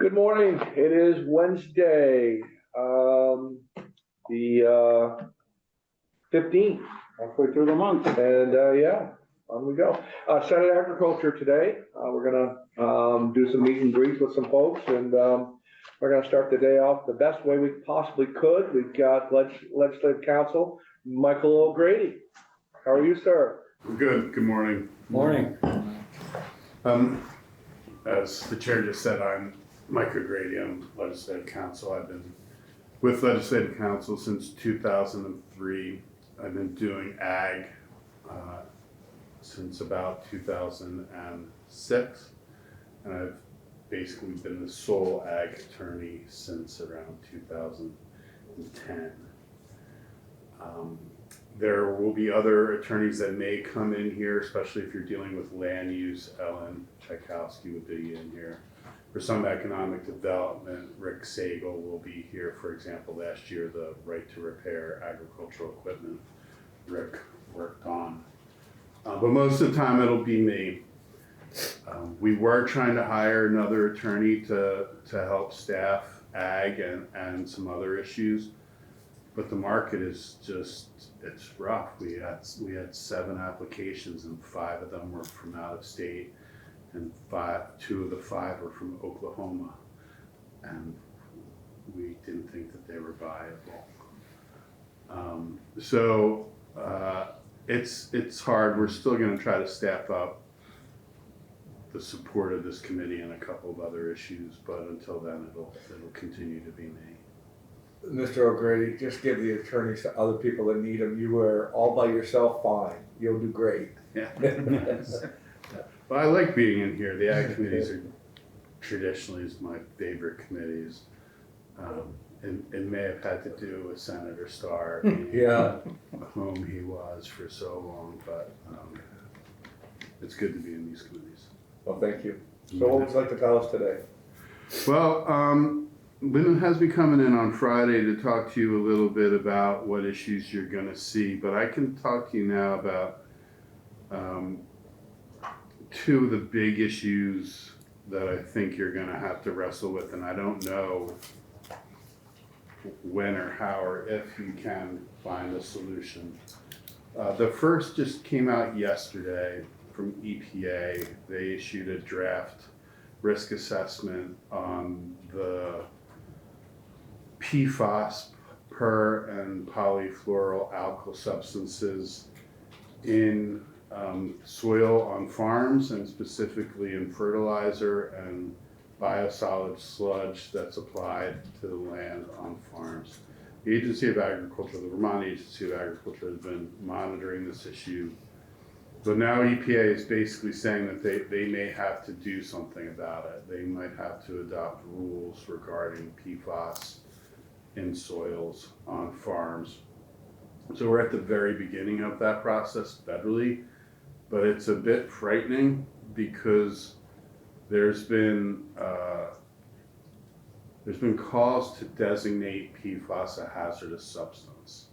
Good morning. It is Wednesday, the 15th, Halfway through the month. and yeah, on we go. Senate Agriculture today. We're gonna do some meet and greets with some folks, and we're gonna start the day off the best way we possibly could. We've got Legislative Counsel Michael O'Grady. How are you, sir? Good. Good morning. Morning. As the chair just said, I'm Mike O'Grady. I'm Legislative Counsel. I've been with Legislative Counsel since 2003. I've been doing ag since about 2006, and I've basically been the sole ag attorney since around 2010. There will be other attorneys that may come in here, especially if you're dealing with land use. Ellen Tchaikovsky would be in here. For some economic development, Rick Sagel will be here. For example, last year, the right to repair agricultural equipment, Rick worked on. But most of the time, it'll be me. We were trying to hire another attorney to help staff ag and some other issues. But the market is just, it's rough. We had 7 applications, and 5 of them were from out of state, and 2 of the 5 were from Oklahoma, and we didn't think that they were viable. It's hard. We're still going to try to staff up the support of this committee and a couple of other issues, but until then, it'll continue to be me. Mr. O'Grady, just give the attorneys to other people that need them. You are all by yourself, fine. You'll do great. Yeah. Well, I like being in here. The ag committees are traditionally my favorite committees. It may have had to do with Senator Starr being whom he was for so long, but it's good to be in these committees. Well, thank you. So what would you like to tell us today? Well, Lyndon has me coming in on Friday to talk to you a little bit about what issues you're going to see, but I can talk to you now about 2 of the big issues that I think you're going to have to wrestle with, and I don't know when or how or if you can find a solution. The first just came out yesterday from EPA. They issued a draft risk assessment on the PFAS, per and polyfluoroalkyl substances in soil on farms, and specifically in fertilizer and biosolid sludge that's applied to the land on farms. The Agency of Agriculture, the Vermont Agency of Agriculture, has been monitoring this issue. But now EPA is basically saying that they may have to do something about it. They might have to adopt rules regarding PFAS in soils on farms. So we're at the very beginning of that process federally, but it's a bit frightening because there's been calls to designate PFAS a hazardous substance.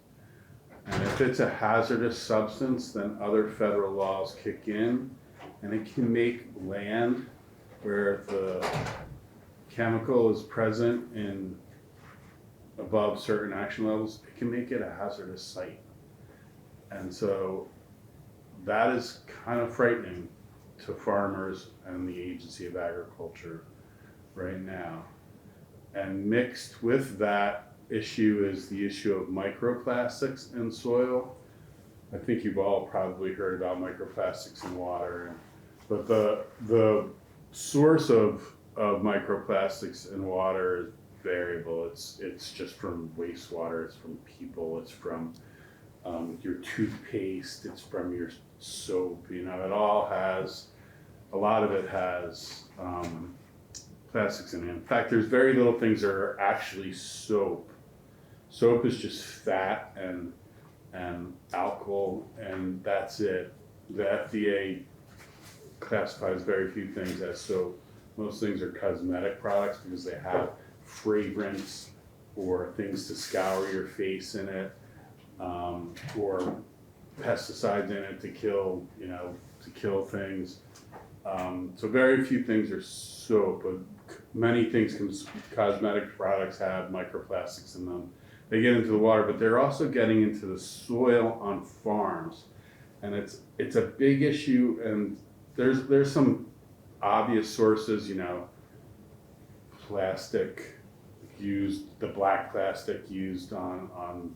And if it's a hazardous substance, then other federal laws kick in, and it can make land where the chemical is present in above certain action levels, it can make it a hazardous site. And so that is kind of frightening to farmers and the Agency of Agriculture right now. And mixed with that issue is the issue of microplastics in soil. I think you've all probably heard about microplastics in water, but the source of microplastics in water is variable. It's just from wastewater, it's from people, it's from your toothpaste, it's from your soap. You know, it all has, a lot of it has plastics in it. In fact, there's very little things that are actually soap. Soap is just fat and alcohol, and that's it. The FDA classifies very few things as soap. Most things are cosmetic products because they have fragrance or things to scour your face in it, or pesticides in it to kill things. So very few things are soap, but many things, cosmetic products have microplastics in them. They get into the water, but they're also getting into the soil on farms. And it's a big issue, and there's some obvious sources, you know, plastic used, the black plastic used on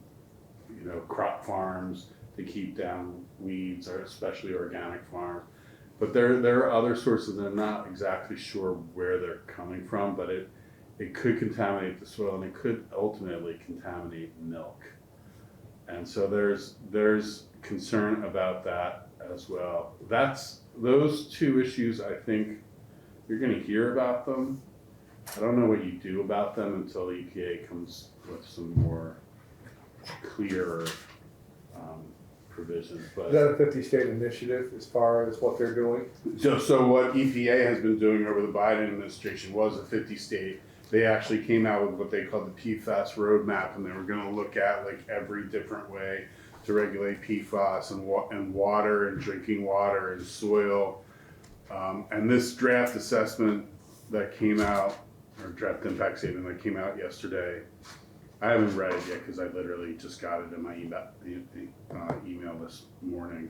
you know, crop farms to keep down weeds, or especially organic farms. But there are other sources that I'm not exactly sure where they're coming from, but it could contaminate the soil, and it could ultimately contaminate milk. And so there's concern about that as well. Those two issues, I think you're gonna hear about them. I don't know what you do about them until the EPA comes with some more clear provisions, but. Is that a 50-state initiative as far as what they're doing? So what EPA has been doing over the Biden administration was a 50-state. They actually came out with what they called the PFAS roadmap, and they were gonna look at like every different way to regulate PFAS and water and drinking water and soil. And this draft assessment that came out, or draft impact statement that came out yesterday, I haven't read it yet because I literally just got it in my email this morning.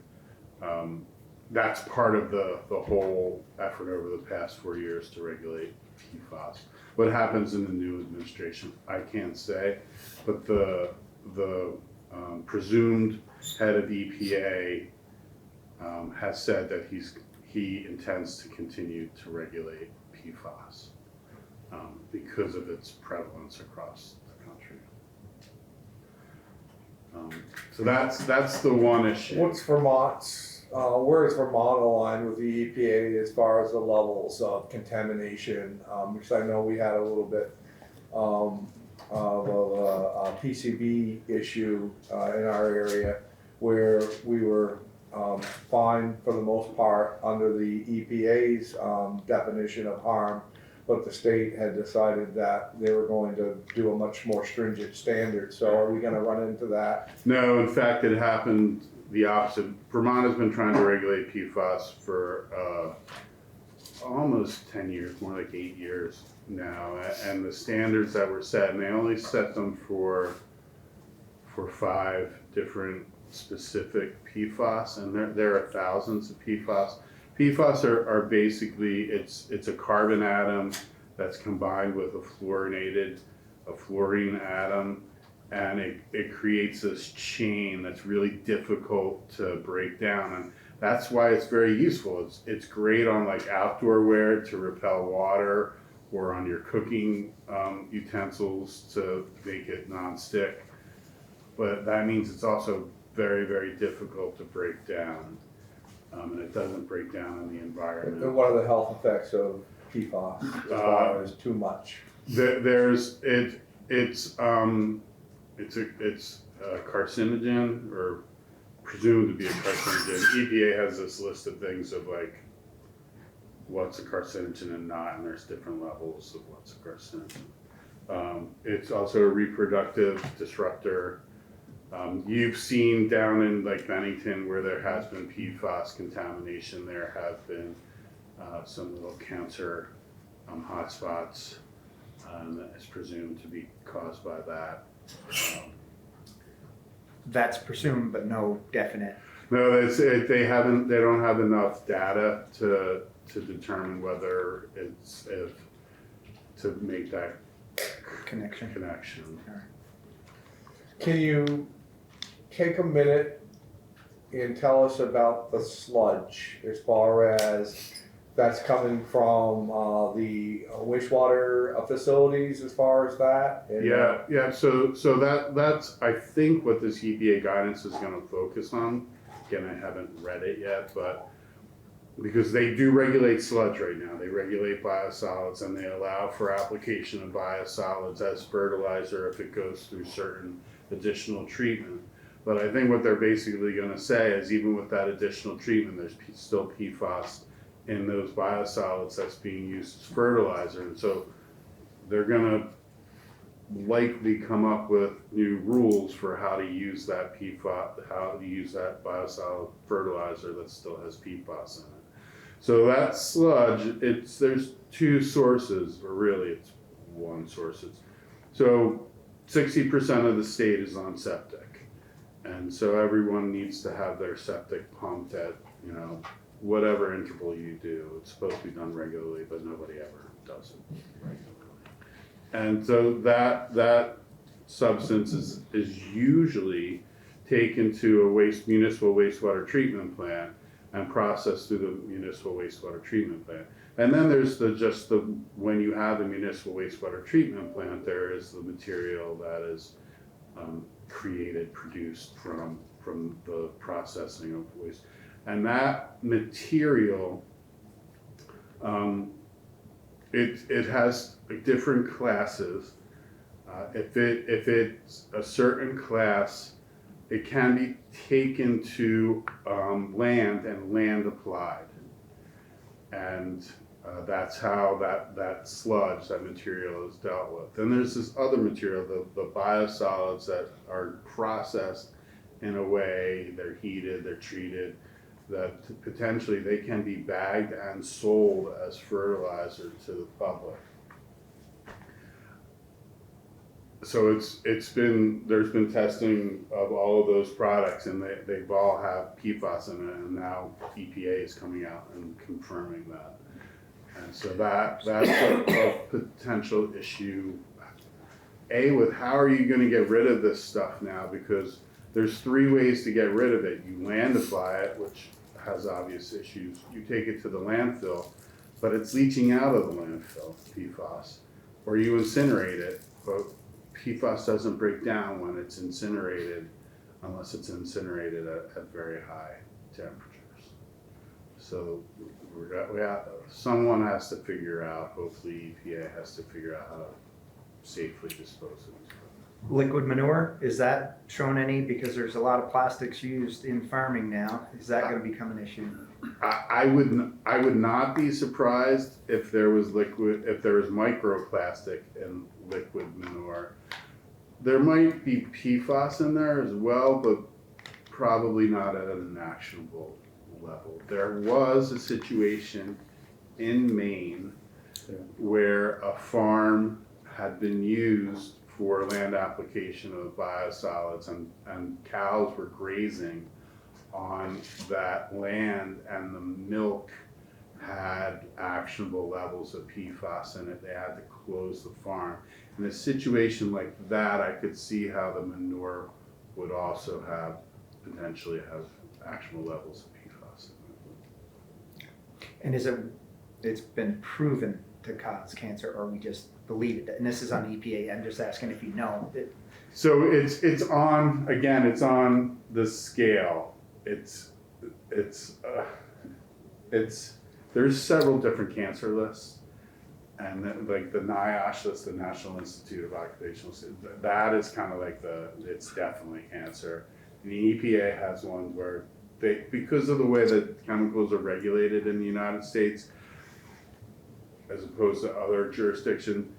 That's part of the whole effort over the past 4 years to regulate PFAS. What happens in the new administration, I can't say, but the presumed head of EPA has said that he intends to continue to regulate PFAS because of its prevalence across the country. So that's the one issue. What's Vermont's, where is Vermont aligned with the EPA as far as the levels of contamination? Because I know we had a little bit of a PCB issue in our area where we were fine for the most part under the EPA's definition of harm, but the state had decided that they were going to do a much more stringent standard. So are we gonna run into that? No, in fact, it happened the opposite. Vermont has been trying to regulate PFAS for almost 10 years, more like 8 years now. And the standards that were set, and they only set them for 5 different specific PFAS, and there are thousands of PFAS. PFAS are basically, it's a carbon atom that's combined with a fluorine atom, and it creates this chain that's really difficult to break down, and that's why it's very useful. It's great on like outdoor wear to repel water, or on your cooking utensils to make it non-stick, but that means it's also very, very difficult to break down. And it doesn't break down in the environment. And what are the health effects of PFAS as far as too much? It's a carcinogen, or presumed to be a carcinogen. EPA has this list of things of like what's a carcinogen and not, and there's different levels of what's a carcinogen. It's also a reproductive disruptor. You've seen down in like Bennington where there has been PFAS contamination, there have been some little cancer hotspots that is presumed to be caused by that. That's presumed, but no definite. No, they don't have enough data to determine whether to make that connection. Can you take a minute and tell us about the sludge as far as that's coming from the wastewater facilities as far as that? And, Yeah. So that's I think what this EPA guidance is going to focus on. Again, I haven't read it yet, but because they do regulate sludge right now, they regulate biosolids, and they allow for application of biosolids as fertilizer if it goes through certain additional treatment. But I think what they're basically going to say is even with that additional treatment, there's still PFAS in those biosolids that's being used as fertilizer. And so they're going to likely come up with new rules for how to use that PFAS, how to use that biosolid fertilizer that still has PFAS in it. So that sludge, there's two sources, or really it's one source. So 60% of the state is on septic. And so everyone needs to have their septic pumped at, whatever interval you do. It's supposed to be done regularly, but nobody ever does it regularly. And so that substance is usually taken to a municipal wastewater treatment plant and processed through the municipal wastewater treatment plant. And then there's when you have the municipal wastewater treatment plant, there is the material that is produced from the processing of waste. And that material, it has different classes. If it's a certain class, it can be taken to land and land applied. And that's how that sludge, that material is dealt with. Then there's this other material, the biosolids that are processed in a way, they're heated, they're treated, that potentially they can be bagged and sold as fertilizer to the public. So there's been testing of all of those products, and they've all have PFAS in it, and now EPA is coming out and confirming that. And so that's a potential issue. With how are you going to get rid of this stuff now? Because there's three ways to get rid of it. You land apply it, which has obvious issues. You take it to the landfill, but it's leaching out of the landfill, PFAS. Or you incinerate it, but PFAS doesn't break down when it's incinerated unless it's incinerated at very high temperatures. So someone has to figure out, hopefully EPA has to figure out how to safely dispose of it. Liquid manure, is that shown any? Because there's a lot of plastics used in farming now. Is that going to become an issue? I would not be surprised if there was microplastic in liquid manure. There might be PFAS in there as well, but probably not at an actionable level. There was a situation in Maine where a farm had been used for land application of biosolids, and cows were grazing on that land, and the milk had actionable levels of PFAS in it. They had to close the farm. In a situation like that, I could see how the manure would also potentially have actionable levels of PFAS in it. And it's been proven to cause cancer, or we just believe it? And this is on EPA. I'm just asking if you know. So it's on the scale. There's several different cancer lists, and like the NIOSH list, the National Institute of Occupational Safety, that is kind of like it's definitely cancer. And the EPA has one where because of the way that chemicals are regulated in the United States, as opposed to other jurisdictions,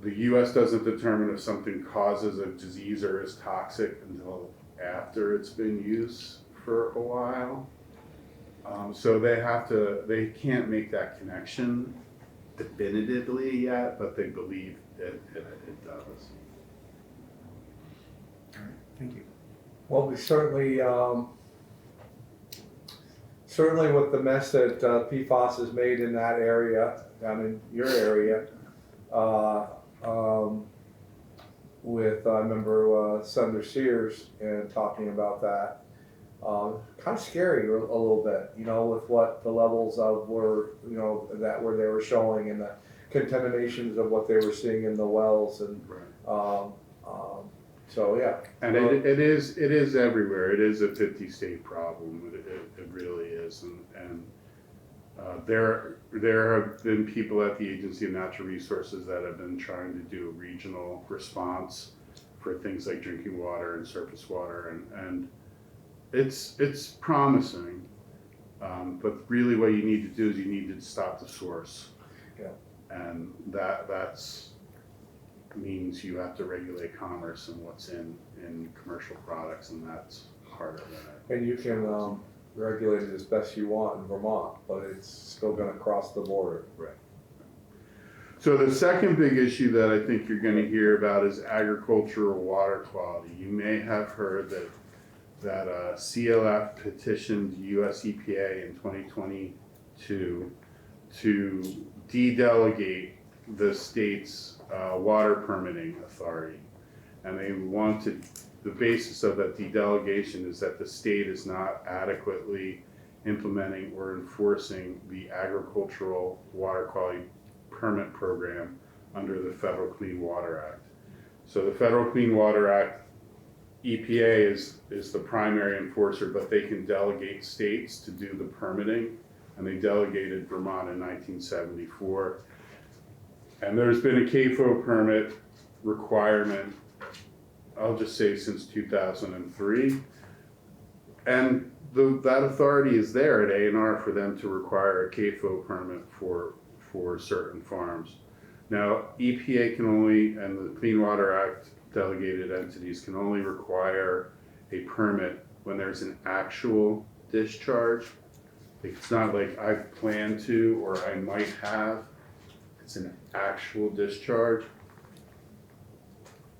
the U.S. doesn't determine if something causes a disease or is toxic until after it's been used for a while. So they can't make that connection definitively yet, but they believe it does. All right, thank you. Well, we certainly with the mess that PFAS has made in that area, down in your area, I remember Senator Sears and talking about that. Kind of scary a little bit, with what the levels of were, that where they were showing, and the contaminations of what they were seeing in the wells, and Right. so yeah. And it is everywhere. It is a 50-state problem. It really is, and there have been people at the Agency of Natural Resources that have been trying to do a regional response for things like drinking water and surface water, and it's promising. But really, what you need to do is you need to stop the source. Yeah. And that's means you have to regulate commerce and what's in commercial products, and that's harder than it. And you can regulate it as best you want in Vermont, but it's still gonna cross the border. So the second big issue that I think you're gonna hear about is agricultural water quality. You may have heard that CLF petitioned US EPA in 2022 to de-delegate the state's water permitting authority. And they wanted, the basis of that de-delegation is that the state is not adequately implementing or enforcing the agricultural water quality permit program under the Federal Clean Water Act. So the Federal Clean Water Act, EPA is the primary enforcer, but they can delegate states to do the permitting, and they delegated Vermont in 1974. And there's been a CAFO permit requirement, I'll just say since 2003. And that authority is there at A&R for them to require a CAFO permit for certain farms. Now, EPA can only, and the Clean Water Act delegated entities can only require a permit when there's an actual discharge. It's not like I plan to or I might have, it's an actual discharge.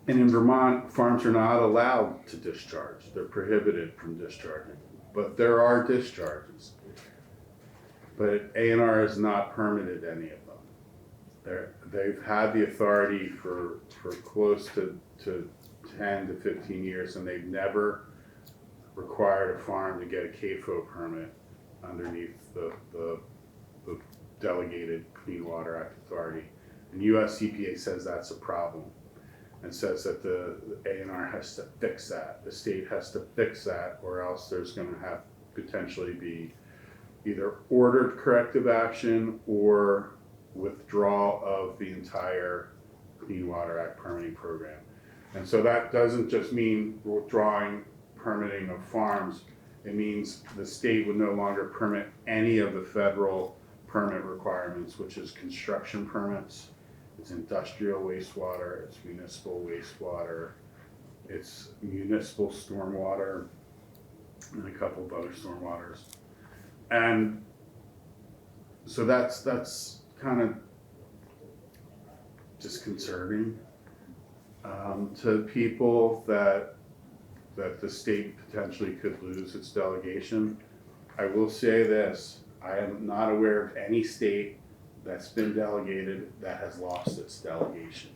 And in Vermont, farms are not allowed to discharge. They're prohibited from discharging, but there are discharges. But A&R has not permitted any of them. They've had the authority for close to 10 to 15 years, and they've never required a farm to get a CAFO permit underneath the delegated Clean Water Act authority. And US EPA says that's a problem and says that the A&R has to fix that. The state has to fix that, or else there's going to have potentially be either ordered corrective action or withdrawal of the entire Clean Water Act permitting program. And so that doesn't just mean withdrawing permitting of farms. It means the state would no longer permit any of the federal permit requirements, which is construction permits, it's industrial wastewater, it's municipal wastewater, it's municipal stormwater, and a couple of other stormwaters. And so that's kind of disconcerting to people that the state potentially could lose its delegation. I will say this, I am not aware of any state that's been delegated that has lost its delegation.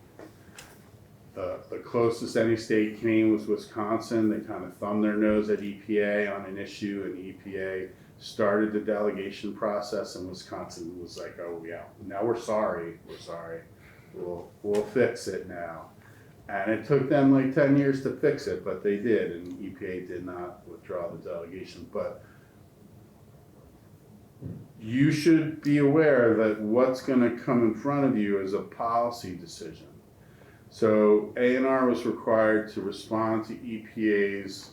The closest any state came was Wisconsin. They kind of thumbed their nose at EPA on an issue, and EPA started the delegation process, and Wisconsin was like, oh yeah, now we're sorry, we'll fix it now. And it took them like 10 years to fix it, but they did, and EPA did not withdraw the delegation. But you should be aware that what's gonna come in front of you is a policy decision. So A&R was required to respond to EPA's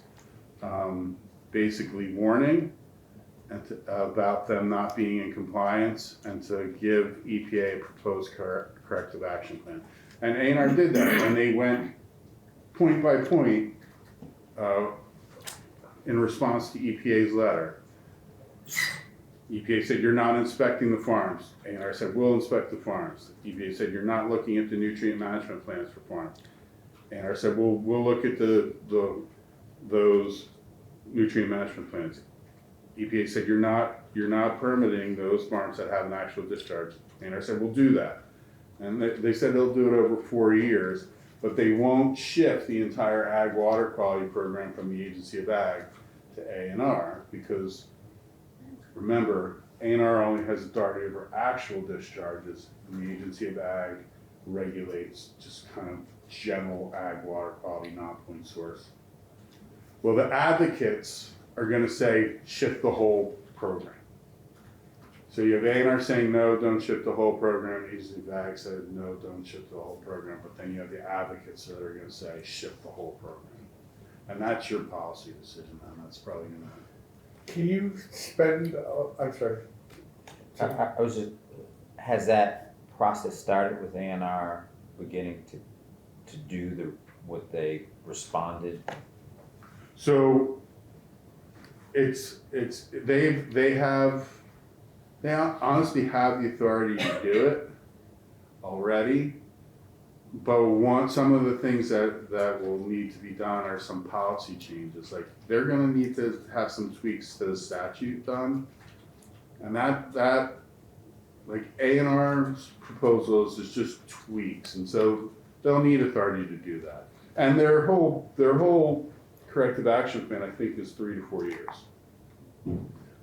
basically warning and about them not being in compliance, and to give EPA a proposed corrective action plan. And A&R did that, and they went point by point in response to EPA's letter. EPA said, you're not inspecting the farms. A&R said, we'll inspect the farms. EPA said, you're not looking at the nutrient management plans for farms. A&R said, we'll look at those nutrient management plans. EPA said, you're not permitting those farms that have an actual discharge. A&R said, we'll do that. And they said they'll do it over 4 years, but they won't shift the entire ag water quality program from the Agency of Ag to A&R, because remember, A&R only has authority over actual discharges, and the Agency of Ag regulates just kind of general ag water quality, non-point source. Well, the advocates are gonna say, shift the whole program. So you have A&R saying, no, don't shift the whole program. The Agency of Ag said, no, don't shift the whole program. But then you have the advocates that are gonna say, shift the whole program. And that's your policy decision, and that's probably gonna. Can you spend, I'm sorry. I was just, has that process started with A&R beginning to do what they responded? So they honestly have the authority to do it already. But some of the things that will need to be done are some policy changes, like they're gonna need to have some tweaks to the statute done. And that, like A&R's proposals is just tweaks, and so they'll need authority to do that. And their whole corrective action plan, I think, is 3 to 4 years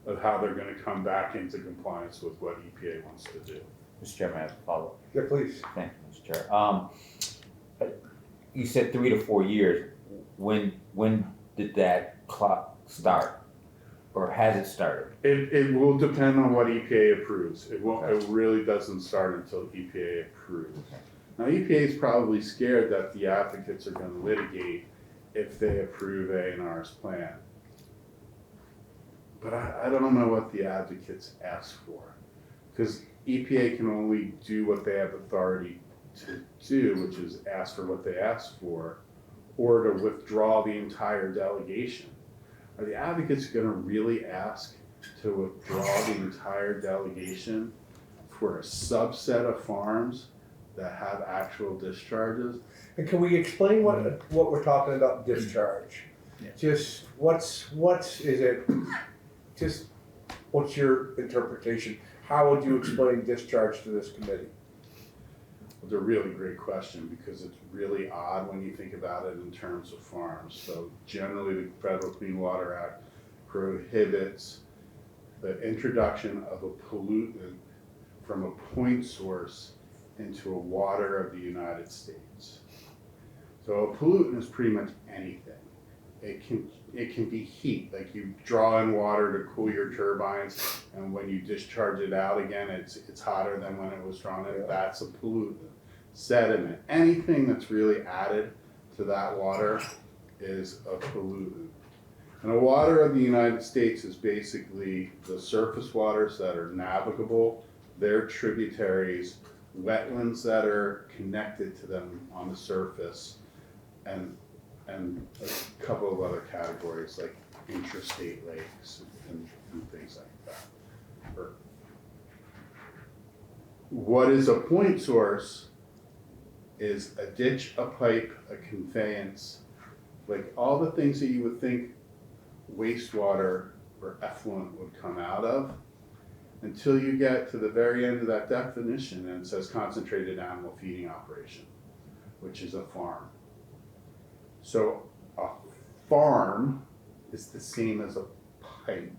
of how they're gonna come back into compliance with what EPA wants to do. Mr. Chairman, I have a follow-up. Yeah, please. Thank you, Mr. Chair. You said 3 to 4 years. When did that clock start? Or has it started? It will depend on what EPA approves. It really doesn't start until EPA approves. Okay. Now, EPA is probably scared that the advocates are gonna litigate if they approve A&R's plan. But I don't know what the advocates ask for, because EPA can only do what they have authority to do, which is ask for what they ask for, or to withdraw the entire delegation. Are the advocates gonna really ask to withdraw the entire delegation for a subset of farms that have actual discharges? And can we explain what we're talking about discharge? Yeah. Just what's your interpretation? How would you explain discharge to this committee? It's a really great question, because it's really odd when you think about it in terms of farms. So generally, the Federal Clean Water Act prohibits the introduction of a pollutant from a point source into a water of the United States. So a pollutant is pretty much anything. It can be heat, like you draw in water to cool your turbines, and when you discharge it out again, it's hotter than when it was drawn in. That's a pollutant. Sediment, anything that's really added to that water is a pollutant. And a water of the United States is basically the surface waters that are navigable, their tributaries, wetlands that are connected to them on the surface, and a couple of other categories like intrastate lakes and things like that. What is a point source is a ditch, a pipe, a conveyance, like all the things that you would think wastewater or effluent would come out of, until you get to the very end of that definition and it says concentrated animal feeding operation, which is a farm. So a farm is the same as a pipe,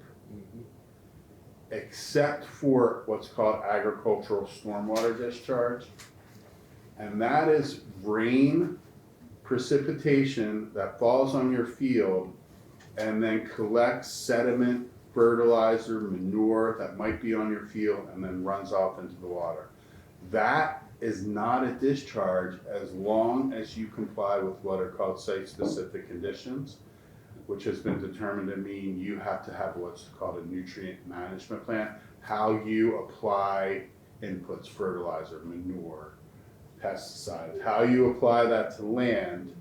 except for what's called agricultural stormwater discharge. And that is rain, precipitation that falls on your field and then collects sediment, fertilizer, manure that might be on your field and then runs off into the water. That is not a discharge as long as you comply with what are called site-specific conditions, which has been determined to mean you have to have what's called a nutrient management plan, how you apply inputs, fertilizer, manure, pesticides, how you apply that to land.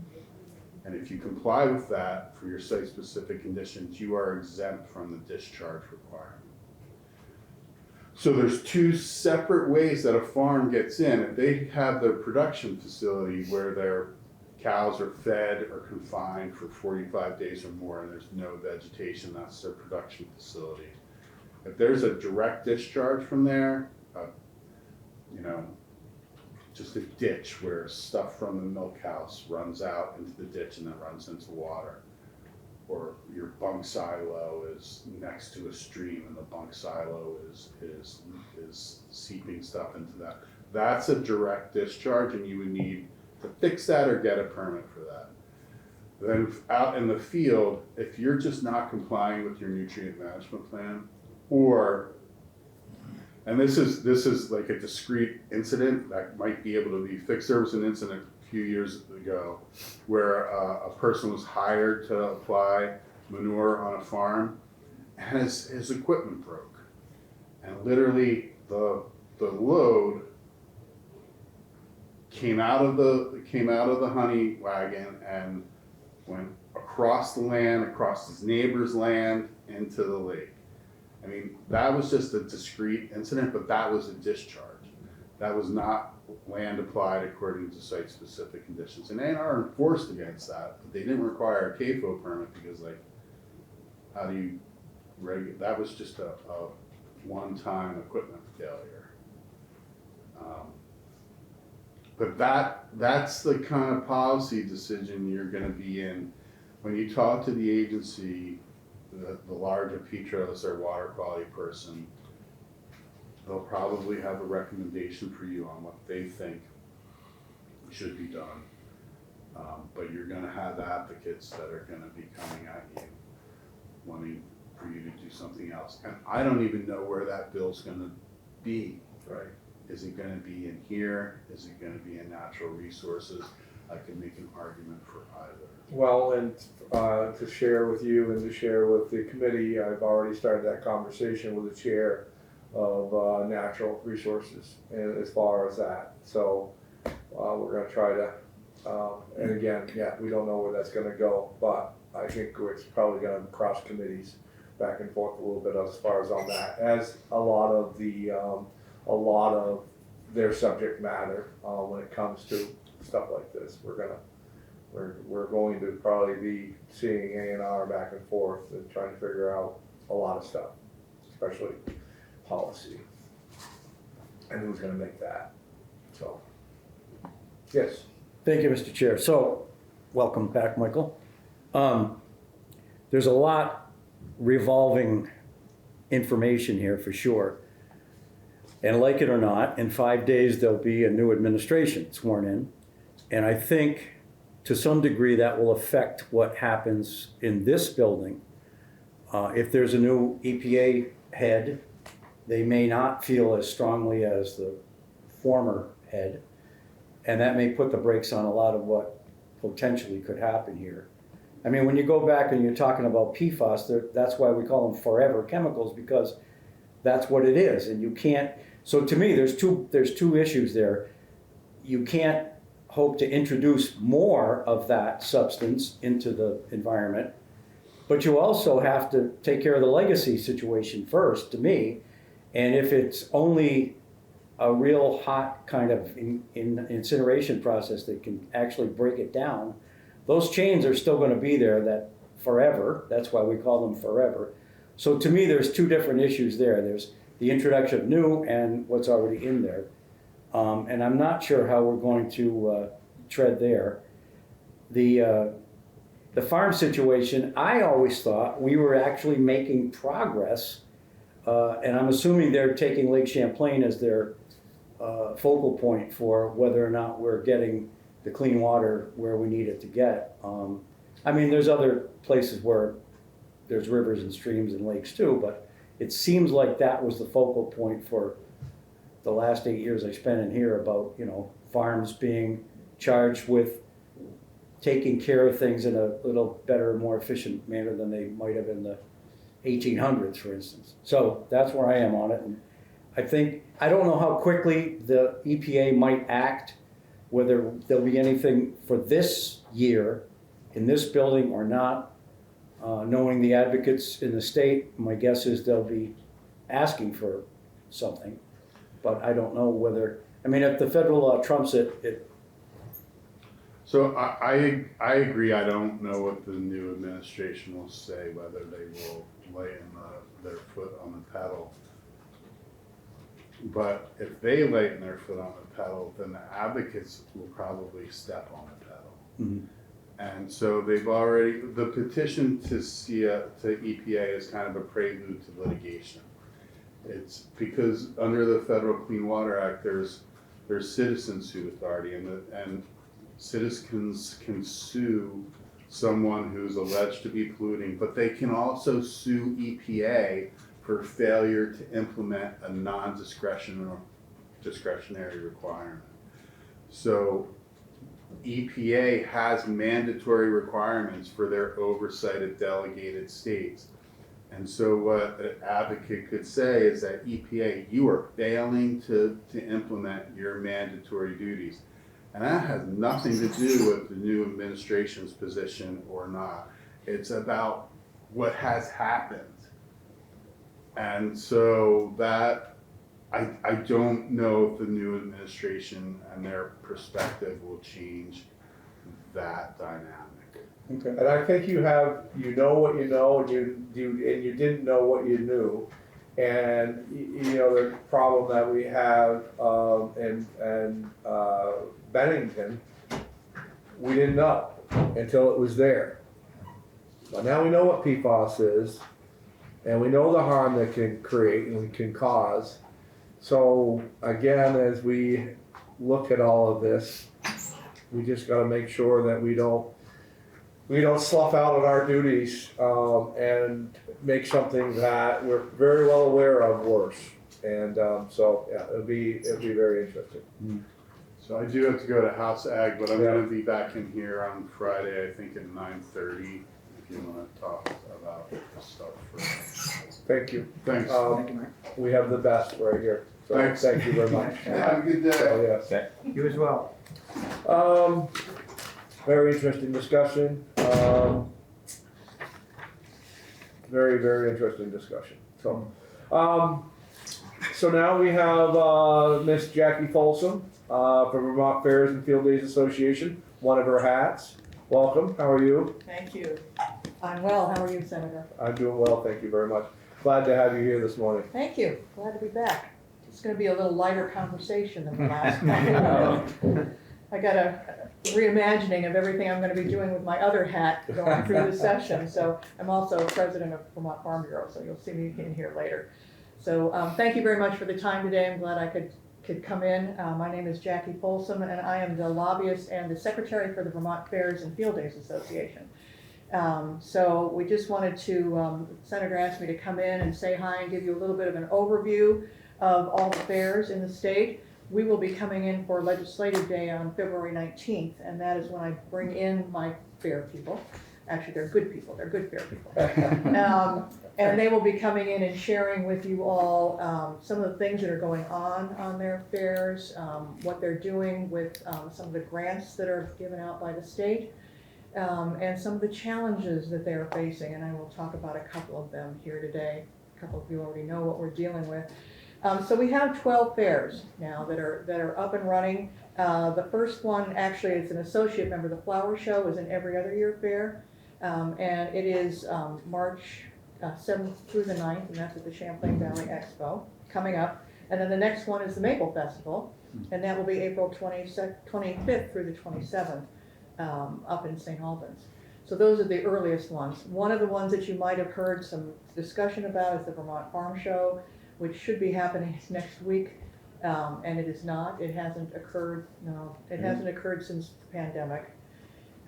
And if you comply with that for your site-specific conditions, you are exempt from the discharge requirement. So there's two separate ways that a farm gets in. If they have their production facility where their cows are fed or confined for 45 days or more and there's no vegetation, that's their production facility. If there's a direct discharge from there, just a ditch where stuff from the milk house runs out into the ditch and then runs into water. Or your bunk silo is next to a stream and the bunk silo is seeping stuff into that. That's a direct discharge and you would need to fix that or get a permit for that. Then out in the field, if you're just not complying with your nutrient management plan, and this is like a discrete incident that might be able to be fixed. There was an incident a few years ago where a person was hired to apply manure on a farm and his equipment broke. And literally the load came out of the honey wagon and went across the land, across his neighbor's land, into the lake. I mean, that was just a discrete incident, but that was a discharge. That was not land applied according to site-specific conditions. And A&R enforced against that, but they didn't require a CAFO permit because, like, how do you that was just a one-time equipment failure. But that's the kind of policy decision you're gonna be in when you talk to the agency, the larger Petros or water quality person. They'll probably have a recommendation for you on what they think should be done. But you're gonna have advocates that are gonna be coming at you, wanting for you to do something else. And I don't even know where that bill's gonna be. Right. Is it gonna be in here? Is it gonna be in natural resources? I can make an argument for either. Well, and to share with you and to share with the committee, I've already started that conversation with the chair of natural resources and as far as that. So we're gonna try to, and again, yeah, we don't know where that's gonna go, but I think it's probably gonna cross committees back and forth a little bit as far as on that, as a lot of their subject matter when it comes to stuff like this. We're going to probably be seeing A&R back and forth and trying to figure out a lot of stuff, especially policy and who's going to make that. So, yes. Thank you, Mr. Chair. So, welcome back, Michael. There's a lot revolving information here for sure. And like it or not, in 5 days, there'll be a new administration sworn in. And I think to some degree that will affect what happens in this building. If there's a new EPA head, they may not feel as strongly as the former head. And that may put the brakes on a lot of what potentially could happen here. I mean, when you go back and you're talking about PFAS, that's why we call them forever chemicals, because that's what it is. And you can't, so to me, there's two issues there. You can't hope to introduce more of that substance into the environment, but you also have to take care of the legacy situation first, to me. And if it's only a real hot kind of incineration process that can actually break it down, those chains are still going to be there that forever. That's why we call them forever. So to me, there's two different issues there. There's the introduction of new and what's already in there. And I'm not sure how we're going to tread there. The farm situation, I always thought we were actually making progress, and I'm assuming they're taking Lake Champlain as their focal point for whether or not we're getting the clean water where we need it to get. I mean, there's other places where there's rivers and streams and lakes too, but it seems like that was the focal point for the last 8 years I spent in here about, farms being charged with taking care of things in a little better, more efficient manner than they might have in the 1800s, for instance. So that's where I am on it. And I don't know how quickly the EPA might act, whether there'll be anything for this year in this building or not. Knowing the advocates in the state, my guess is they'll be asking for something, but I don't know whether, if the federal law trumps it. So I agree. I don't know what the new administration will say, whether they will lighten their foot on the pedal. But if they lighten their foot on the pedal, then the advocates will probably step on the pedal. Mm-hmm. And so the petition to EPA is kind of a prelude to litigation. It's because under the Federal Clean Water Act, there's citizen suit authority, and citizens can sue someone who's alleged to be polluting, but they can also sue EPA for failure to implement a discretionary requirement. So EPA has mandatory requirements for their oversight of delegated states. And so what an advocate could say is that EPA, you are failing to implement your mandatory duties. And that has nothing to do with the new administration's position or not. It's about what has happened. And so that, I don't know if the new administration and their perspective will change that dynamic. Okay. And I think you know what you know, and you didn't know what you knew. And you know, the problem that we have, in Bennington, we didn't know until it was there. But now we know what PFAS is, and we know the harm that can create and can cause. So again, as we look at all of this, we just gotta make sure that we don't slough out on our duties, and make something that we're very well aware of worse. And, so, yeah, it'll be very interesting. So I do have to go to House Ag, but I'm Yeah. gonna be back in here on Friday, I think at 9:30, if you wanna talk about this stuff first. Thank you. Thanks. Thank you, Mike. We have the best right here. So Thanks. thank you very much. Have a good day. So, yes. You as well. Very interesting discussion. Very, very interesting discussion. So, so now we have, Miss Jackie Folsom, for Vermont Fairs and Field Days Association, one of her hats. Welcome, how are you? Thank you. I'm well. How are you, Senator? I'm doing well, thank you very much. Glad to have you here this morning. Thank you. Glad to be back. It's going to be a little lighter conversation than the last one. I got a reimagining of everything I'm going to be doing with my other hat going through the session. So I'm also president of Vermont Farm Bureau, so you'll see me in here later. So thank you very much for the time today. I'm glad I could come in. My name is Jackie Folsom, and I am the lobbyist and the secretary for the Vermont Fairs and Field Days Association. So we just wanted to, the Senator asked me to come in and say hi and give you a little bit of an overview of all the fairs in the state. We will be coming in for Legislative Day on February 19th, and that is when I bring in my fair people. Actually, they're good people, they're good fair people. And they will be coming in and sharing with you all some of the things that are going on their fairs, what they're doing with some of the grants that are given out by the state, and some of the challenges that they are facing, and I will talk about a couple of them here today. A couple of you already know what we're dealing with. So we have 12 fairs now that are up and running. The first one actually is an associate member. The Flower Show is an every other year fair, and it is March 7th through the 9th, and that's at the Champlain Valley Expo coming up. And then the next one is the Maple Festival, and that will be April 25th through the 27th up in St. Albans. So those are the earliest ones. One of the ones that you might have heard some discussion about is the Vermont Farm Show, which should be happening next week, and it is not. It hasn't occurred. No, it hasn't occurred since the pandemic.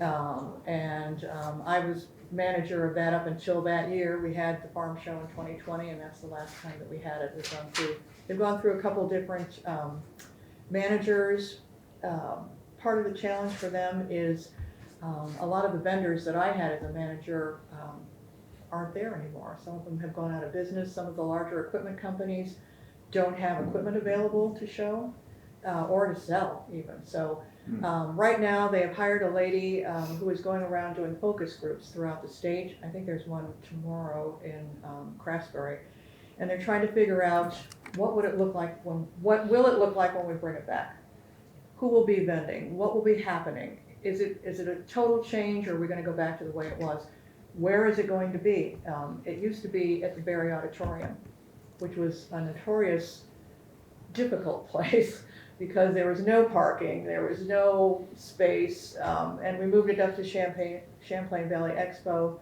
I was manager of that up until that year. We had the farm show in 2020, and that's the last time that we had it. They've gone through a couple different managers. Part of the challenge for them is a lot of the vendors that I had as a manager aren't there anymore. Some of them have gone out of business. Some of the larger equipment companies don't have equipment available to show or to sell even. So right now they have hired a lady who is going around doing focus groups throughout the state. I think there's one tomorrow in Craftsbury. And they're trying to figure out what will it look like when we bring it back? Who will be vending? What will be happening? Is it a total change, or are we going to go back to the way it was? Where is it going to be? It used to be at the Berry Auditorium, which was a notorious difficult place because there was no parking, there was no space, and we moved it up to Champlain Valley Expo.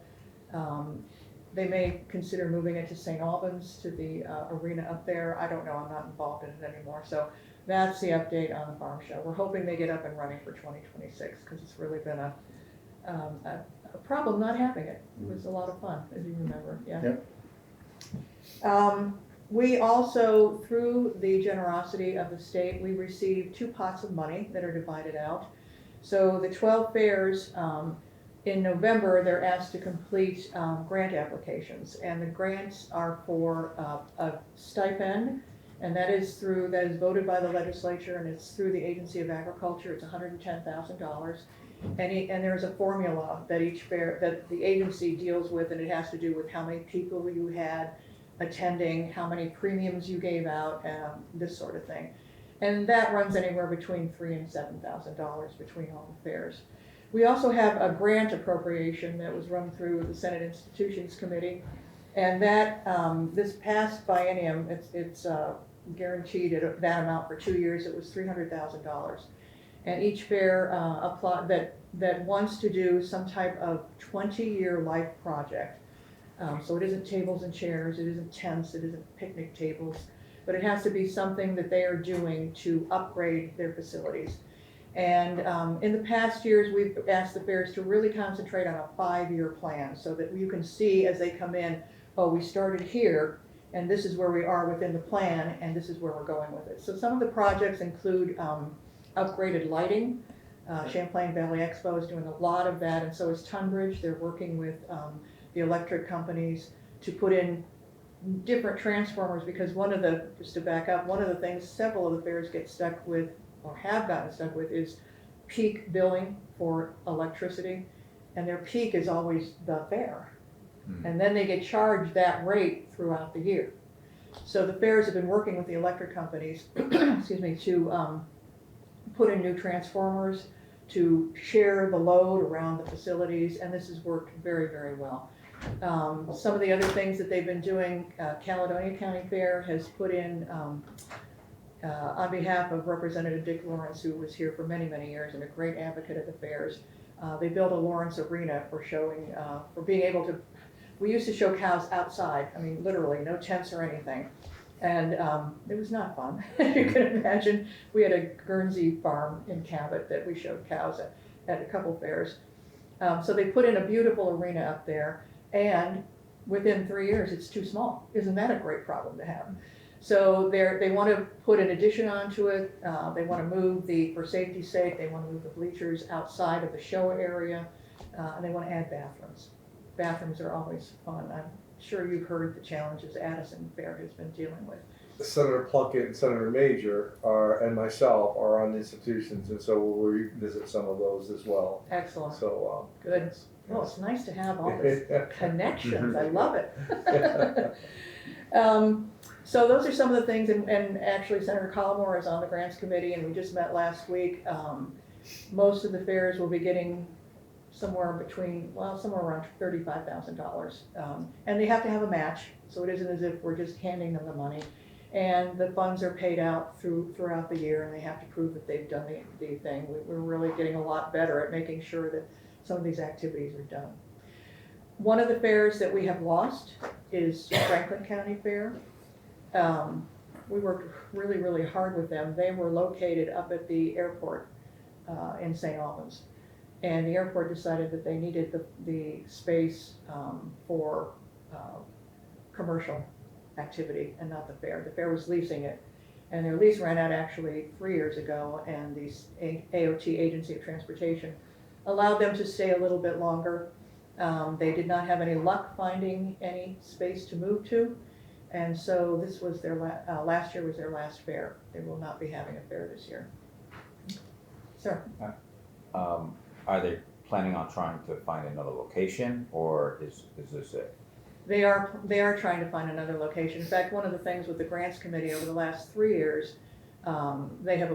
They may consider moving it to St. Albans, to the arena up there. I don't know, I'm not involved in it anymore. So that's the update on the farm show. We're hoping they get up and running for 2026 because it's really been a problem not having it. It was a lot of fun, as you remember, yeah. Yep. We also, through the generosity of the state, we received 2 pots of money that are divided out. So the 12 fairs, in November, they're asked to complete grant applications, and the grants are for a stipend, and that is voted by the legislature, and it's through the Agency of Agriculture. It's $110,000. And there's a formula that each fair, that the agency deals with, and it has to do with how many people you had attending, how many premiums you gave out, this sort of thing. And that runs anywhere between $3,000 and $7,000 between all the fairs. We also have a grant appropriation that was run through the Senate Institutions Committee. And that, this past biennium, it's guaranteed at that amount for 2 years. It was $300,000. And each fair that wants to do some type of 20-year life project. So it isn't tables and chairs, it isn't tents, it isn't picnic tables, but it has to be something that they are doing to upgrade their facilities. And in the past years, we've asked the fairs to really concentrate on a 5-year plan so that you can see as they come in, oh, we started here, and this is where we are within the plan, and this is where we're going with it. So some of the projects include upgraded lighting. Champlain Valley Expo is doing a lot of that, and so is Tunbridge. They're working with the electric companies to put in different transformers, because just to back up, one of the things several of the fairs get stuck with, or have gotten stuck with, is peak billing for electricity, and their peak is always the fair. And then they get charged that rate throughout the year. So the fairs have been working with the electric companies, excuse me, to put in new transformers, to share the load around the facilities, and this has worked very, very well. Some of the other things that they've been doing, Caledonia County Fair has put in, on behalf of Representative Dick Lawrence, who was here for many, many years and a great advocate of the fairs, they built a Lawrence Arena for showing, for being able to, we used to show cows outside, I mean, literally, no tents or anything. And it was not fun. You can imagine, we had a Guernsey farm in Cabot that we showed cows at a couple fairs. So they put in a beautiful arena up there, and within 3 years, it's too small. Isn't that a great problem to have? So they want to put an addition onto it. They want to move for safety's sake, they want to move the bleachers outside of the show area, and they want to add bathrooms. Bathrooms are always fun. I'm sure you've heard the challenges Addison Fair has been dealing with. Senator Plunkett and Senator Major and myself are on institutions, and so we'll revisit some of those as well. Excellent. So good. yes. Well, it's nice to have all this connections. I love it. So those are some of the things, and actually Senator Collmore is on the grants committee, and we just met last week. Most of the fairs will be getting somewhere around $35,000. And they have to have a match, so it isn't as if we're just handing them the money. And the funds are paid out throughout the year, and they have to prove that they've done the thing. We're really getting a lot better at making sure that some of these activities are done. One of the fairs that we have lost is Franklin County Fair. We worked really, really hard with them. They were located up at the airport in St. Albans. And the airport decided that they needed the space for commercial activity and not the fair. The fair was leasing it, and their lease ran out actually 3 years ago, and the AOT, Agency of Transportation, allowed them to stay a little bit longer. They did not have any luck finding any space to move to, and so this was their last year was their last fair. They will not be having a fair this year. Sir? Are they planning on trying to find another location, or is this it? They are trying to find another location. In fact, one of the things with the grants committee over the last 3 years, they have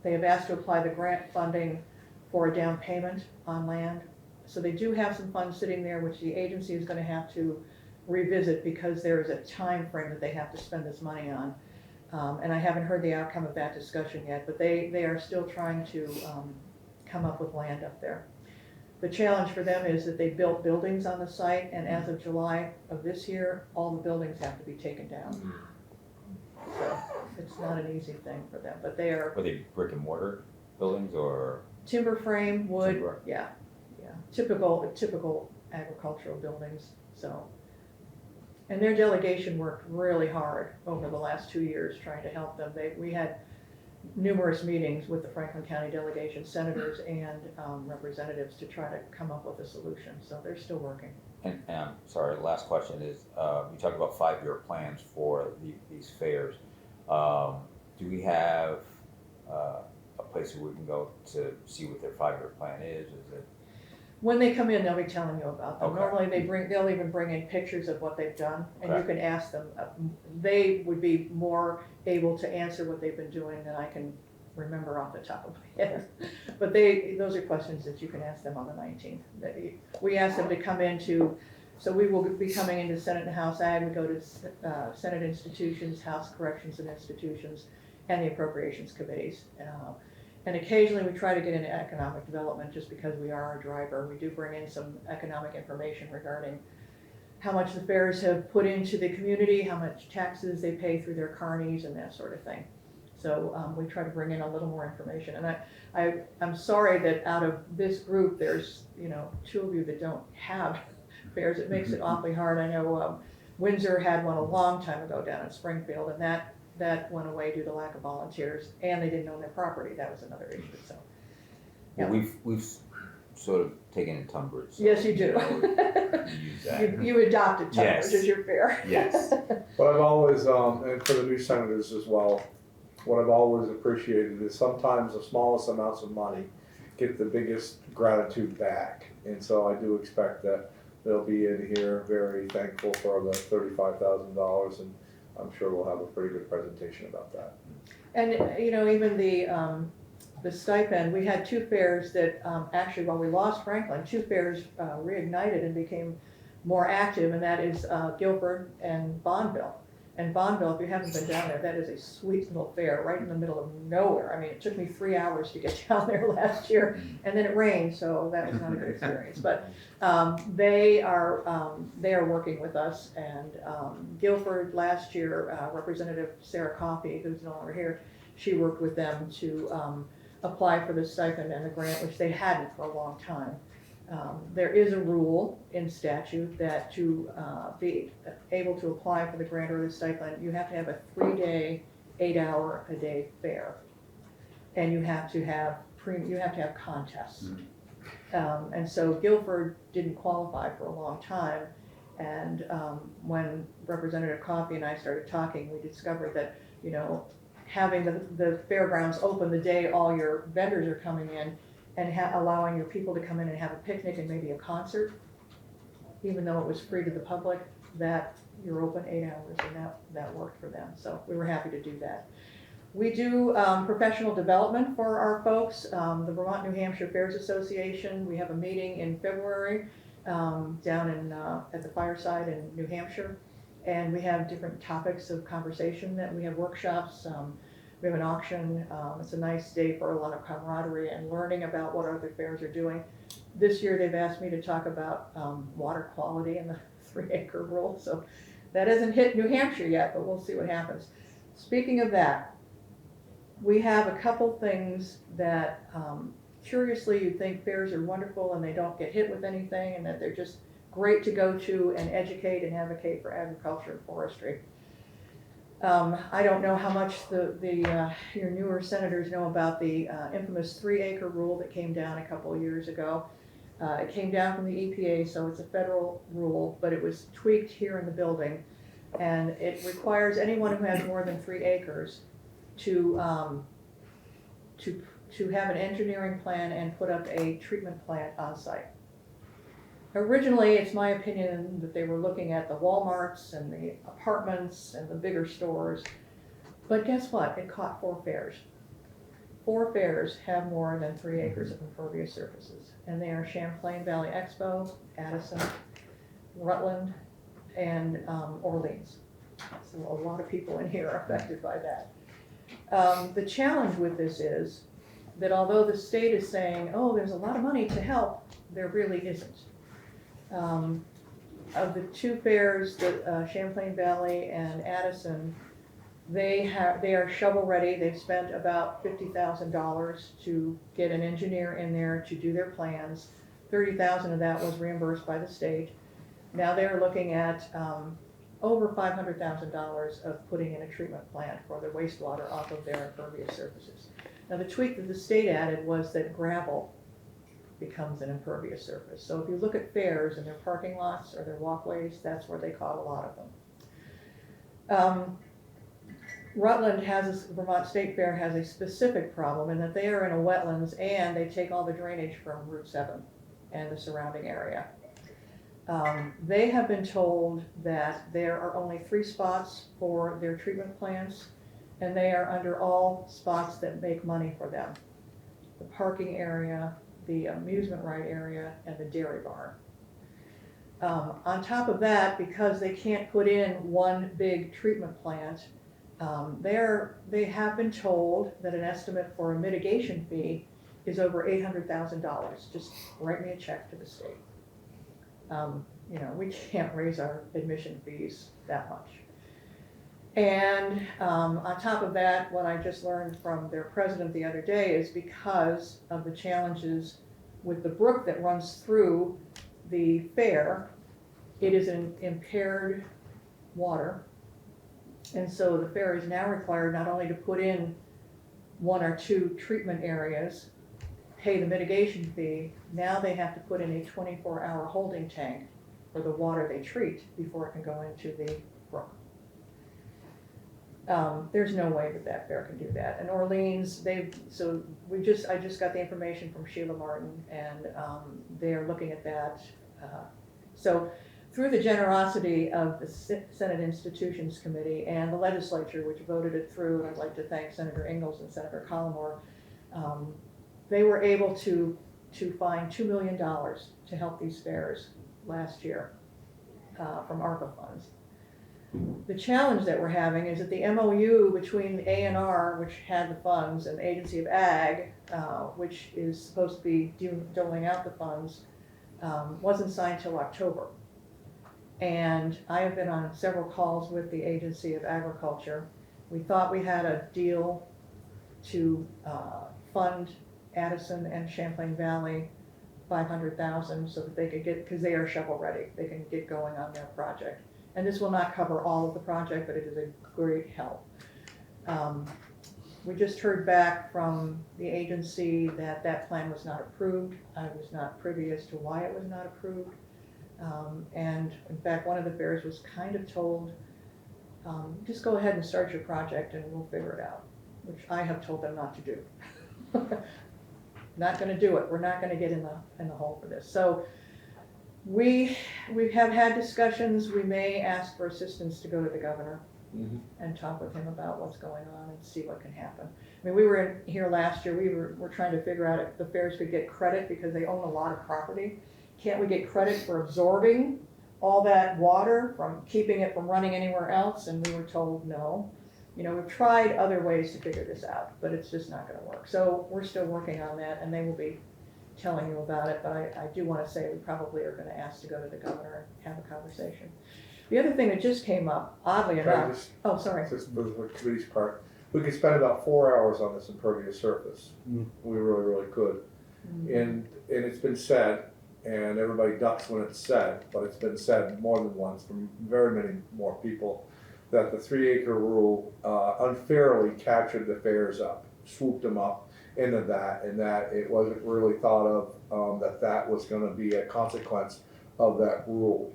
asked to apply the grant funding for a down payment on land. So they do have some funds sitting there, which the agency is going to have to revisit, because there is a time frame that they have to spend this money on. And I haven't heard the outcome of that discussion yet, but they are still trying to come up with land up there. The challenge for them is that they built buildings on the site, and as of July of this year, all the buildings have to be taken down. So it's not an easy thing for them, but they are. Were they brick and mortar buildings or? Timber frame, wood, Timber. yeah, typical agricultural buildings, so. And their delegation worked really hard over the last 2 years trying to help them. We had numerous meetings with the Franklin County delegation, senators and representatives, to try to come up with a solution, so they're still working. And sorry, last question is, you talked about 5-year plans for these fairs. Do we have a place where we can go to see what their 5-year plan is? Is it? When they come in, they'll be telling you about them. Okay. Normally they'll even bring in pictures of what they've done, and you Okay. can ask them. They would be more able to answer what they've been doing than I can remember off the top of my head. But those are questions that you can ask them on the 19th. We asked them to come into, so we will be coming into Senate and House Ag. We go to Senate institutions, House Corrections and Institutions, and the Appropriations Committees. And occasionally we try to get into economic development just because we are a driver. We do bring in some economic information regarding how much the fairs have put into the community, how much taxes they pay through their carnies and that sort of thing. So we try to bring in a little more information. And I'm sorry that out of this group, there's, 2 of you that don't have fairs. It makes it awfully hard. I know Windsor had one a long time ago down in Springfield, and that went away due to lack of volunteers, and they didn't own their property. That was another issue, so. Well, we've sort of taken in Tunbridge. So, Yes, you do. we use that. You adopted Tunbridge Yes. as your fair. Yes. But I've always, and for the new senators as well, what I've always appreciated is sometimes the smallest amounts of money get the biggest gratitude back. And so I do expect that they'll be in here very thankful for the $35,000, and I'm sure we'll have a pretty good presentation about that. And, even the stipend, we had 2 fairs that, actually, while we lost Franklin, 2 fairs reignited and became more active, and that is Guilford and Bonneville. And Bonneville, if you haven't been down there, that is a sweet little fair right in the middle of nowhere. I mean, it took me 3 hours to get down there last year, and then it rained, so that was not a good experience. But they are working with us, and Guilford last year, Representative Sarah Coffey, who's no longer here, she worked with them to apply for the stipend and the grant, which they hadn't for a long time. There is a rule in statute that to be able to apply for the grant or the stipend, you have to have a 3-day, 8-hour-a-day fair, and you have to have contests. And so Guilford didn't qualify for a long time, and when Representative Coffey and I started talking, we discovered that having the fairgrounds open the day all your vendors are coming in, and allowing your people to come in and have a picnic and maybe a concert, even though it was free to the public, that you're open 8 hours, and that worked for them. So we were happy to do that. We do professional development for our folks. The Vermont New Hampshire Fairs Association, we have a meeting in February down in at the Fireside in New Hampshire, and we have different topics of conversation. That we have workshops. We have an auction. It's a nice day for a lot of camaraderie and learning about what other fairs are doing. This year they've asked me to talk about water quality and the 3-acre rule. So that hasn't hit New Hampshire yet, but we'll see what happens. Speaking of that, we have a couple things that curiously you think fairs are wonderful and they don't get hit with anything, and that they're just great to go to and educate and advocate for agriculture and forestry. I don't know how much your newer senators know about the infamous 3-acre rule that came down a couple of years ago. It came down from the EPA, so it's a federal rule, but it was tweaked here in the building, and it requires anyone who has more than 3 acres to have an engineering plan and put up a treatment plant on site. Originally, it's my opinion that they were looking at the Walmarts and the apartments and the bigger stores, but guess what? It caught 4 fairs. 4 fairs have more than 3 acres of impervious surfaces, and they are Champlain Valley Expo, Addison, Rutland, and Orleans. So a lot of people in here are affected by that. The challenge with this is that although the state is saying, oh, there's a lot of money to help, there really isn't. Of the 2 fairs, the Champlain Valley and Addison, they are shovel ready. They've spent about $50,000 to get an engineer in there to do their plans. $30,000 of that was reimbursed by the state. Now they're looking at over $500,000 of putting in a treatment plant for the wastewater off of their impervious surfaces. Now the tweak that the state added was that gravel becomes an impervious surface. So if you look at fairs and their parking lots or their walkways, that's where they caught a lot of them. Rutland Vermont State Fair has a specific problem in that they are in a wetlands and they take all the drainage from Route 7. and the surrounding area. They have been told that there are only 3 spots for their treatment plants, and they are under all spots that make money for them. The parking area, the amusement ride area, and the dairy barn. On top of that, because they can't put in one big treatment plant, they have been told that an estimate for a mitigation fee is over $800,000. Just write me a check to the state. You know, we can't raise our admission fees that much. And on top of that, what I just learned from their president the other day is because of the challenges with the brook that runs through the fair, it is an impaired water. And so the fair is now required not only to put in 1 or 2 treatment areas, pay the mitigation fee, now they have to put in a 24-hour holding tank for the water they treat before it can go into the brook. There's no way that fair can do that. And Orleans, I just got the information from Sheila Martin, and they're looking at that. So through the generosity of the Senate Institutions Committee and the legislature, which voted it through, and I'd like to thank Senator Ingalls and Senator Collmore, they were able to find $2 million to help these fairs last year from ARPA funds. The challenge that we're having is that the MOU between the A&R, which had the funds, and the Agency of Ag, which is supposed to be doling out the funds, wasn't signed till October. And I have been on several calls with the Agency of Agriculture. We thought we had a deal to fund Addison and Champlain Valley $500,000 so that they could get, because they are shovel ready, they can get going on their project. And this will not cover all of the project, but it is a great help. We just heard back from the agency that plan was not approved. I was not privy as to why it was not approved. And in fact, one of the fairs was kind of told, just go ahead and start your project and we'll figure it out, which I have told them not to do. Not gonna do it. We're not gonna get in the hole for this. So we have had discussions. We may ask for assistance to go to the governor and talk with him about what's going on and see what can happen. I mean, we were in here last year, we were trying to figure out if the fairs could get credit because they own a lot of property. Can't we get credit for absorbing all that water, from keeping it from running anywhere else? And we were told no. You know, we've tried other ways to figure this out, but it's just not gonna work. So we're still working on that, and they will be telling you about it, but I do want to say we probably are going to ask to go to the governor and have a conversation. The other thing that just came up, oddly enough, oh, sorry. Just for the committee's part, we could spend about 4 hours on this impervious surface. We really, really could. And it's been said, and everybody ducks when it's said, but it's been said more than once from very many more people, that the 3-acre rule unfairly captured the fairs up, swooped them up into that, and that it wasn't really thought of that was going to be a consequence of that rule.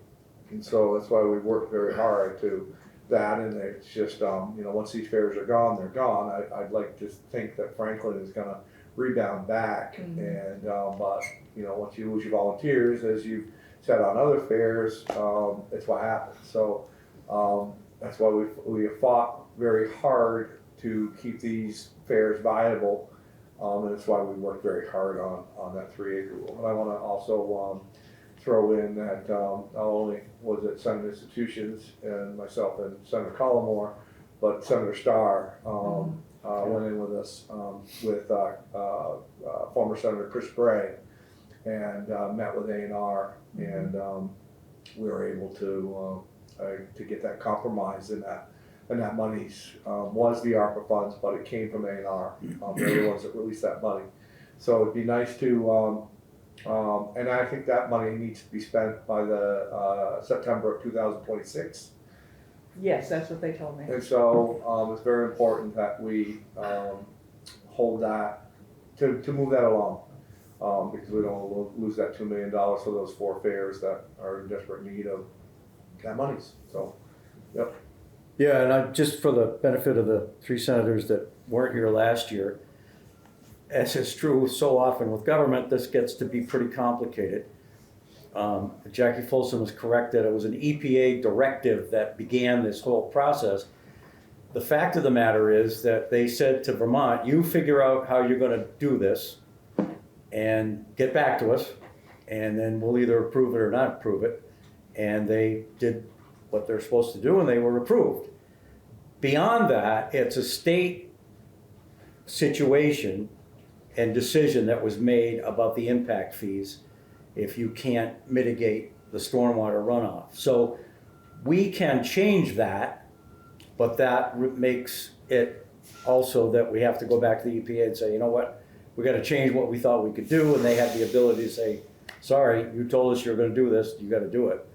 And so that's why we worked very hard to that, and it's just, you know, once these fairs are gone, they're gone. I'd like to think that Franklin is going to rebound back, and but, you know, once you lose your volunteers, as you've said on other fairs, it's what happens. So that's why we have fought very hard to keep these fairs viable. And that's why we worked very hard on that 3-acre rule. And I want to also throw in that not only was it Senate Institutions and myself and Senator Collmore, but Senator Starr went in with us with former Senator Chris Bray, and met with A&R, and we were able to get that compromise in that. And that money was the ARPA funds, but it came from A&R. They're the ones that released that money. So it'd be nice to, and I think that money needs to be spent by the September of 2026. Yes, that's what they told me. And so it's very important that we hold that, to move that along, because we don't want to lose that $2 million for those 4 fairs that are in desperate need of that monies. So, yep. Yeah, and just for the benefit of the 3 senators that weren't here last year, as is true so often with government, this gets to be pretty complicated. Jackie Folsom was correct that it was an EPA directive that began this whole process. The fact of the matter is that they said to Vermont, you figure out how you're gonna do this and get back to us, and then we'll either approve it or not approve it. And they did what they're supposed to do, and they were approved. Beyond that, it's a state situation and decision that was made about the impact fees if you can't mitigate the stormwater runoff. So we can change that, but that makes it also that we have to go back to the EPA and say, you know what, we gotta change what we thought we could do, and they have the ability to say, sorry, you told us you're gonna do this, you gotta do it.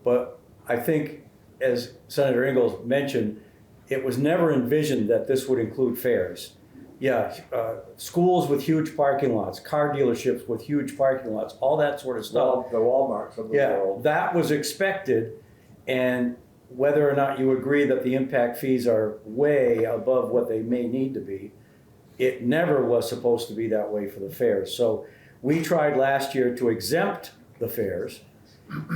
But I think, as Senator Ingalls mentioned, it was never envisioned that this would include fairs. Yeah, schools with huge parking lots, car dealerships with huge parking lots, all that sort of stuff. Well, the Walmarts of the Yeah, world. that was expected, and whether or not you agree that the impact fees are way above what they may need to be, it never was supposed to be that way for the fairs. So we tried last year to exempt the fairs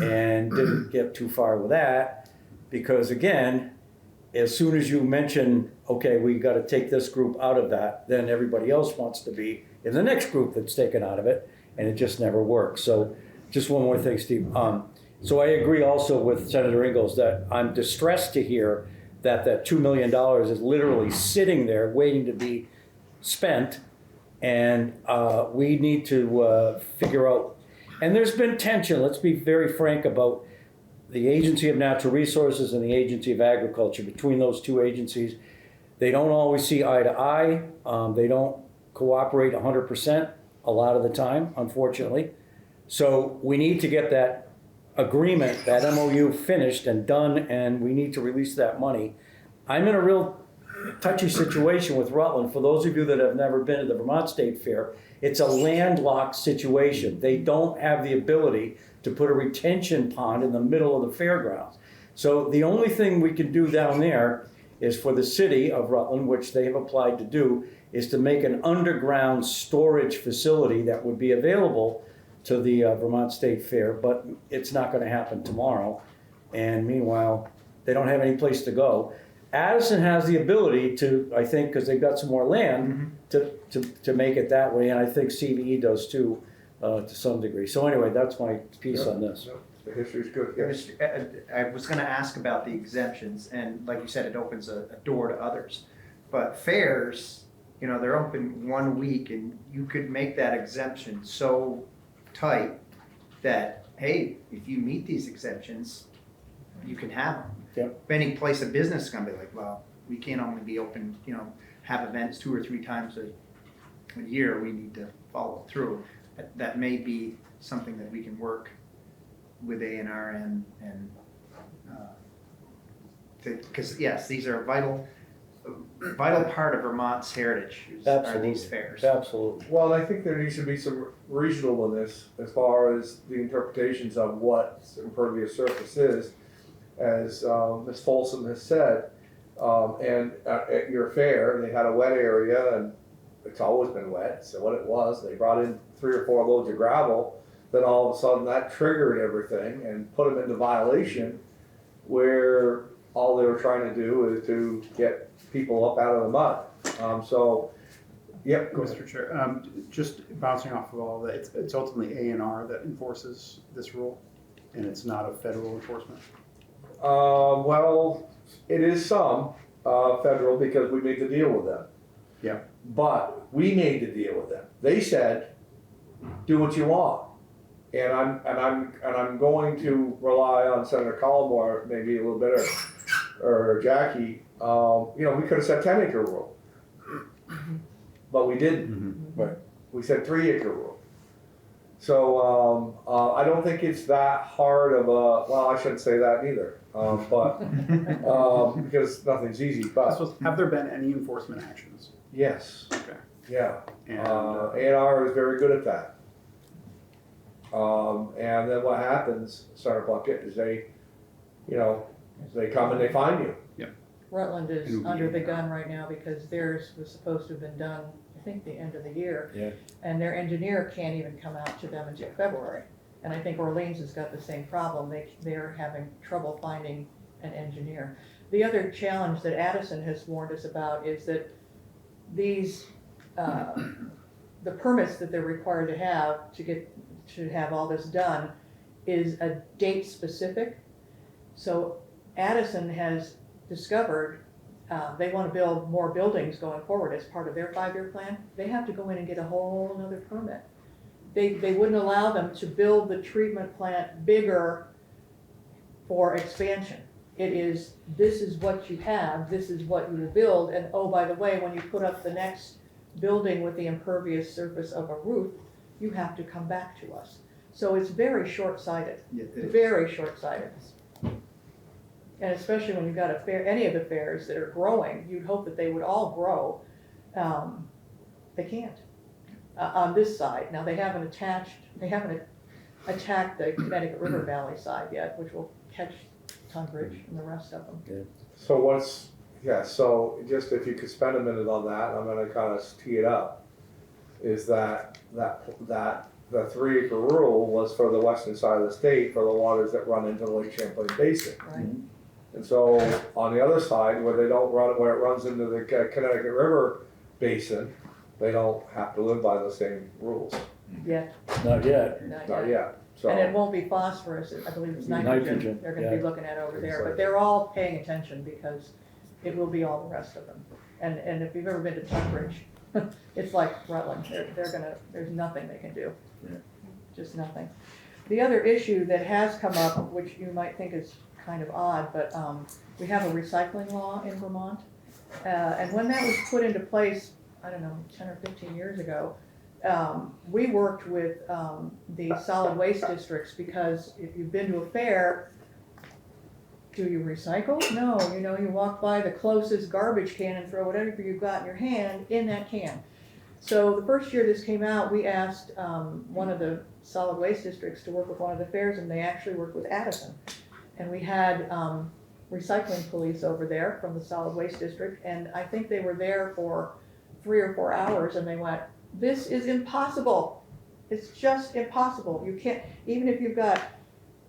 and didn't get too far with that, because again, as soon as you mention, okay, we gotta take this group out of that, then everybody else wants to be in the next group that's taken out of it, and it just never works. So just one more thing, Steve. So I agree also with Senator Ingalls that I'm distressed to hear that that $2 million is literally sitting there waiting to be spent, and we need to figure out, and there's been tension, let's be very frank about the Agency of Natural Resources and the Agency of Agriculture. Between those two agencies, they don't always see eye to eye. They don't cooperate 100% a lot of the time, unfortunately. So we need to get that agreement, that MOU finished and done, and we need to release that money. I'm in a real touchy situation with Rutland. For those of you that have never been to the Vermont State Fair, it's a landlocked situation. They don't have the ability to put a retention pond in the middle of the fairgrounds. So the only thing we can do down there is for the city of Rutland, which they have applied to do, is to make an underground storage facility that would be available to the Vermont State Fair, but it's not gonna happen tomorrow. And meanwhile, they don't have any place to go. Addison has the ability to, I think, because they've got some more land, to make it that way, and I think CVE does too, to some degree. So anyway, that's my piece on this. No, the history's good, yes. I was gonna ask about the exemptions, and like you said, it opens a door to others. But fairs, you know, they're open 1 week, and you could make that exemption so tight that, hey, if you meet these exemptions, you can have them. Yep. Any place of business is gonna be like, well, we can't only be open, you know, have events 2 or 3 times a year, we need to follow through. That may be something that we can work with A&R and because yes, these are a vital part of Vermont's heritage are these fairs. Absolutely. Well, I think there needs to be some reasonableness as far as the interpretations of what impervious surface is, as Ms. Folsom has said. And at your fair, they had a wet area, and it's always been wet. So what it was, they brought in 3 or 4 loads of gravel. Then all of a sudden, that triggered everything and put them into violation, where all they were trying to do is to get people up out of the mud. Yep. Go ahead. Mr. Chair, just bouncing off of all that, it's ultimately A&R that enforces this rule, and it's not a federal enforcement. Well, it is some federal, because we made the deal with them. Yeah. But we made the deal with them. They said, do what you want. And I'm going to rely on Senator Collmore maybe a little bit, or Jackie. You know, we could have said 10-acre rule, but we didn't. Right. We said 3-acre rule. So I don't think it's that hard of a, well, I shouldn't say that either, but because nothing's easy. But Have there been any enforcement actions? yes, Okay. yeah, And A&R is very good at that. And then what happens, Senator Plunkett, is they come and they find you. Rutland is It'll be under the A&R. gun right now because theirs was supposed to have been done I think, the end of the year. Yeah. And their engineer can't even come out to them until February. And I think Orleans has got the same problem. They're having trouble finding an engineer. The other challenge that Addison has warned us about is that these, the permits that they're required to have all this done is a date specific. So Addison has discovered they want to build more buildings going forward as part of their 5-year plan. They have to go in and get a whole other permit. They wouldn't allow them to build the treatment plant bigger for expansion. It is, this is what you have, this is what you will build, and oh, by the way, when you put up the next building with the impervious surface of a roof, you have to come back to us. So it's very short-sighted, Yeah, it is. very short-sighted. And especially when you've got a fair, any of the fairs that are growing, you'd hope that they would all grow. They can't on this side. Now, they haven't attacked the Connecticut River Valley side yet, which will catch Tunbridge and the rest of them. So so just if you could spend a minute on that, I'm gonna kind of tee it up, is that the 3-acre rule was for the western side of the state for the waters that run into the Lake Champlain Basin. Right. And so on the other side, where it runs into the Connecticut River Basin, they don't have to live by the same rules, Yet, Not yet. not yet, so. And it won't be phosphorus, I believe it's nitrogen Nitrogen, they're gonna be yeah. looking at over there, but they're all paying attention because it will be all the rest of them. And if you've ever been to Tunbridge, it's like Rutland, there's nothing they can do. Yeah. Just nothing. The other issue that has come up, which you might think is kind of odd, but we have a recycling law in Vermont. And when that was put into place, I don't know, 10 or 15 years ago, we worked with the solid waste districts because if you've been to a fair, do you recycle? No, you walk by the closest garbage can and throw whatever you've got in your hand in that can. So the first year this came out, we asked one of the solid waste districts to work with one of the fairs, and they actually worked with Addison. And we had recycling police over there from the solid waste district, and I think they were there for 3 or 4 hours, and they went, "This is impossible. It's just impossible. You can't, even if you've got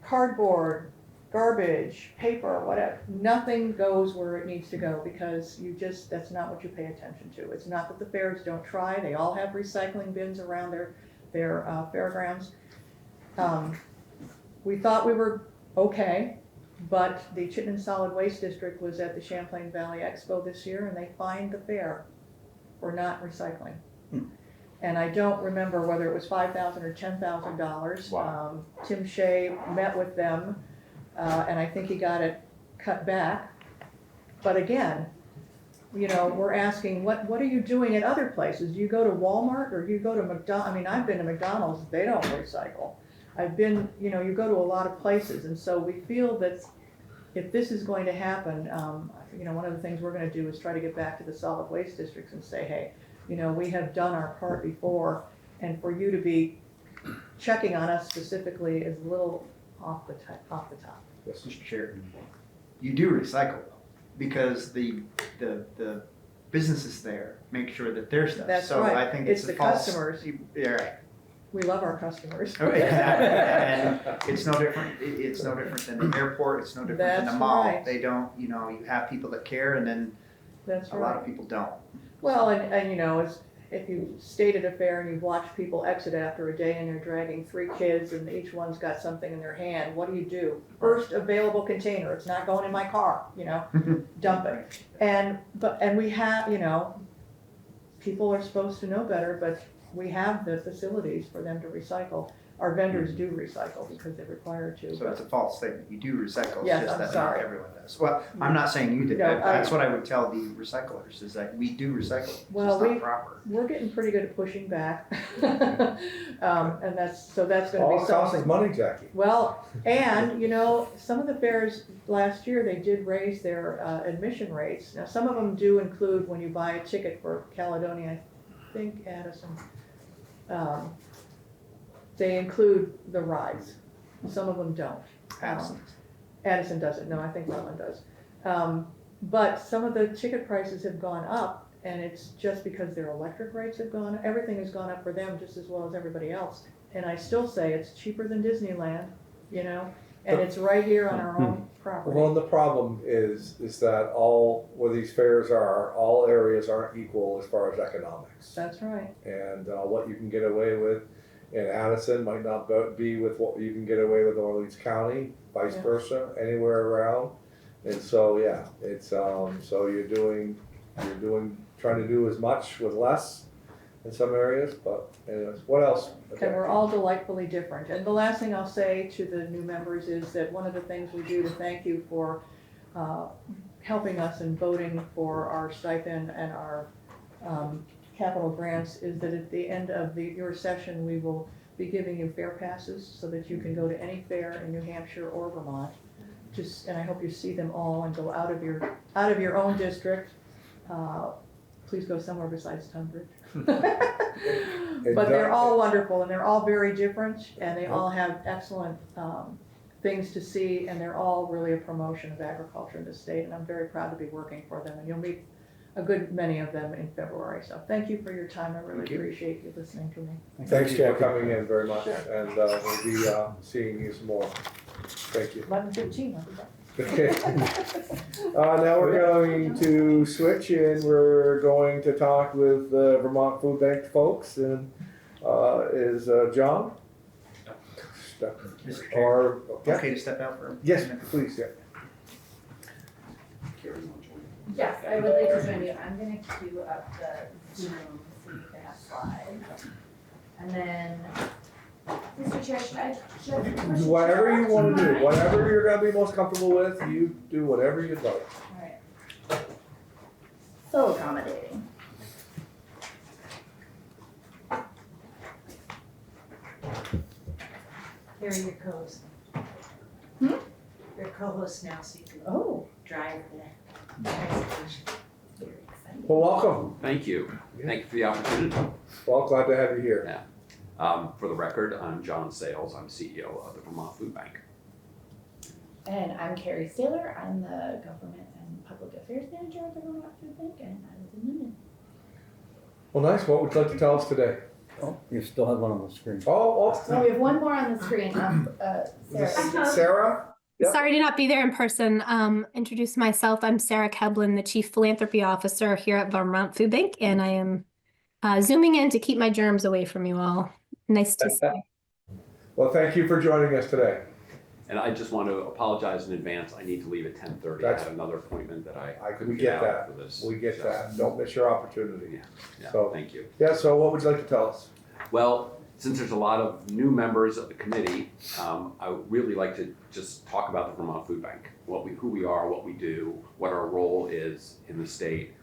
cardboard, garbage, paper, whatever, nothing goes where it needs to go because that's not what you pay attention to. It's not that the fairs don't try. They all have recycling bins around their fairgrounds. We thought we were okay, but the Chittenden Solid Waste District was at the Champlain Valley Expo this year, and they fined the fair for not recycling. And I don't remember whether it was $5,000 or $10,000. Wow. Tim Shea met with them, and I think he got it cut back. But again, we're asking, what are you doing at other places? Do you go to Walmart or do you go to McDonald's? I mean, I've been to McDonald's, they don't recycle. I've been, you go to a lot of places, and so we feel that if this is going to happen, one of the things we're gonna do is try to get back to the solid waste districts and say, hey, we have done our part before, and for you to be checking on us specifically is a little off the top. Yes. Mr. Chair, you do recycle though, because the businesses there make sure that their stuff. That's so right. I think It's it's the a false. customers. Yeah, right. We love our customers. Oh, exactly. And it's no different. It's no different than the airport. It's no different than That's the mall. right. They don't. You have people that care, and then That's a right. lot of people don't. Well, and if you stayed at a fair and you've watched people exit after a day and they're dragging 3 kids and each one's got something in their hand, what do? First available container, it's not going in my car, dump it. And we have, people are supposed to know better, but we have the facilities for them to recycle. Our vendors do recycle because they're required to. So it's a false statement. You do recycle. It's Yes, just I'm that sorry. not everyone does. Well, I'm not saying you did. No, That's what I would tell the recyclers is that we do recycle. It's Well, just not proper. We're getting pretty good at pushing back. And that's going to All be it costs something. is money, Jackie. Well, and, some of the fairs last year, they did raise their admission rates. Now, some of them do include when you buy a ticket for Caledonia, I think Addison, they include the rides. Some of them don't. Addison doesn't, no, I think Rutland does. But some of the ticket prices have gone up, And it's just because their electric rates have gone, everything has gone up for them just as well as everybody else. And I still say it's cheaper than Disneyland, you know, and it's right here on our own property. Well, the problem is that where these fairs are, all areas aren't equal as far as economics. That's right. And what you can get away with in Addison might not be with what you can get away with in Orleans County, vice Yeah. versa, anywhere around. And so, yeah, it's, so you're trying to do as much with less in some areas, but anyways, what else? And we're all delightfully different. And the last thing I'll say to the new members is that one of the things we do to thank you for helping us in voting for our stipend and our capital grants is that at the end of your session, we will be giving you fair passes so that you can go to any fair in New Hampshire or Vermont. And I hope you see them all and go out of your own district. Please go somewhere besides Tunbridge. But they're all wonderful and they're all very different and they all have excellent things to see and they're all really a promotion of agriculture in the state and I'm very proud to be working for them and you'll meet a good many of them in February. So thank you for your time. I really appreciate you listening to me. Thanks for Jackie. coming in very much, Sure. and we'll be seeing you some more. Thank you. 11:15, I'll be back. Okay. Now we're going to switch and we're going to talk with the Vermont Food Bank folks and is John? Mr. Chair, Or, yeah. okay to step out for a Yes, minute? please, yeah. Yes, I would like to join you. I'm gonna queue up the Zoom so you can have slides. And then, Mr. Chair, should I? Whatever you want to do, whatever you're gonna be most comfortable with, you do whatever you'd like. Alright. So accommodating. Here are your co-hosts. Hmm? Your co-hosts now, so you can Oh, drive the presentation. very exciting. Well, welcome. Thank you. Thank you for the opportunity. Well, glad to have you here. For the record, I'm John Sales. I'm CEO of the Vermont Food Bank. And I'm Carrie Saylor. I'm the Government and Public Affairs Manager at the Vermont Food Bank, and I live in Linden. Well, nice. What would you like to tell us today? Oh, you still have one on the screen. So we have one more on the screen. Sarah. Sarah? Yep. Sorry to not be there in person. Introduce myself. I'm Sarah Keblin, the Chief Philanthropy Officer here at Vermont Food Bank, and I am zooming in to keep my germs away from you all. Nice to see you. Well, thank you for joining us today. And I just want to apologize in advance. I need to leave at 10:30. I That's- had another appointment that I We couldn't get get out that. for this. We get So, that. Don't miss your opportunity. Yeah, So- thank you. Yeah, so what would you like to tell us? Well, since there's a lot of new members of the committee, I would really like to just talk about the Vermont Food Bank, who we are, what we do, what our role is in the state.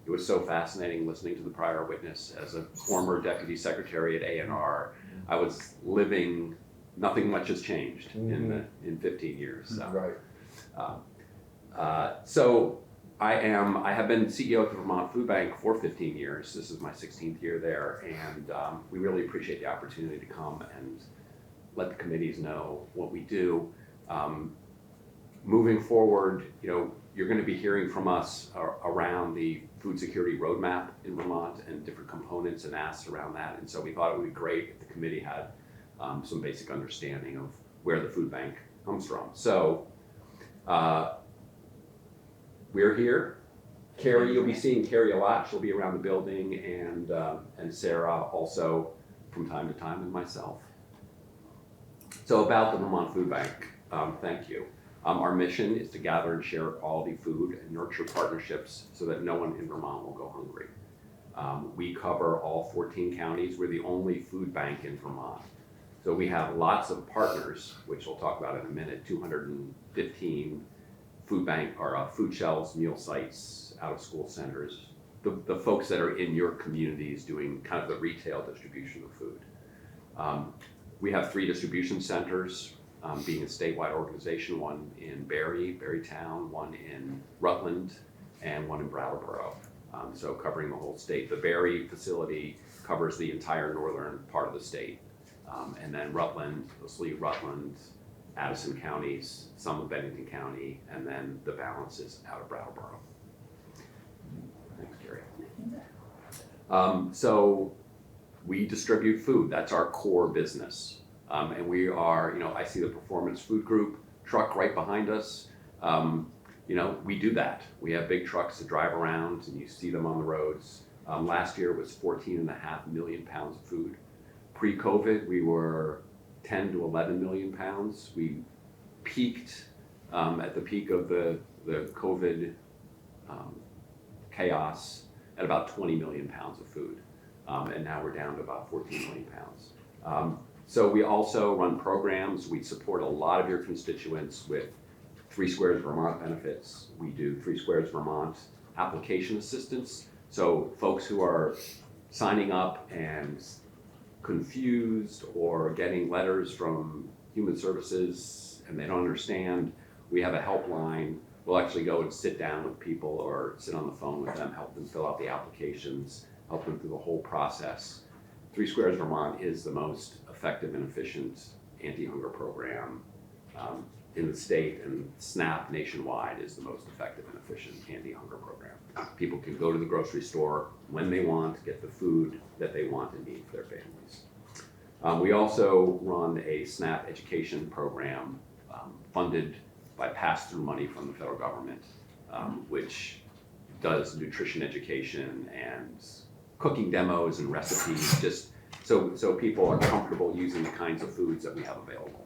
It was so fascinating listening to the prior witness. As a former deputy secretary at A&R, I was living, nothing much has changed in 15 years. So. Right. So I have been CEO of the Vermont Food Bank for 15 years. This is my 16th year there, and we really appreciate the opportunity to come and let the committees know what we do. Moving forward, you're going to be hearing from us around the food security roadmap in Vermont and different components and asks around that. And so we thought it would be great if the committee had some basic understanding of where the food bank comes from. So we're here. Carrie, you'll be seeing Carrie a lot. She'll be around the building, and Sarah also from time to time, and myself. So about the Vermont Food Bank, thank you. Our mission is to gather and share quality food and nurture partnerships so that no one in Vermont will go hungry. We cover all 14 counties. We're the only food bank in Vermont. So we have lots of partners, which we'll talk about in a minute, 215 food bank or food shelves, meal sites, out of school centers, the folks that are in your communities doing kind of the retail distribution of food. We have 3 distribution centers, being a statewide organization, one in Barrytown, one in Rutland, and one in Brattleboro. So covering the whole state. The Barry facility covers the entire northern part of the state. And then Rutland, mostly Rutland, Addison counties, some of Bennington County, and then the balance is out of Brattleboro. Thanks, Gary. So we distribute food. That's our core business. And we are, I see the Performance Food Group truck right behind us. We do that. We have big trucks that drive around and you see them on the roads. Last year was 14.5 million pounds of food. Pre-COVID, we were 10 to 11 million pounds. We peaked at the peak of the COVID chaos at about 20 million pounds of food. And now we're down to about 14 million pounds. So we also run programs. We support a lot of your constituents with 3 Squares Vermont benefits. We do 3 Squares Vermont application assistance. So folks who are signing up and confused or getting letters from Human Services and they don't understand, we have a helpline. We'll actually go and sit down with people or sit on the phone with them, help them fill out the applications, help them through the whole process. 3 Squares Vermont is the most effective and efficient anti-hunger program in the state, and SNAP nationwide is the most effective and efficient anti-hunger program. People can go to the grocery store when they want, get the food that they want and need for their families. We also run a SNAP education program funded by pass-through money from the federal government, which does nutrition education and cooking demos and recipes, just so people are comfortable using the kinds of foods that we have available.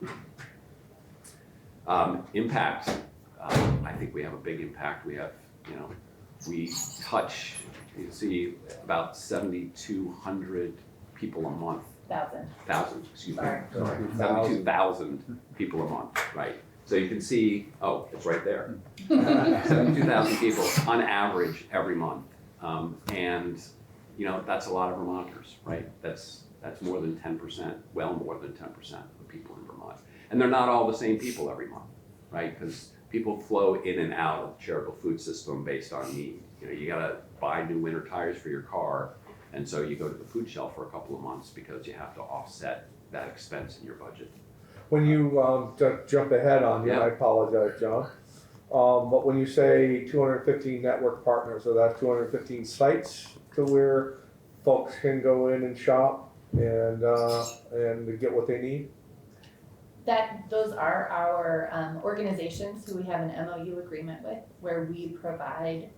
Impact, I think we have a big impact. We have, we touch, you see, about 7,200 people a month. Excuse me. Sorry. 72,000 people a month, right? So you can see, oh, it's right there. 72,000 people on average every month. And, that's a lot of Vermonters, right? That's more than 10%, well more than 10% of people in Vermont. And they're not all the same people every month, right? Because people flow in and out of the charitable food system based on need. You gotta buy new winter tires for your car, and so you go to the food shelf for a couple of months because you have to offset that expense in your budget. When you jump ahead on you, Yeah. I apologize, John. But when you say 215 network partners, so that's 215 sites to where folks can go in and shop and get what they need? Those are our organizations who we have an MOU agreement with, where we provide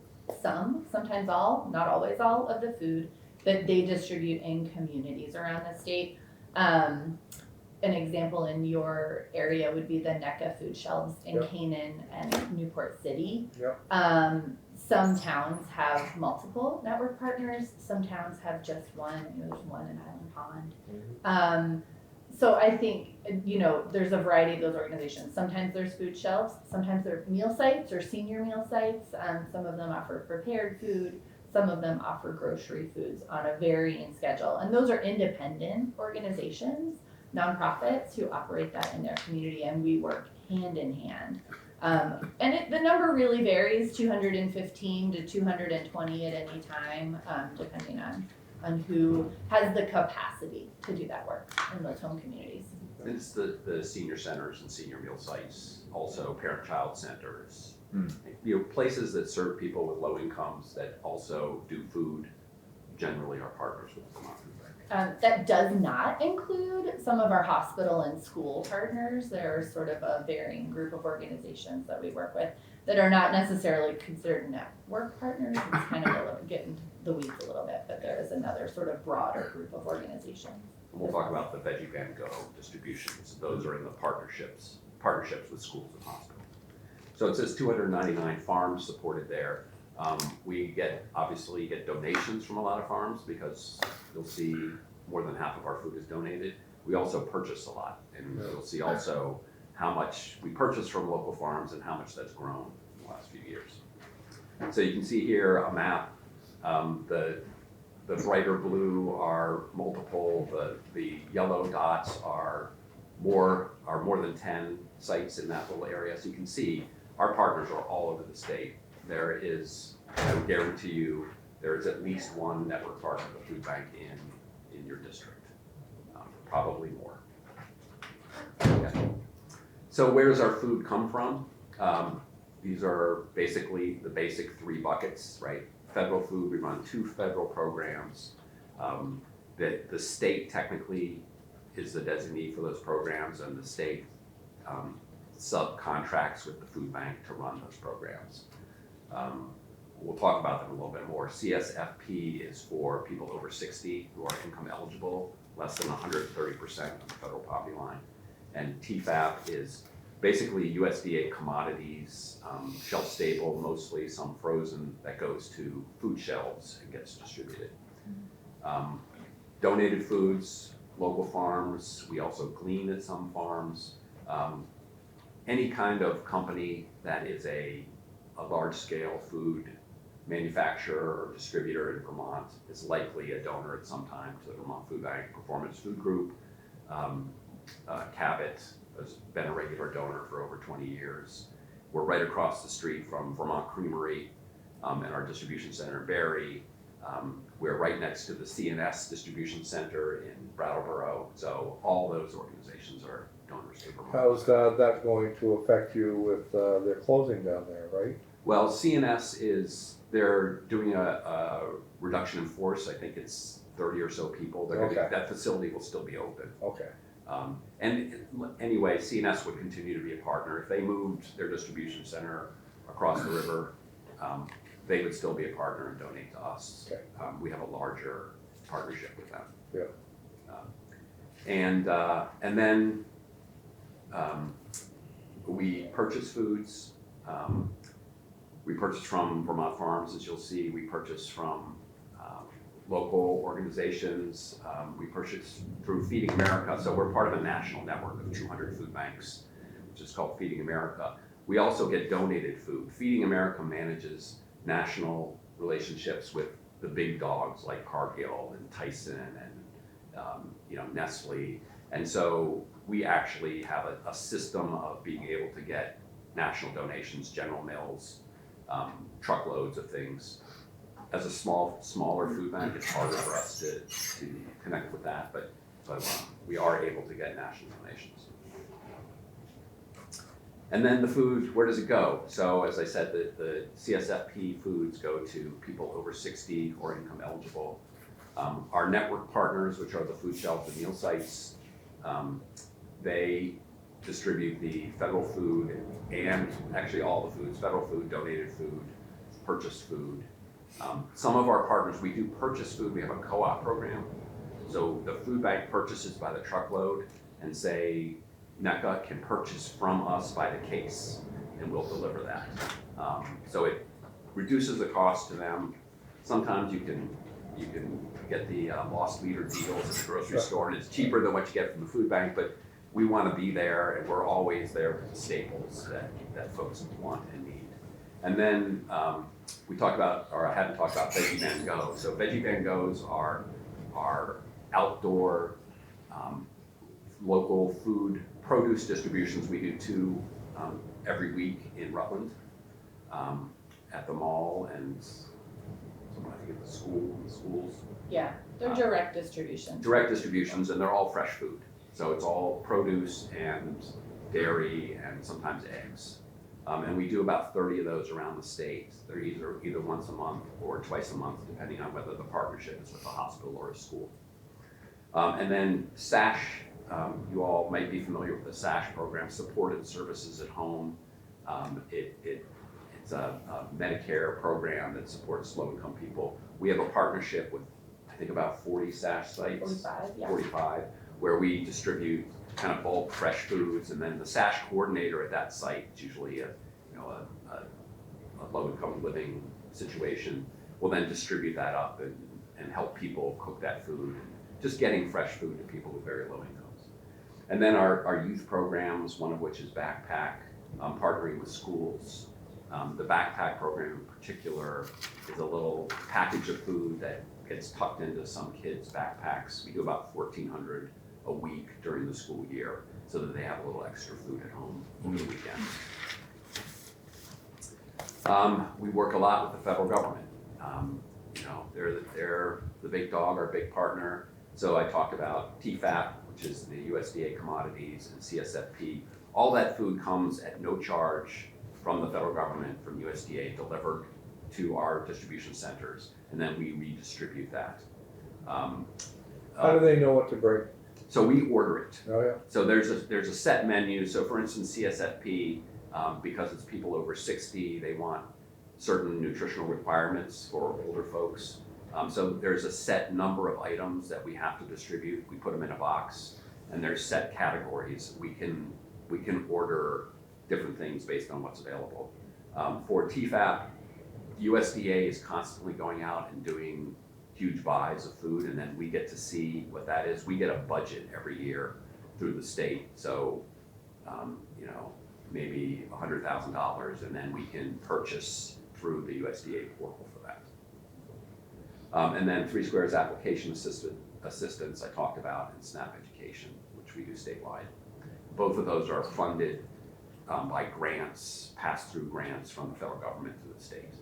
sometimes all, not always all, of the food that they distribute in communities around the state. An example in your area would be the NECA food shelves in Yep. Canaan and Newport City. Yep. Some towns have multiple network partners, some towns have just one. There's one in Island Pond. So I think, there's a variety of those organizations. Sometimes there's food shelves, sometimes they're meal sites or senior meal sites. Some of them offer prepared food, some of them offer grocery foods on a varying schedule. And those are independent organizations, nonprofits who operate that in their community, and we work hand in hand. The number really varies, 215 to 220 at any time, depending on who has the capacity to do that work in those home communities. It's the senior centers and senior meal sites, also parent-child centers, places that serve people with low incomes that also do food, generally are partners with Vermont Food Bank. That does not include some of our hospital and school partners. There are sort of a varying group of organizations that we work with that are not necessarily considered network partners. It's kind of getting the weeds a little bit, but there is another sort of broader group of organizations. And we'll talk about the Veggie Van Go distributions. Those are in the partnerships with schools and hospitals. So it says 299 farms supported there. We obviously get donations from a lot of farms because you'll see more than half of our food is donated. We also purchase a lot, and you'll see also how much we purchase from local farms and how much that's grown in the last few years. So you can see here a map. The brighter blue are multiple. The yellow dots are more than 10 sites in that little area. So you can see our partners are all over the state. There is, I would guarantee you, there is at least one network partner of the food bank in your district, probably more. Okay. So where does our food come from? These are basically the basic 3 buckets, right? federal food. We run 2 federal programs. The state technically is the designee for those programs, and the state subcontracts with the food bank to run those programs. We'll talk about them a little bit more. CSFP is for people over 60 who are income eligible, less than 130% of the federal poverty line. And TFAP is basically USDA commodities, shelf stable, mostly some frozen, that goes to food shelves and gets distributed. Donated foods, local farms, we also glean at some farms. Any kind of company that is a large-scale food manufacturer or distributor in Vermont is likely a donor at some time to the Vermont Food Bank. Performance Food Group, Cabot has been a regular donor for over 20 years. We're right across the street from Vermont Creamery and our distribution center in Barrie. We're right next to the CNS distribution center in Brattleboro. So all those organizations are donors to Vermont. How's that going to affect you with their closing down there, right? Well, CNS they're doing a reduction in force. I think it's 30 or so people. That facility will still be open. Okay. And anyway, CNS would continue to be a partner. If they moved their distribution center across the river, they would still be a partner and donate to us. Okay. We have a larger partnership with them. Yeah. And then we purchase foods. We purchase from Vermont Farms, as you'll see. We purchase from local organizations. We purchase through Feeding America. So we're part of a national network of 200 food banks, which is called Feeding America. We also get donated food. Feeding America manages national relationships with the big dogs like Cargill and Tyson and Nestle. And so we actually have a system of being able to get national donations, General Mills, truckloads of things. As a smaller food bank, it's harder for us to connect with that, but we are able to get national donations. And then the food, where does it go? So as I said, the CSFP foods go to people over 60 or income eligible. Our network partners, which are the food shelves and meal sites, they distribute the federal food and actually all the foods, federal food, donated food, purchased food. Some of our partners, we do purchase food. We have a co-op program. So the food bank purchases by the truckload, and say NECA can purchase from us by the case, and we'll deliver that. So it reduces the cost to them. Sometimes you can get the lost leader deals at the grocery store, and it's cheaper than what you get from the food bank, but we want to be there, and we're always there for the staples that folks want and need. And then we talked about, or I hadn't talked about Veggie Van Go. So Veggie Van Go's are outdoor local food produce distributions. We do 2 every week in Rutland at the mall and I think at the schools. Yeah, they're direct distribution. Direct distributions, and they're all fresh food. So it's all produce and dairy and sometimes eggs. And we do about 30 of those around the state. They're either once a month or twice a month, depending on whether the partnership is with a hospital or a school. And then SASH, you all might be familiar with the SASH program, Supported Services at Home. It's a Medicare program that supports low-income people. We have a partnership with, I think, about 40 SASH sites. 45, yeah. 45, where we distribute kind of bulk fresh foods, and then the SASH coordinator at that site, it's usually a low-income living situation, will then distribute that up and help people cook that food, just getting fresh food to people with very low incomes. And then our youth programs, one of which is Backpack, partnering with schools. The Backpack program in particular is a little package of food that gets tucked into some kids' backpacks. We do about 1,400 a week during the school year so that they have a little extra food at home over the weekend. We work a lot with the federal government. They're the big dog, our big partner. So I talked about TFAP, which is the USDA commodities, and CSFP. All that food comes at no charge from the federal government, from USDA, delivered to our distribution centers, and then we redistribute that. How do they know what to bring? So we order it. Oh, yeah. So there's a set menu. So for instance, CSFP, because it's people over 60, they want certain nutritional requirements for older folks. So there's a set number of items that we have to distribute. We put them in a box, and there's set categories. We can order different things based on what's available. For TFAP, USDA is constantly going out and doing huge buys of food, and then we get to see what that is. We get a budget every year through the state, so maybe $100,000, and then we can purchase through the USDA portal for that. And then 3 Squares application assistance I talked about, and SNAP education, which we do statewide. Both of those are funded by grants, pass-through grants from the federal government to the state.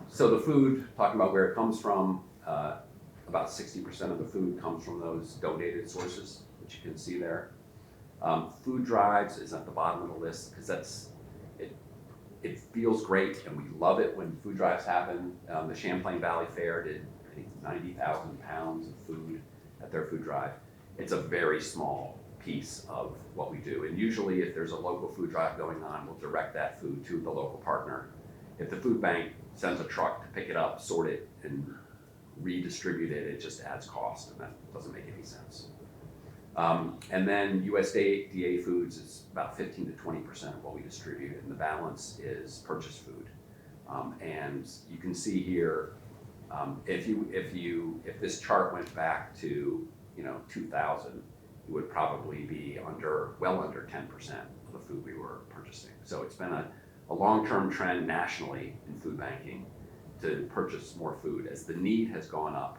So the food, talking about where it comes from, about 60% of the food comes from those donated sources, which you can see there. Food drives is at the bottom of the list because it feels great, and we love it when food drives happen. The Champlain Valley Fair did, I think, 90,000 pounds of food at their food drive. It's a very small piece of what we do, and usually if there's a local food drive going on, we'll direct that food to the local partner. If the food bank sends a truck to pick it up, sort it, and redistribute it, it just adds cost, and that doesn't make any sense. And then USDA foods is about 15 to 20% of what we distribute, and the balance is purchased food. And you can see here, if this chart went back to 2000, it would probably be well under 10% of the food we were purchasing. So it's been a long-term trend nationally in food banking to purchase more food. As the need has gone up,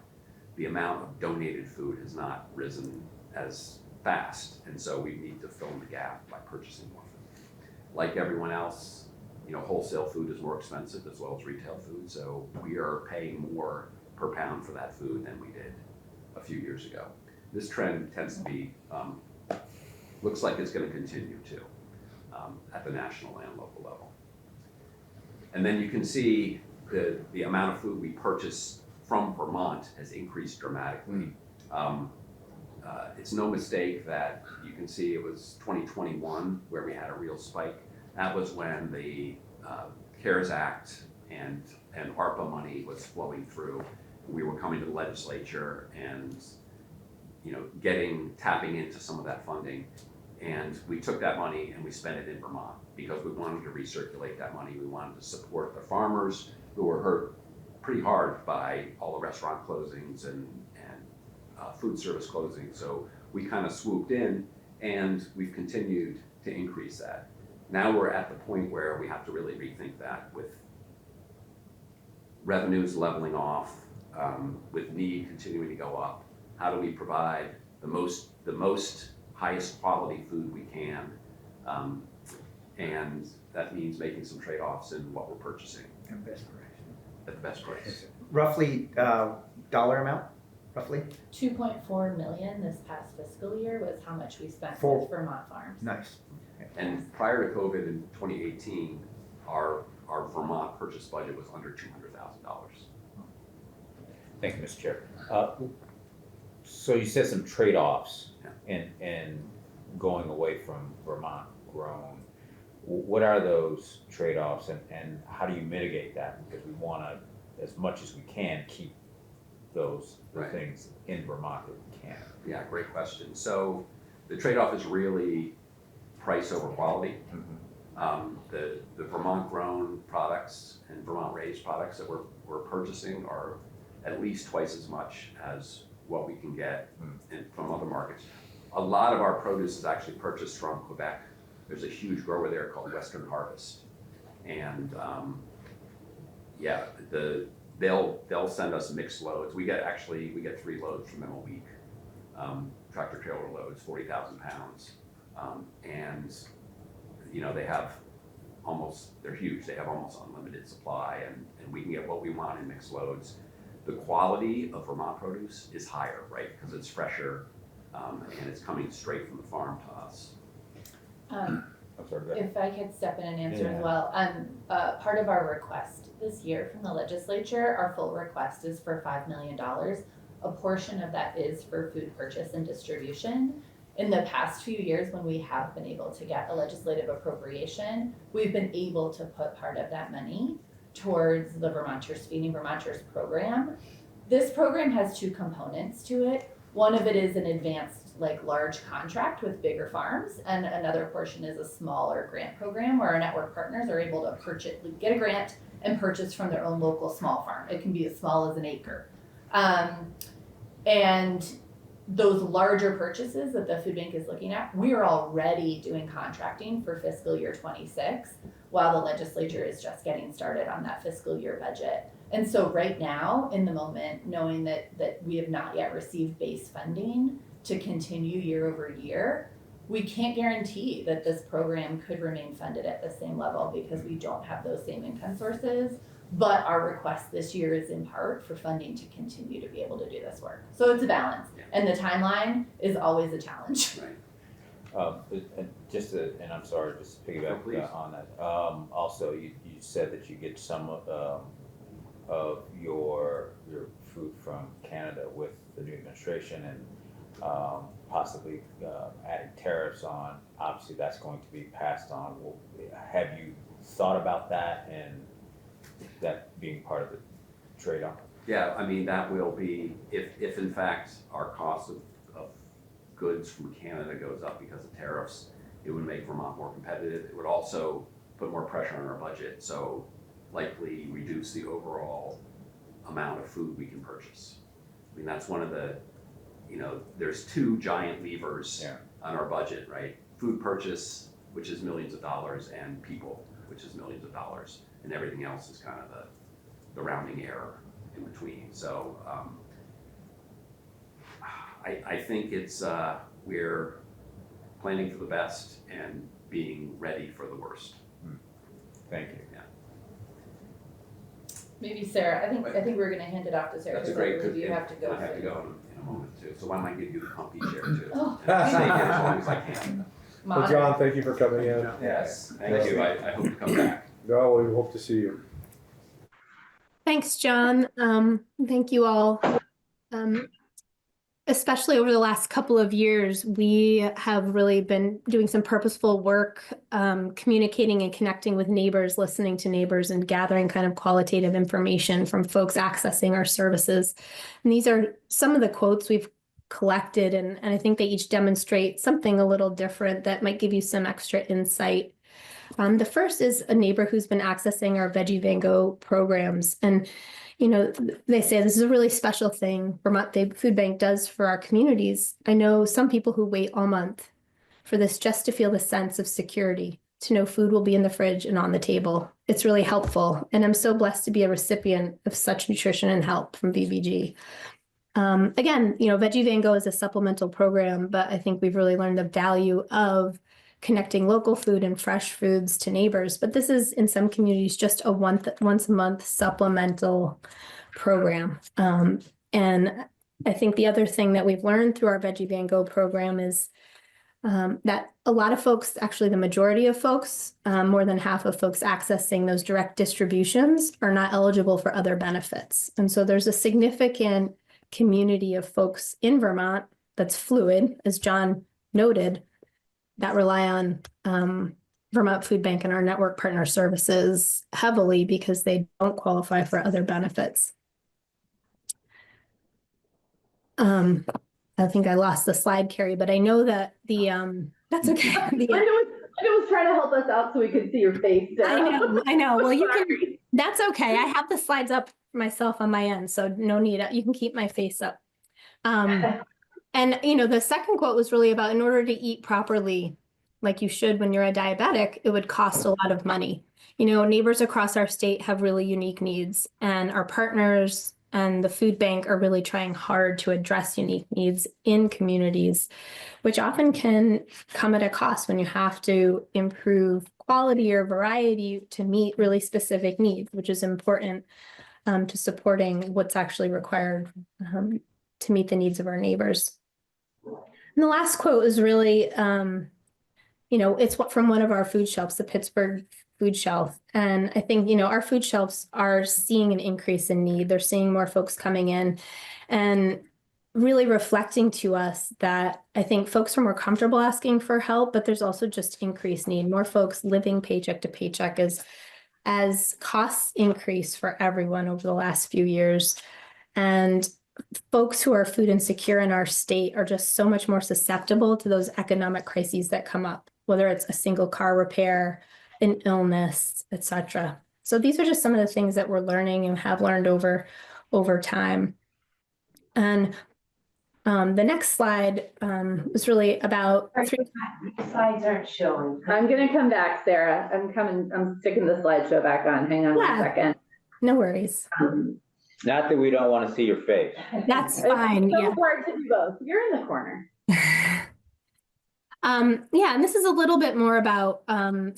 the amount of donated food has not risen as fast, and so we need to fill in the gap by purchasing more food. Like everyone else, wholesale food is more expensive as well as retail food, so we are paying more per pound for that food than we did a few years ago. This trend tends to be, looks like it's going to continue too, at the national and local level. And then you can see the amount of food we purchase from Vermont has increased dramatically. It's no mistake that you can see it was 2021 where we had a real spike. That was when the CARES Act and ARPA money was flowing through. We were coming to the legislature and tapping into some of that funding. And we took that money and we spent it in Vermont because we wanted to recirculate that money. We wanted to support the farmers who were hurt pretty hard by all the restaurant closings and food service closings. So we kind of swooped in, and we've continued to increase that. Now we're at the point where we have to really rethink that with revenues leveling off, with need continuing to go up. How do we provide the most highest quality food we can? And that means making some trade-offs in what we're purchasing. And best price. At the best price. Roughly, dollar amount, roughly? 2.4 million this past fiscal year was how much we spent For- with Vermont Farms. Nice. And prior to COVID in 2018, our Vermont purchase budget was under $200,000. Thank you, Mr. Chair. So you said some trade-offs and going away from Vermont grown. What are those trade-offs, and how do you mitigate that? Because we want to, as much as we can, keep the Right. things in Vermont that we can. Yeah, great question. So the trade-off is really price over quality. The Vermont grown products and Vermont raised products that we're purchasing are at least twice as much as what we can get from other markets. A lot of our produce is actually purchased from Quebec. There's a huge grower there called Western Harvest, and they'll send us mixed loads. We get 3 loads from them a week, tractor trailer loads, 40,000 pounds, and they're huge. They have almost unlimited supply, and we can get what we want in mixed loads. The quality of Vermont produce is higher, right? Because it's fresher, and it's coming straight from the farm to us. I'm sorry, ahead. If I could step in and answer Yeah. as well, part of our request this year from the legislature, our full request is for $5 million. A portion of that is for food purchase and distribution. In the past few years, when we have been able to get a legislative appropriation, we've been able to put part of that money towards the Vermonters Feeding Vermonters program. This program has two components to it. One of it is an advanced, large contract with bigger farms, and another portion is a smaller grant program where our network partners are able to purchase, get a grant and purchase from their own local small farm. It can be as small as an acre. And those larger purchases that the food bank is looking at, we are already doing contracting for fiscal year 26, while the legislature is just getting started on that fiscal year budget. And so right now, in the moment, knowing that we have not yet received base funding to continue year over year, we can't guarantee that this program could remain funded at the same level because we don't have those same income sources. But our request this year is in part for funding to continue to be able to do this work. So it's a balance, and the timeline is always a challenge. Right. And I'm sorry, just to piggyback please. on that. Also, you said that you get some of your food from Canada with the new administration and possibly adding tariffs on. Obviously, that's going to be passed on. Have you thought about that and that being part of the trade-off? Yeah, I mean, that will be, if in fact our cost of goods from Canada goes up because of tariffs, it would make Vermont more competitive. It would also put more pressure on our budget, so likely reduce the overall amount of food we can purchase. I mean, that's one of the, there's two giant levers on our budget, right? Food purchase, which is millions of dollars, and people, which is millions of dollars. And everything else is kind of the rounding error in between. So I think it's we're planning for the best and being ready for the worst. Thank you. Yeah. Maybe Sarah, I think we're gonna hand it off to Sarah. That's a because I great. believe you have to go. I have to go in a moment too. So why don't I give you the comfy chair too? Oh. Stay here as long as I can. Well, John, thank you for coming in. Yes. Thank you. I hope to come back. No, we hope to see you. Thanks, John. Thank you all. Especially over the last couple of years, we have really been doing some purposeful work, communicating and connecting with neighbors, listening to neighbors, and gathering kind of qualitative information from folks accessing our services. And these are some of the quotes we've collected, and I think they each demonstrate something a little different that might give you some extra insight. The first is a neighbor who's been accessing our Veggie Van Go programs. And, they say this is a really special thing Vermont Food Bank does for our communities. I know some people who wait all month for this just to feel the sense of security, to know food will be in the fridge and on the table. It's really helpful. And I'm so blessed to be a recipient of such nutrition and help from VBG. Again, Veggie Van Go is a supplemental program, but I think we've really learned the value of connecting local food and fresh foods to neighbors. But this is, in some communities, just a once a month supplemental program. And I think the other thing that we've learned through our Veggie Van Go program is that a lot of folks, actually the majority of folks, more than half of folks accessing those direct distributions are not eligible for other benefits. And so there's a significant community of folks in Vermont that's fluid, as John noted, that rely on Vermont Food Bank and our network partner services heavily because they don't qualify for other benefits. I think I lost the slide, Carrie, but I know that that's okay. I was trying to help us out so we could see your face. I know. Well, you can, that's okay. I have the slides up myself on my end, so no need. You can keep my face up. And, the second quote was really about, in order to eat properly, like you should when you're a diabetic, it would cost a lot of money. Neighbors across our state have really unique needs, and our partners and the food bank are really trying hard to address unique needs in communities, which often can come at a cost when you have to improve quality or variety to meet really specific needs, which is important to supporting what's actually required to meet the needs of our neighbors. And the last quote is really, it's from one of our food shelves, the Pittsburgh food shelf. And I think, our food shelves are seeing an increase in need. They're seeing more folks coming in and really reflecting to us that I think folks are more comfortable asking for help, but there's also just increased need. More folks living paycheck to paycheck as costs increase for everyone over the last few years. And folks who are food insecure in our state are just so much more susceptible to those economic crises that come up, whether it's a single car repair, an illness, etc. So these are just some of the things that we're learning and have learned over time. And the next slide was really about Slides aren't showing. I'm gonna come back, Sarah. I'm sticking the slideshow back on. Hang on one second. No worries. Not that we don't want to see your face. That's fine. It's so hard to do both. You're in the corner. And this is a little bit more about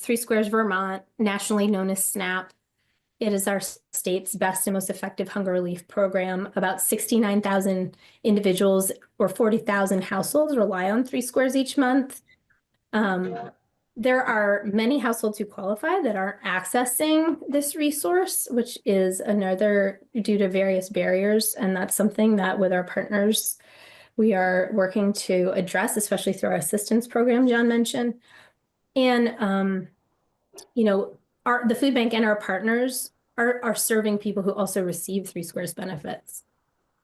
Three Squares Vermont, nationally known as SNAP. It is our state's best and most effective hunger relief program. About 69,000 individuals or 40,000 households rely on Three Squares each month. There are many households who qualify that aren't accessing this resource, which is another due to various barriers. And that's something that with our partners, we are working to address, especially through our assistance program John mentioned. And, the food bank and our partners are serving people who also receive Three Squares benefits.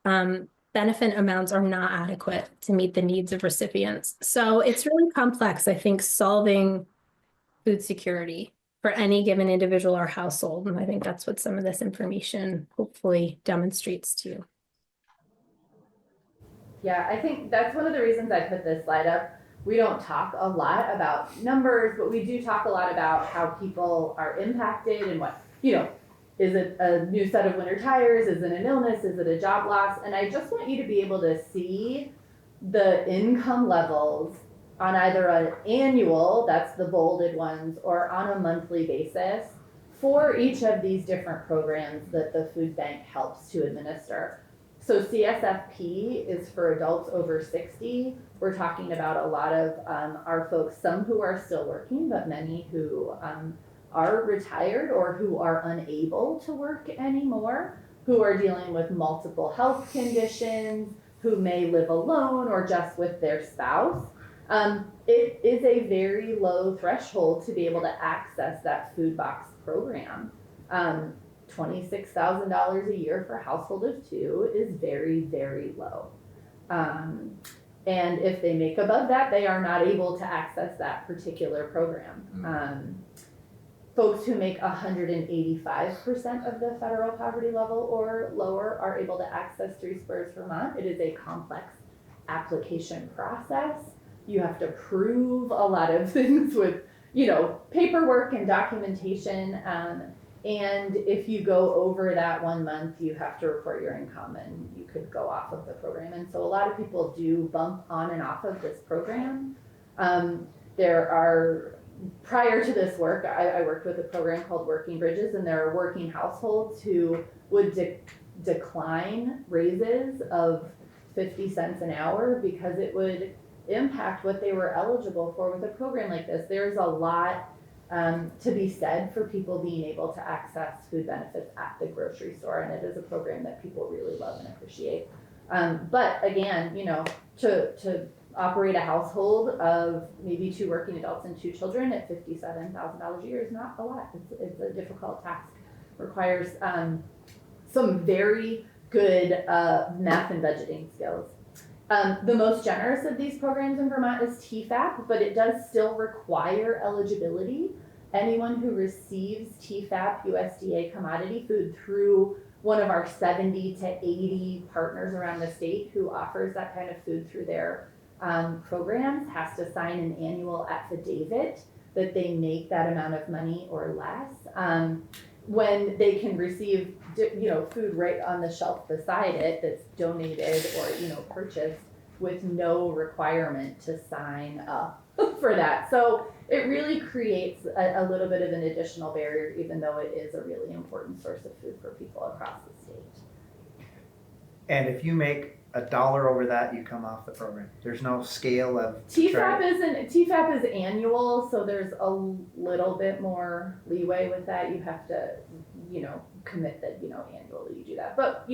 Benefit amounts are not adequate to meet the needs of recipients. So it's really complex, I think, solving food security for any given individual or household. And I think that's what some of this information hopefully demonstrates to you. Yeah, I think that's one of the reasons I put this slide up. We don't talk a lot about numbers, but we do talk a lot about how people are impacted and what, is it a new set of winter tires? Is it an illness? Is it a job loss? And I just want you to be able to see the income levels on either an annual, that's the bolded ones, or on a monthly basis for each of these different programs that the food bank helps to administer. So CSFP is for adults over 60. We're talking about a lot of our folks, some who are still working, but many who are retired or who are unable to work anymore, who are dealing with multiple health conditions, who may live alone or just with their spouse. It is a very low threshold to be able to access that food box program. $26,000 a year for a household of two is very, very low. And if they make above that, they are not able to access that particular program. Folks who make 185% of the federal poverty level or lower are able to access Three Squares Vermont. It is a complex application process. You have to prove a lot of things with, paperwork and documentation. And if you go over that 1 month, you have to report your income and you could go off of the program. And so a lot of people do bump on and off of this program. Prior to this work, I worked with a program called Working Bridges, and there are working households who would decline raises of 50 cents an hour because it would impact what they were eligible for with a program like this. There's a lot to be said for people being able to access food benefits at the grocery store, and it is a program that people really love and appreciate. But again, to operate a household of maybe 2 working adults and 2 children at $57,000 a year is not a lot. It's a difficult task. Requires some very good math and budgeting skills. The most generous of these programs in Vermont is TFAP, but it does still require eligibility. Anyone who receives TFAP USDA commodity food through one of our 70 to 80 partners around the state who offers that kind of food through their programs has to sign an annual affidavit that they make that amount of money or less. When they can receive food right on the shelf beside it that's donated or purchased with no requirement to sign up for that. So it really creates a little bit of an additional barrier, even though it is a really important source of food for people across the state. And if you make $1 over that, you come off the program. There's no scale of. TFAP is annual, so there's a little bit more leeway with that. You have to, commit that, annually you do that. But,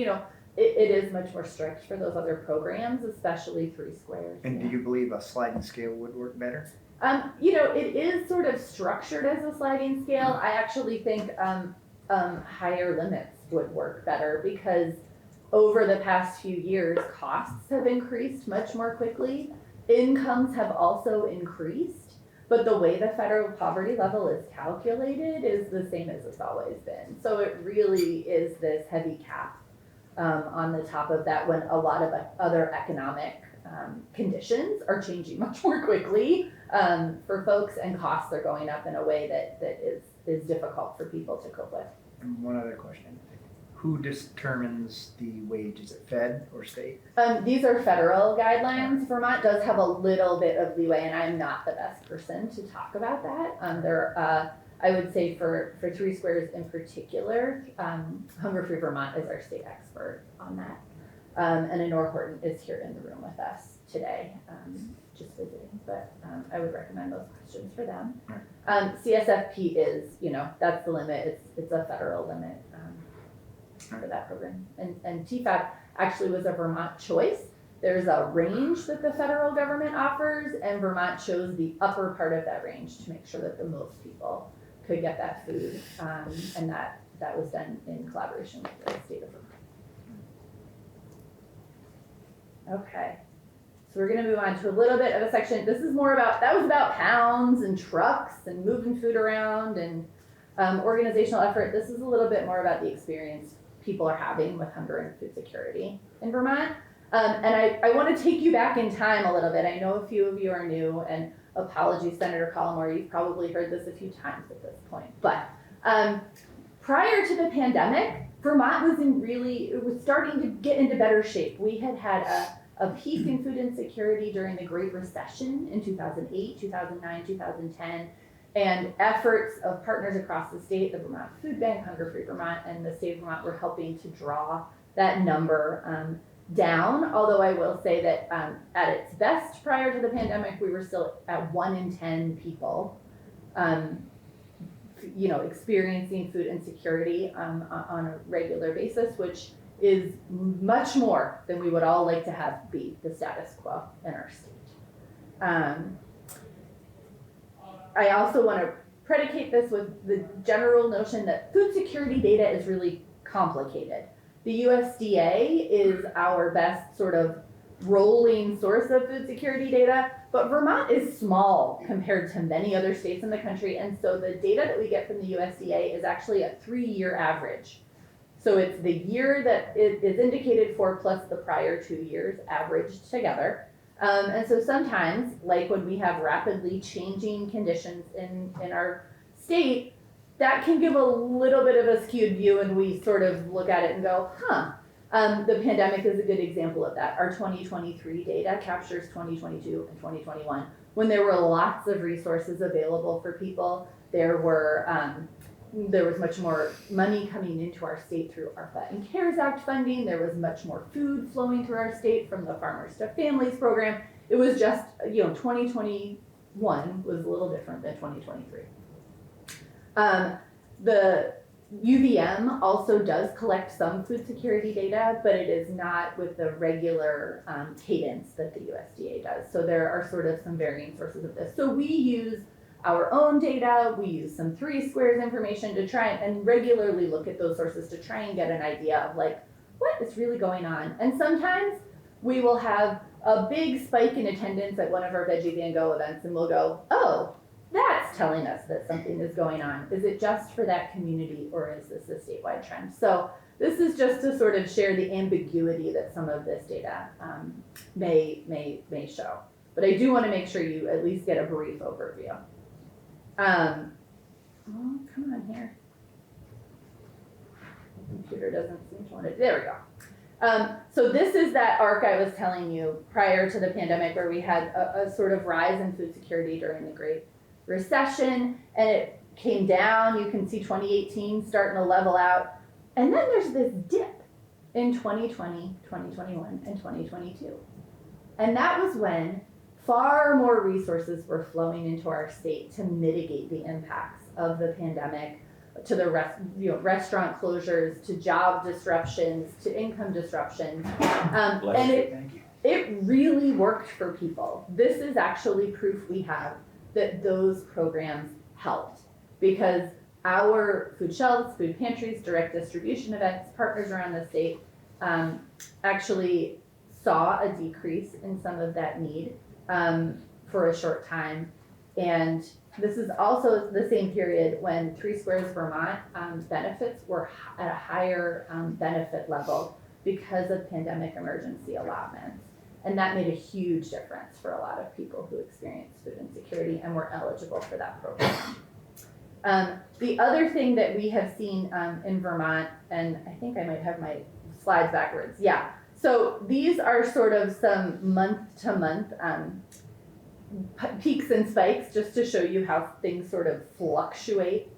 it is much more strict for those other programs, especially 3 squares. And do you believe a sliding scale would work better? It is sort of structured as a sliding scale. I actually think higher limits would work better because over the past few years, costs have increased much more quickly. Incomes have also increased, but the way the federal poverty level is calculated is the same as it's always been. So it really is this heavy cap on the top of that when a lot of other economic conditions are changing much more quickly for folks, and costs are going up in a way that is difficult for people to cope with. And one other question. Who determines the wage? Is it Fed or state? These are federal guidelines. Vermont does have a little bit of leeway, and I'm not the best person to talk about that. I would say for 3 squares in particular, Hunger Free Vermont is our state expert on that. And Honor Horton is here in the room with us today, just visiting, but I would recommend those questions for them. CSFP is, that's the limit. It's a federal limit for that program. And TFAP actually was a Vermont choice. There's a range that the federal government offers, and Vermont chose the upper part of that range to make sure that the most people could get that food, and that was done in collaboration with the state of Vermont. Okay, so we're gonna move on to a little bit of a section. This is more about, that was about pounds and trucks and moving food around and organizational effort. This is a little bit more about the experience people are having with hunger and food security in Vermont. And I want to take you back in time a little bit. I know a few of you are new, and apologies, Senator Collmore, you've probably heard this a few times at this point. But prior to the pandemic, Vermont it was starting to get into better shape. We had a peak in food insecurity during the Great Recession in 2008, 2009, 2010. And efforts of partners across the state, the Vermont Food Bank, Hunger Free Vermont, and the state of Vermont were helping to draw that number down. Although I will say that at its best prior to the pandemic, we were still at 1 in 10 people, experiencing food insecurity on a regular basis, which is much more than we would all like to have be the status quo in our state. I also want to predicate this with the general notion that food security data is really complicated. The USDA is our best sort of rolling source of food security data, but Vermont is small compared to many other states in the country, and so the data that we get from the USDA is actually a 3-year average. So it's the year that it is indicated for plus the prior 2 years averaged together. And so sometimes, like when we have rapidly changing conditions in our state, that can give a little bit of a skewed view, and we sort of look at it and go, the pandemic is a good example of that. Our 2023 data captures 2022 and 2021, when there were lots of resources available for people. There was much more money coming into our state through ARPA and CARES Act funding. There was much more food flowing through our state from the Farmers to Families program. It was just, 2021 was a little different than 2023. The UVM also does collect some food security data, but it is not with the regular cadence that the USDA does. So there are sort of some varying sources of this. So we use our own data, we use some 3 squares information to try and regularly look at those sources to try and get an idea of like, what is really going on? And sometimes we will have a big spike in attendance at one of our Veggie Van Go events, and we'll go, oh, that's telling us that something is going on. Is it just for that community, or is this a statewide trend? So this is just to sort of share the ambiguity that some of this data may show. But I do want to make sure you at least get a brief overview. Oh, come on here. The computer doesn't seem to want to, there we go. So this is that arc I was telling you prior to the pandemic, where we had a sort of rise in food security during the Great Recession, and it came down. You can see 2018 starting to level out. And then there's this dip in 2020, 2021, and 2022. And that was when far more resources were flowing into our state to mitigate the impacts of the pandemic, to the restaurant closures, to job disruptions, to income disruptions. And it really worked for people. This is actually proof we have that those programs helped, because our food shelves, food pantries, direct distribution events, partners around the state actually saw a decrease in some of that need for a short time. And this is also the same period when Three Squares Vermont benefits were at a higher benefit level because of pandemic emergency allotments. And that made a huge difference for a lot of people who experienced food insecurity and were eligible for that program. The other thing that we have seen in Vermont, and I think I might have my slides backwards, yeah. So these are sort of some month-to-month peaks and spikes, just to show you how things sort of fluctuate,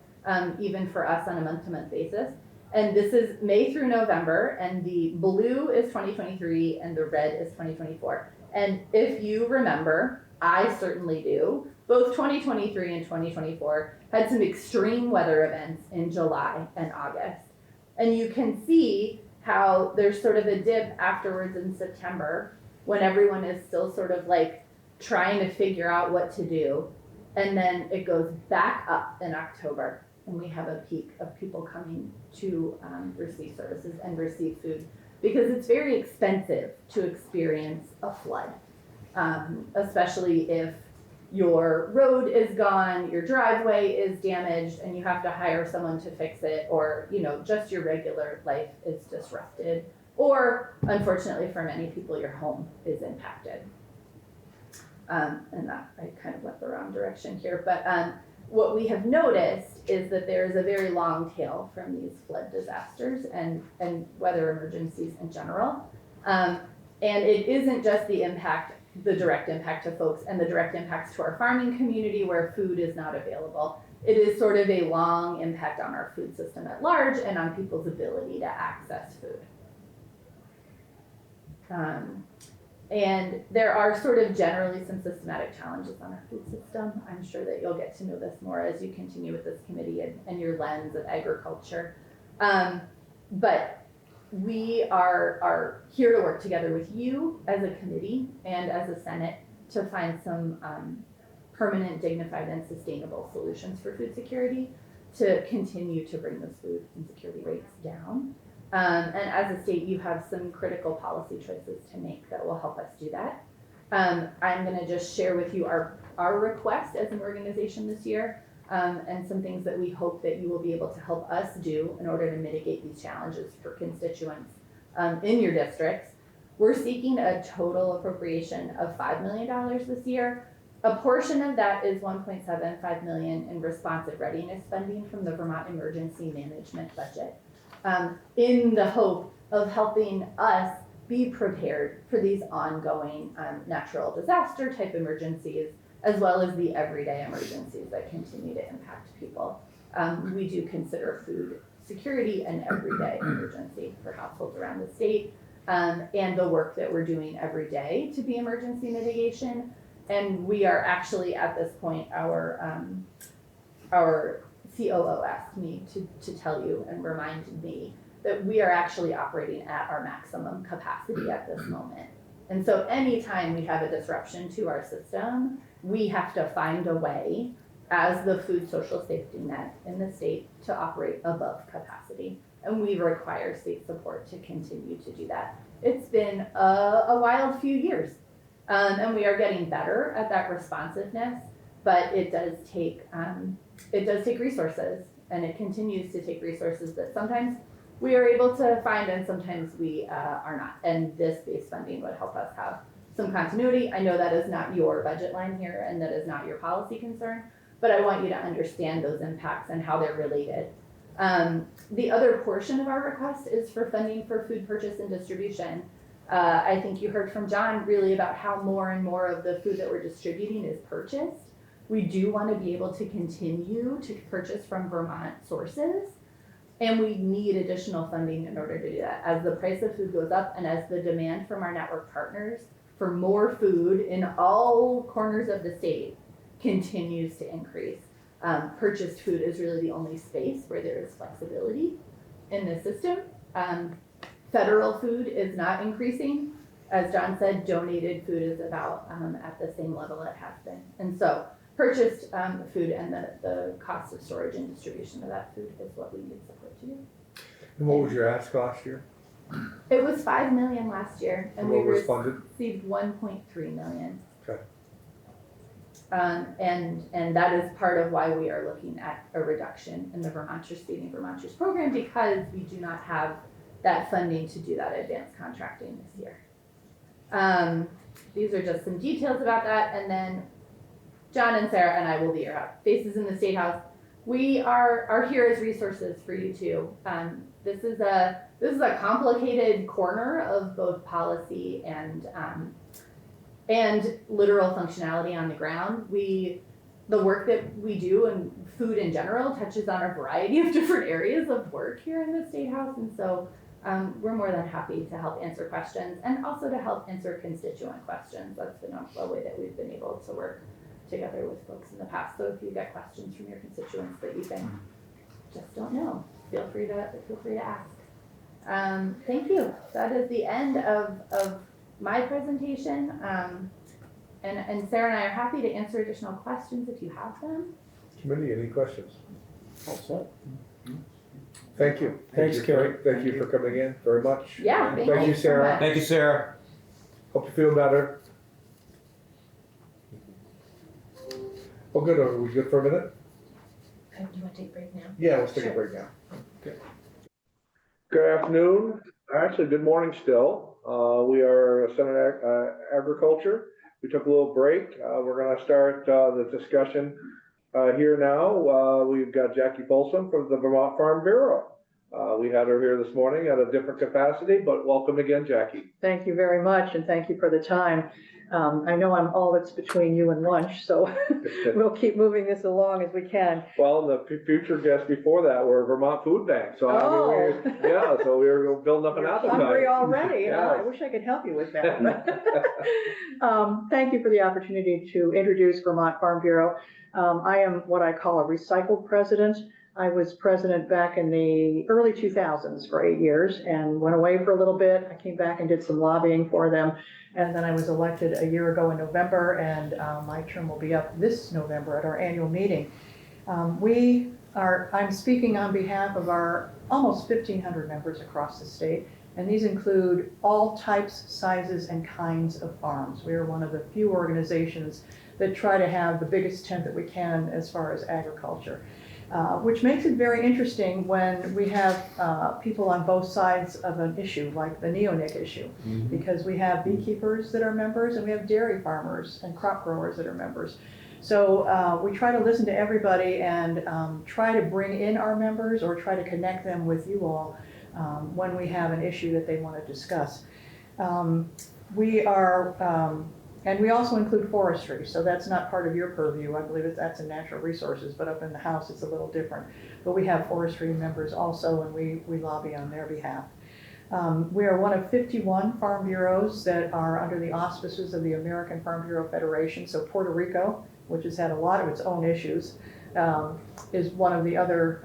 even for us on a month-to-month basis. And this is May through November, and the blue is 2023 and the red is 2024. And if you remember, I certainly do, both 2023 and 2024 had some extreme weather events in July and August. And you can see how there's sort of a dip afterwards in September when everyone is still sort of like trying to figure out what to do. And then it goes back up in October, and we have a peak of people coming to receive services and receive food, because it's very expensive to experience a flood, especially if your road is gone, your driveway is damaged, and you have to hire someone to fix it, or just your regular life is disrupted, or unfortunately for many people, your home is impacted. And that, I kind of went the wrong direction here, but what we have noticed is that there is a very long tail from these flood disasters and weather emergencies in general. And it isn't just the direct impact to folks and the direct impacts to our farming community where food is not available. It is sort of a long impact on our food system at large and on people's ability to access food. And there are sort of generally some systematic challenges on our food system. I'm sure that you'll get to know this more as you continue with this committee and your lens of agriculture. But we are here to work together with you as a committee and as a Senate to find some permanent, dignified, and sustainable solutions for food security to continue to bring those food insecurity rates down. And as a state, you have some critical policy choices to make that will help us do that. I'm going to just share with you our request as an organization this year, and some things that we hope that you will be able to help us do in order to mitigate these challenges for constituents in your districts. We're seeking a total appropriation of $5 million this year. A portion of that is $1.75 million in responsive readiness funding from the Vermont Emergency Management budget, in the hope of helping us be prepared for these ongoing natural disaster type emergencies, as well as the everyday emergencies that continue to impact people. We do consider food security an everyday emergency for households around the state, and the work that we're doing every day to be emergency mitigation. And we are actually at this point, our COO asked me to tell you and remind me that we are actually operating at our maximum capacity at this moment. And so anytime we have a disruption to our system, we have to find a way as the food social safety net in the state to operate above capacity. And we require state support to continue to do that. It's been a wild few years, and we are getting better at that responsiveness, but it does take resources, and it continues to take resources that sometimes we are able to find and sometimes we are not. And this base funding would help us have some continuity. I know that is not your budget line here and that is not your policy concern, but I want you to understand those impacts and how they're related. The other portion of our request is for funding for food purchase and distribution. I think you heard from John really about how more and more of the food that we're distributing is purchased. We do want to be able to continue to purchase from Vermont sources. And we need additional funding in order to do that. As the price of food goes up and as the demand from our network partners for more food in all corners of the state continues to increase. Purchased food is really the only space where there is flexibility in the system. Federal food is not increasing. As John said, donated food is about at the same level it has been. And so purchased food and the cost of storage and distribution of that food is what we need support to do. And what was your ask last year? It was 5 million last year and we What was funded? received 1.3 million. Okay. And that is part of why we are looking at a reduction in the Feeding Vermonters program, because we do not have that funding to do that advanced contracting this year. These are just some details about that, and then John and Sarah and I will be your faces in the State House. We are here as resources for you too. This is a complicated corner of both policy and literal functionality on the ground. The work that we do and food in general touches on a variety of different areas of work here in the State House, and so we're more than happy to help answer questions and also to help answer constituent questions. That's been a way that we've been able to work together with folks in the past. So if you get questions from your constituents that you think just don't know, feel free to ask. Thank you. That is the end of my presentation. And Sarah and I are happy to answer additional questions if you have them. Committee, any questions? All set. Thank you. Thanks, Carrie. Thank you for coming in very much. Yeah, thank you so Sarah. much. Thank you, Sarah. Hope you feel better. Oh, good. Are we good for a minute? Do you want to take a break now? Yeah, let's take a break now. Good afternoon, actually, good morning still. We are Senate Agriculture. We took a little break. We're gonna start the discussion here now. We've got Jackie Folsom from the Vermont Farm Bureau. We had her here this morning at a different capacity, but welcome again, Jackie. Thank you very much, and thank you for the time. I know I'm all that's between you and lunch, so we'll keep moving this along as we can. Well, the future guests before that were Vermont Food Bank, so I mean, so we were building up an You're appetite. hungry already, Yeah. I wish I could help you with that. Thank you for the opportunity to introduce Vermont Farm Bureau. I am what I call a recycled president. I was president back in the early 2000s for 8 years and went away for a little bit. I came back and did some lobbying for them. And then I was elected a year ago in November, and my term will be up this November at our annual meeting. I'm speaking on behalf of our almost 1,500 members across the state, and these include all types, sizes, and kinds of farms. We are one of the few organizations that try to have the biggest tent that we can as far as agriculture. Which makes it very interesting when we have people on both sides of an issue, like the neonic issue, because we have beekeepers that are members and we have dairy farmers and crop growers that are members. So we try to listen to everybody and try to bring in our members or try to connect them with you all when we have an issue that they want to discuss. And we also include forestry, so that's not part of your purview. I believe that's in natural resources, but up in the House it's a little different. But we have forestry members also, and we lobby on their behalf. We are one of 51 farm bureaus that are under the auspices of the American Farm Bureau Federation. So Puerto Rico, which has had a lot of its own issues, is one of the other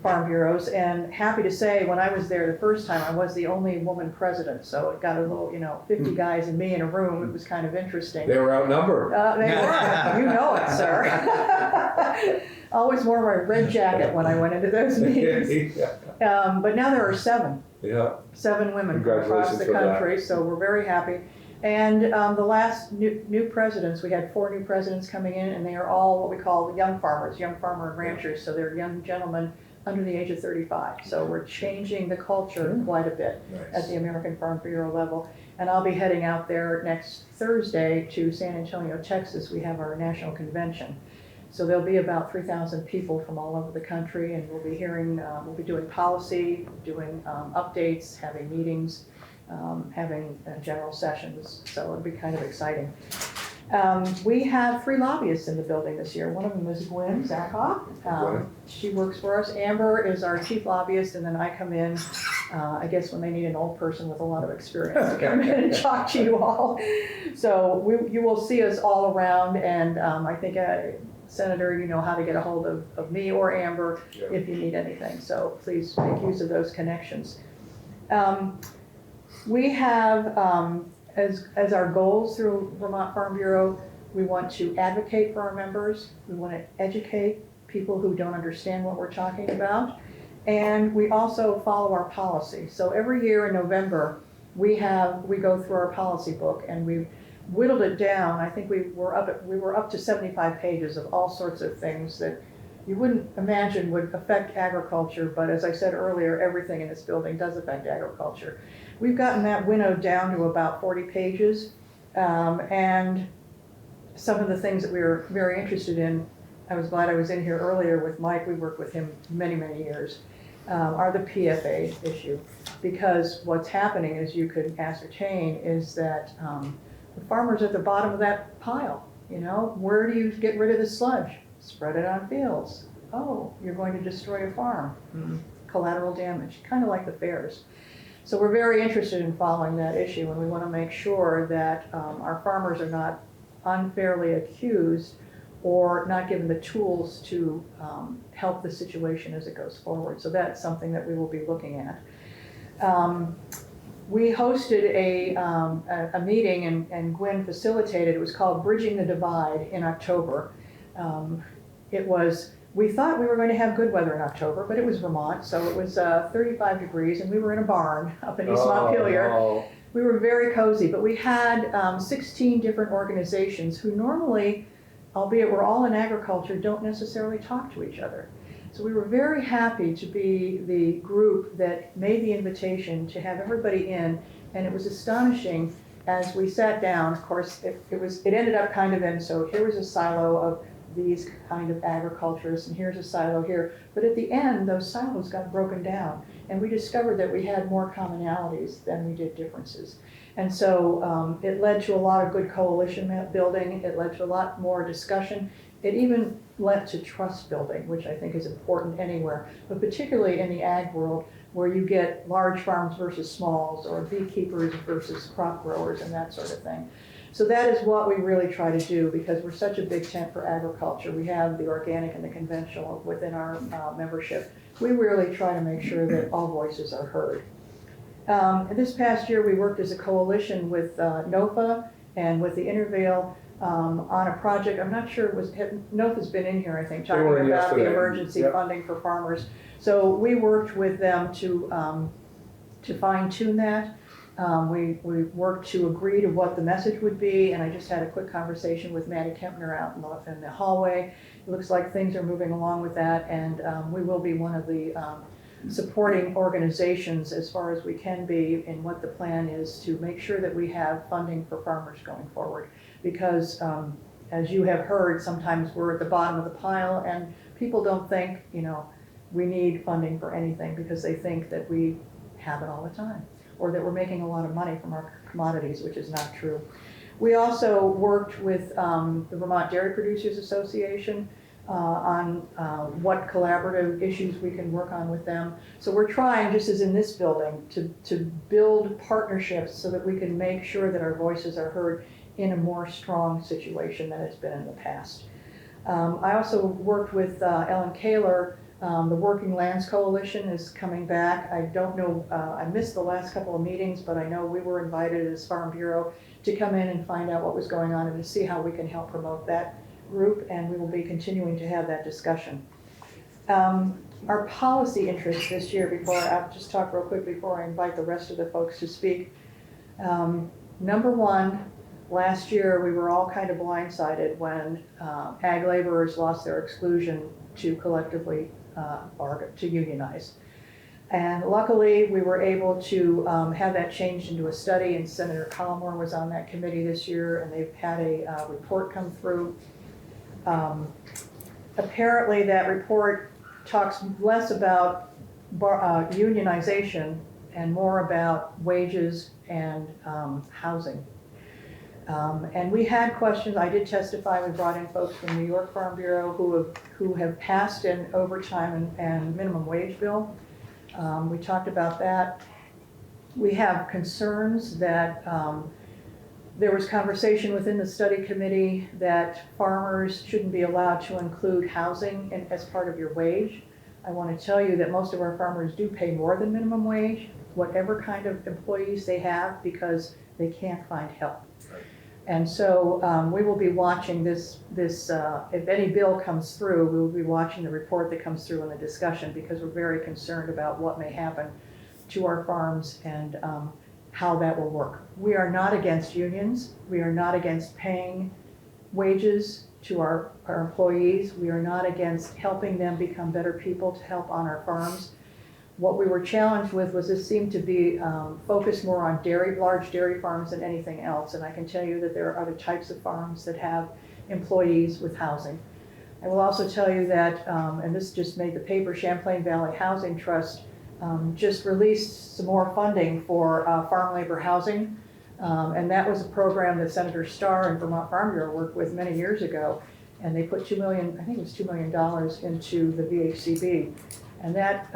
farm bureaus, and happy to say when I was there the first time I was the only woman president, so it got a little, 50 guys and me in a room. It was kind of interesting. They were outnumbered. They were. You know it, sir. Always wore my red jacket when I went into those meetings. But now there are 7. Yeah. 7 women from across the country, so we're very happy. And the last new presidents, we had 4 new presidents coming in, and they are all what we call young farmers, young farmer and ranchers. So they're young gentlemen under the age of 35. So we're changing the culture quite a bit at the American Farm Bureau level. And I'll be heading out there next Thursday to San Antonio, Texas. We have our national convention. So there'll be about 3,000 people from all over the country, and we'll be doing policy, doing updates, having meetings, having general sessions, so it'll be kind of exciting. We have 3 lobbyists in the building this year. One of them is Gwen Zakoff. Gwen. She works for us. Amber is our chief lobbyist, and then I come in, I guess when they need an old person with a lot of experience to come in and talk to you all. So you will see us all around, and I think, Senator, you know how to get a hold of me or Amber if you need anything. So please make use of those connections. We have, as our goals through Vermont Farm Bureau, we want to advocate for our members. We want to educate people who don't understand what we're talking about. And we also follow our policy. So every year in November, we go through our policy book, and we've whittled it down. I think we were up to 75 pages of all sorts of things that you wouldn't imagine would affect agriculture, but as I said earlier, everything in this building does affect agriculture. We've gotten that winnowed down to about 40 pages, and some of the things that we were very interested in, I was glad I was in here earlier with Mike, we worked with him many, many years, are the PFA issue. Because what's happening, as you could ascertain, is that the farmer's at the bottom of that pile. You know, where do you get rid of the sludge? Spread it on fields. Oh, you're going to destroy a farm. Collateral damage, kind of like the fairs. So we're very interested in following that issue, and we want to make sure that our farmers are not unfairly accused or not given the tools to help the situation as it goes forward. So that's something that we will be looking at. We hosted a meeting, and Gwen facilitated. It was called Bridging the Divide in October. We thought we were going to have good weather in October, but it was Vermont, so it was 35 degrees, and we were in a barn up in East Montpelier. No. We were very cozy, but we had 16 different organizations who normally, albeit we're all in agriculture, don't necessarily talk to each other. So we were very happy to be the group that made the invitation to have everybody in, and it was astonishing as we sat down. Of course, it ended up kind of in, so here was a silo of these kind of agriculturists, and here's a silo here. But at the end, those silos got broken down, and we discovered that we had more commonalities than we did differences. And so it led to a lot of good coalition building. It led to a lot more discussion. It even led to trust building, which I think is important anywhere, but particularly in the ag world, where you get large farms versus smalls, or beekeepers versus crop growers, and that sort of thing. So that is what we really try to do, because we're such a big tent for agriculture. We have the organic and the conventional within our membership. We really try to make sure that all voices are heard. This past year, we worked as a coalition with NOFA and with the Intervale on a project. I'm not sure, NOFA's been in here, I think, talking about yesterday. the emergency Yep. funding for farmers. So we worked with them to fine tune that. We worked to agree to what the message would be, and I just had a quick conversation with Maddie Kempner out in the hallway. It looks like things are moving along with that, and we will be one of the supporting organizations as far as we can be in what the plan is to make sure that we have funding for farmers going forward. Because as you have heard, sometimes we're at the bottom of the pile, and people don't think, we need funding for anything, because they think that we have it all the time, or that we're making a lot of money from our commodities, which is not true. We also worked with the Vermont Dairy Producers Association on what collaborative issues we can work on with them. So we're trying, just as in this building, to build partnerships so that we can make sure that our voices are heard in a more strong situation than it's been in the past. I also worked with Ellen Kaler. The Working Lands Coalition is coming back. I don't know, I missed the last couple of meetings, but I know we were invited as Farm Bureau to come in and find out what was going on and to see how we can help promote that group, and we will be continuing to have that discussion. Our policy interests this year, I'll just talk real quick before I invite the rest of the folks to speak. Number one, last year we were all kind of blindsided when ag laborers lost their exclusion to collectively to unionize. And luckily, we were able to have that changed into a study, and Senator Collmore was on that committee this year, and they've had a report come through. Apparently, that report talks less about unionization and more about wages and housing. And we had questions, I did testify, we brought in folks from New York Farm Bureau who have passed an overtime and minimum wage bill. We talked about that. We have concerns that there was conversation within the study committee that farmers shouldn't be allowed to include housing as part of your wage. I want to tell you that most of our farmers do pay more than minimum wage, whatever kind of employees they have, because they can't find help. And so we will be watching this, if any bill comes through, we will be watching the report that comes through in the discussion, because we're very concerned about what may happen to our farms and how that will work. We are not against unions. We are not against paying wages to our employees. We are not against helping them become better people to help on our farms. What we were challenged with was this seemed to be focused more on large dairy farms than anything else. And I can tell you that there are other types of farms that have employees with housing. I will also tell you that, and this just made the paper, Champlain Valley Housing Trust just released some more funding for farm labor housing. And that was a program that Senator Starr and Vermont Farm Bureau worked with many years ago. And they put $2 million, I think it was $2 million into the VHCB. And that,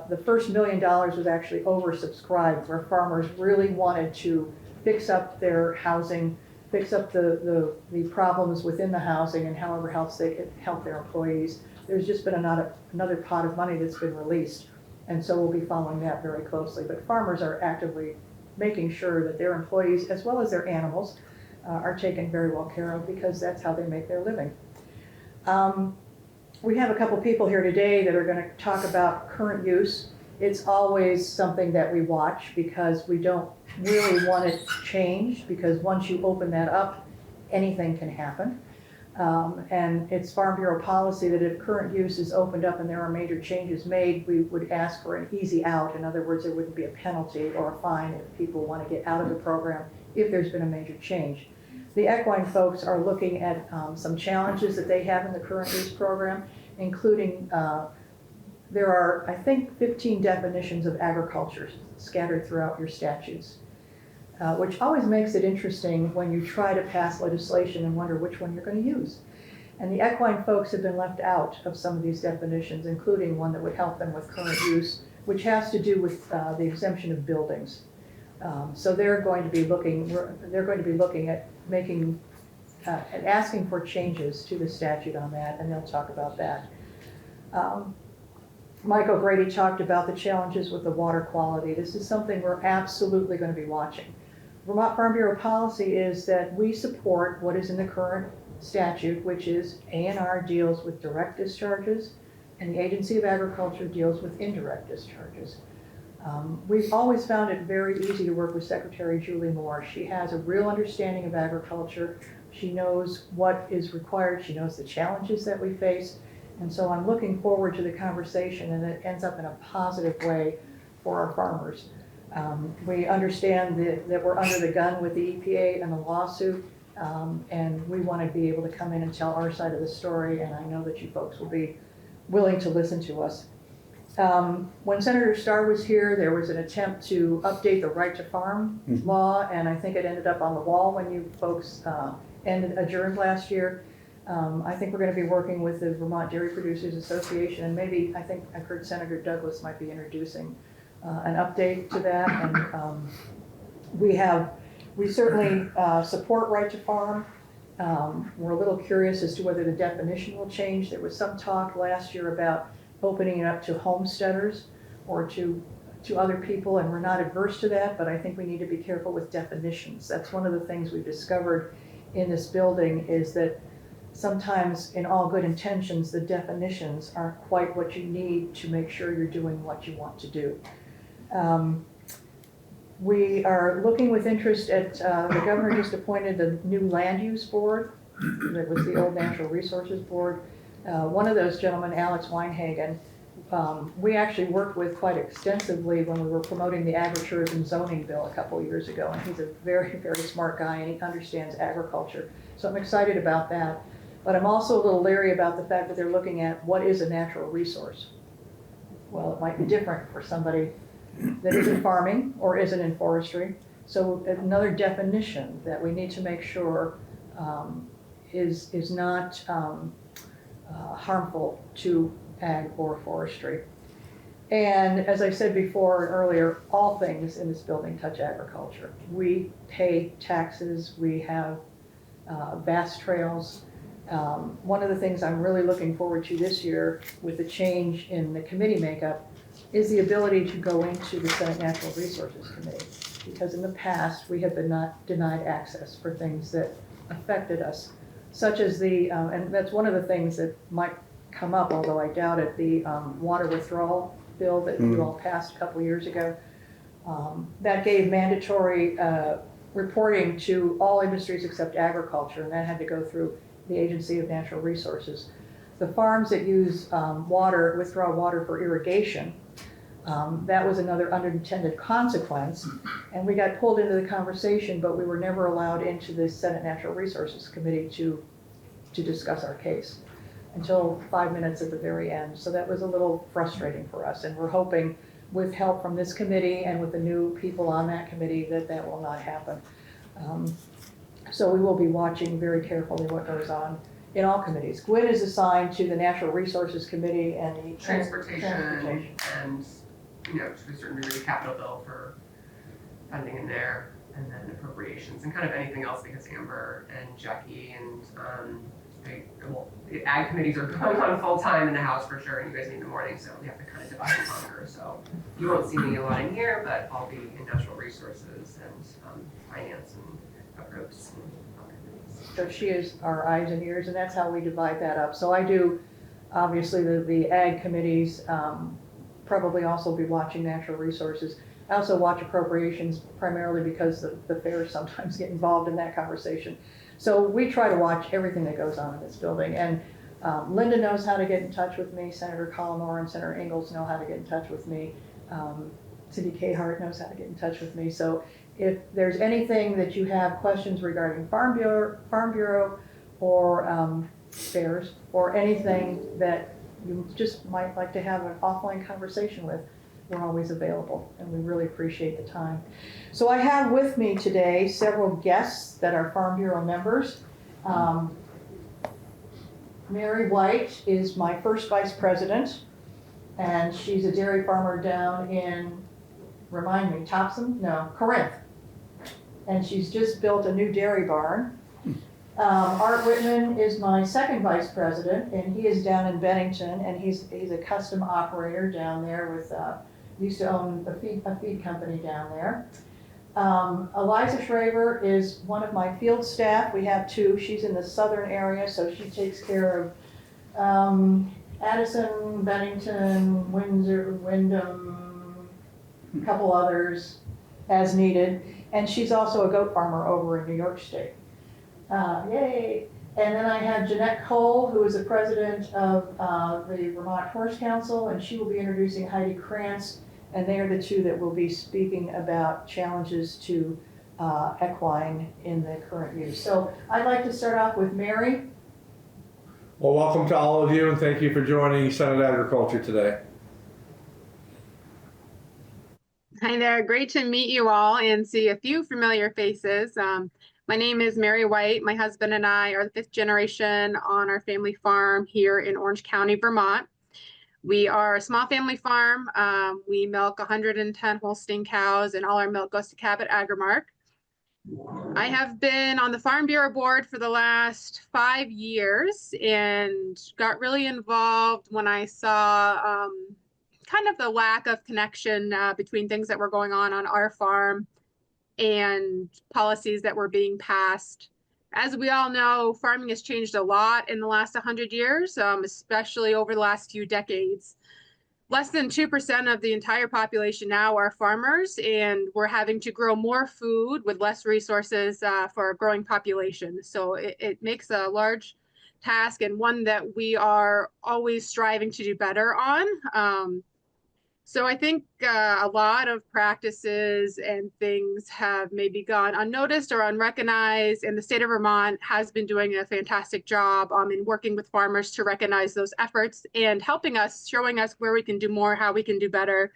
the first $1 million was actually oversubscribed, where farmers really wanted to fix up their housing, fix up the problems within the housing, and however else they could help their employees. There's just been another pot of money that's been released. And so we'll be following that very closely. But farmers are actively making sure that their employees, as well as their animals, are taken very well care of, because that's how they make their living. We have a couple people here today that are going to talk about current use. It's always something that we watch, because we don't really want it changed, because once you open that up, anything can happen. And it's Farm Bureau policy that if current use is opened up and there are major changes made, we would ask for an easy out. In other words, there wouldn't be a penalty or a fine if people want to get out of the program if there's been a major change. The equine folks are looking at some challenges that they have in the current use program, including there are, I think, 15 definitions of agriculture scattered throughout your statutes. Which always makes it interesting when you try to pass legislation and wonder which one you're going to use. And the equine folks have been left out of some of these definitions, including one that would help them with current use, which has to do with the exemption of buildings. So they're going to be looking at making and asking for changes to the statute on that, and they'll talk about that. Mike O'Grady talked about the challenges with the water quality. This is something we're absolutely going to be watching. Vermont Farm Bureau policy is that we support what is in the current statute, which is A&R deals with direct discharges, and the Agency of Agriculture deals with indirect discharges. We've always found it very easy to work with Secretary Julie Moore. She has a real understanding of agriculture. She knows what is required. She knows the challenges that we face. And so I'm looking forward to the conversation, and it ends up in a positive way for our farmers. We understand that we're under the gun with the EPA and the lawsuit, and we want to be able to come in and tell our side of the story, and I know that you folks will be willing to listen to us. When Senator Starr was here, there was an attempt to update the right to farm law, and I think it ended up on the wall when you folks adjourned last year. I think we're going to be working with the Vermont Dairy Producers Association, and maybe I think I've heard Senator Douglas might be introducing an update to that. And we certainly support right to farm. We're a little curious as to whether the definition will change. There was some talk last year about opening it up to homesteaders or to other people, and we're not adverse to that, but I think we need to be careful with definitions. That's one of the things we've discovered in this building, is that sometimes, in all good intentions, the definitions aren't quite what you need to make sure you're doing what you want to do. We are looking with interest at, the governor just appointed a new land use board. That was the old natural resources board. One of those gentlemen, Alex Weinhagen, we actually worked with quite extensively when we were promoting the agritourism zoning bill a couple years ago, and he's a very, very smart guy, and he understands agriculture. So I'm excited about that. But I'm also a little leery about the fact that they're looking at what is a natural resource. Well, it might be different for somebody that isn't farming or isn't in forestry. So another definition that we need to make sure is not harmful to ag or forestry. And as I said before and earlier, all things in this building touch agriculture. We pay taxes, we have vast trails. One of the things I'm really looking forward to this year with the change in the committee makeup is the ability to go into the Senate Natural Resources Committee. Because in the past, we have been denied access for things that affected us, such as and that's one of the things that might come up, although I doubt it, the water withdrawal bill that you all passed a couple years ago. That gave mandatory reporting to all industries except agriculture, and that had to go through the Agency of Natural Resources. The farms that use withdraw water for irrigation, that was another unintended consequence, and we got pulled into the conversation, but we were never allowed into the Senate Natural Resources Committee to discuss our case until 5 minutes at the very end. So that was a little frustrating for us, and we're hoping with help from this committee and with the new people on that committee that will not happen. So we will be watching very carefully what goes on in all committees. Gwen is assigned to the Natural Resources Committee and the Transportation. And, to a certain degree, capital bill for funding in there, and then appropriations, and kind of anything else, because Amber and Jackie and the ag committees are going on full time in the House for sure, and you guys meet in the morning, so we have to kind of divide and conquer. So you won't see me a lot in here, but I'll be in natural resources and finance and approaches and other committees. So she is our eyes and ears, and that's how we divide that up. So I do, obviously, the ag committees, probably also be watching natural resources. I also watch appropriations primarily because the fairs sometimes get involved in that conversation. So we try to watch everything that goes on in this building. And Linda knows how to get in touch with me. Senator Collimore and Senator Ingalls know how to get in touch with me. Cindy Cahart knows how to get in touch with me. So if there's anything that you have questions regarding Farm Bureau or fairs or anything that you just might like to have an offline conversation with, we're always available, and we really appreciate the time. So I have with me today several guests that are Farm Bureau members. Mary White is my first vice president, and she's a dairy farmer down in, remind me, Topsom? No, Corinth. And she's just built a new dairy barn. Art Whitman is my second vice president, and he is down in Bennington, and he's a custom operator down there with, used to own a feed company down there. Eliza Schraver is one of my field staff. We have two. She's in the southern area, so she takes care of Addison, Bennington, Windsor, Wyndham, a couple others as needed. And she's also a goat farmer over in New York State. Yay! And then I have Jeanette Cole, who is the president of the Vermont Horse Council, and she will be introducing Heidi Krantz, and they are the two that will be speaking about challenges to equine in the current use. So I'd like to start off with Mary. Well, welcome to all of you, and thank you for joining Senate Agriculture today. Hi there, great to meet you all and see a few familiar faces. My name is Mary White. My husband and I are the fifth generation on our family farm here in Orange County, Vermont. We are a small family farm. We milk 110 Holstein cows, and all our milk goes to Cabot Agrimark. I have been on the Farm Bureau board for the last 5 years and got really involved when I saw kind of the lack of connection between things that were going on our farm and policies that were being passed. As we all know, farming has changed a lot in the last 100 years, especially over the last few decades. Less than 2% of the entire population now are farmers, and we're having to grow more food with less resources for a growing population. So it makes a large task, and one that we are always striving to do better on. So I think a lot of practices and things have maybe gone unnoticed or unrecognized, and the state of Vermont has been doing a fantastic job in working with farmers to recognize those efforts and helping us, showing us where we can do more, how we can do better.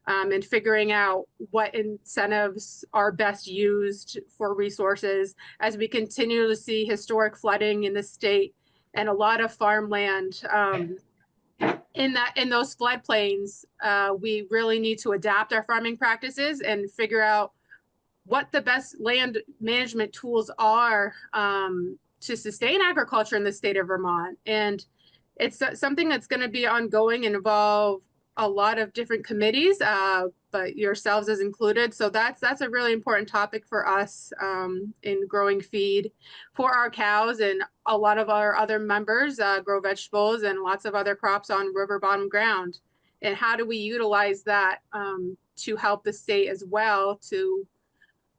and figuring out what incentives are best used for resources as we continue to see historic flooding in the state and a lot of farmland in those floodplains. We really need to adapt our farming practices and figure out what the best land management tools are to sustain agriculture in the state of Vermont. And it's something that's going to be ongoing and involve a lot of different committees, but yourselves is included. So that's a really important topic for us in growing feed for our cows, and a lot of our other members grow vegetables and lots of other crops on river bottom ground. And how do we utilize that to help the state as well to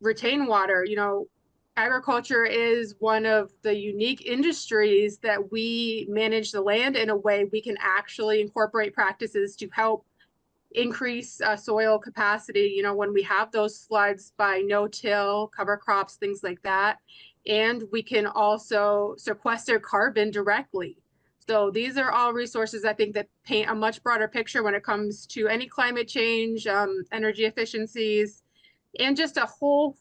retain water? You know, agriculture is one of the unique industries that we manage the land in a way we can actually incorporate practices to help increase soil capacity, you know, when we have those floods by no-till, cover crops, things like that. And we can also sequester carbon directly. So these are all resources, I think, that paint a much broader picture when it comes to any climate change, energy efficiencies, and just a whole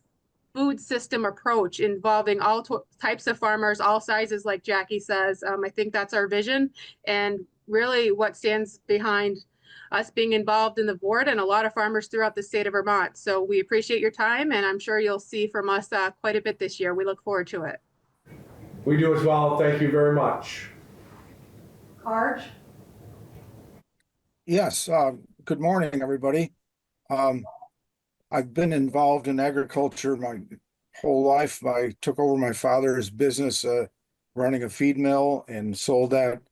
food system approach involving all types of farmers, all sizes, like Jackie says. I think that's our vision and really what stands behind us being involved in the board and a lot of farmers throughout the state of Vermont. So we appreciate your time, and I'm sure you'll see from us quite a bit this year. We look forward to it. We do as well. Thank you very much. Arch? Yes, good morning, everybody. I've been involved in agriculture my whole life. I took over my father's business running a feed mill and sold that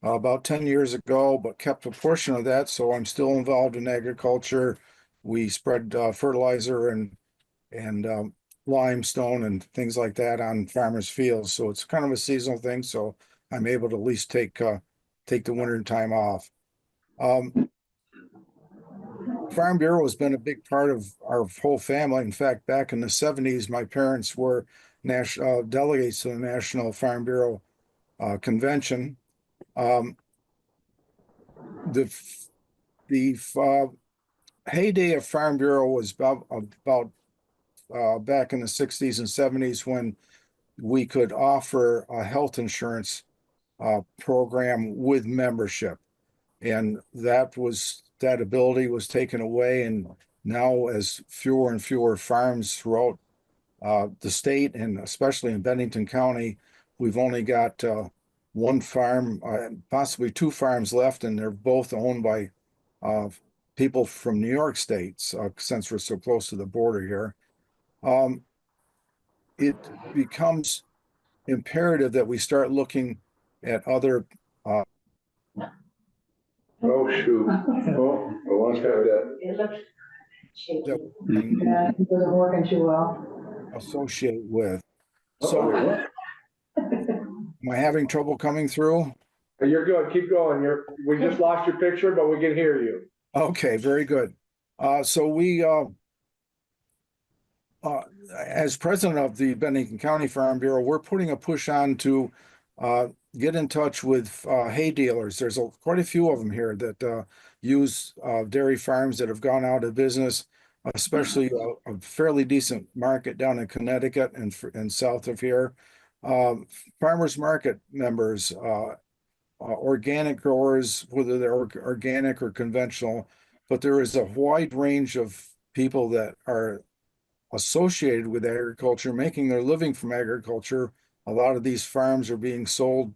about 10 years ago, but kept a portion of that, so I'm still involved in agriculture. We spread fertilizer and limestone and things like that on farmers' fields, so it's kind of a seasonal thing, so I'm able to at least take the winter time off. Farm Bureau has been a big part of our whole family. In fact, back in the 70s, my parents were national delegates to the National Farm Bureau Convention. The heyday of Farm Bureau was about back in the 60s and 70s, when we could offer a health insurance program with membership, and that ability was taken away. And now, as fewer and fewer farms throughout the state, and especially in Bennington County, we've only got one farm, possibly two farms left, and they're both owned by people from New York State, since we're so close to the border here. It becomes imperative that we start looking at other Oh, shoot. Oh, I want to have that. It looks shaky. that Yeah, it wasn't working too well. associate with. So, Oh, am I having trouble coming through? you're good. Keep going. We just lost your picture, but we can hear you. Okay, very good. So we, as president of the Bennington County Farm Bureau, we're putting a push on to get in touch with hay dealers. There's quite a few of them here that use dairy farms that have gone out of business, especially a fairly decent market down in Connecticut and south of here. Farmers market members, organic growers, whether they're organic or conventional, but there is a wide range of people that are associated with agriculture, making their living from agriculture. A lot of these farms are being sold,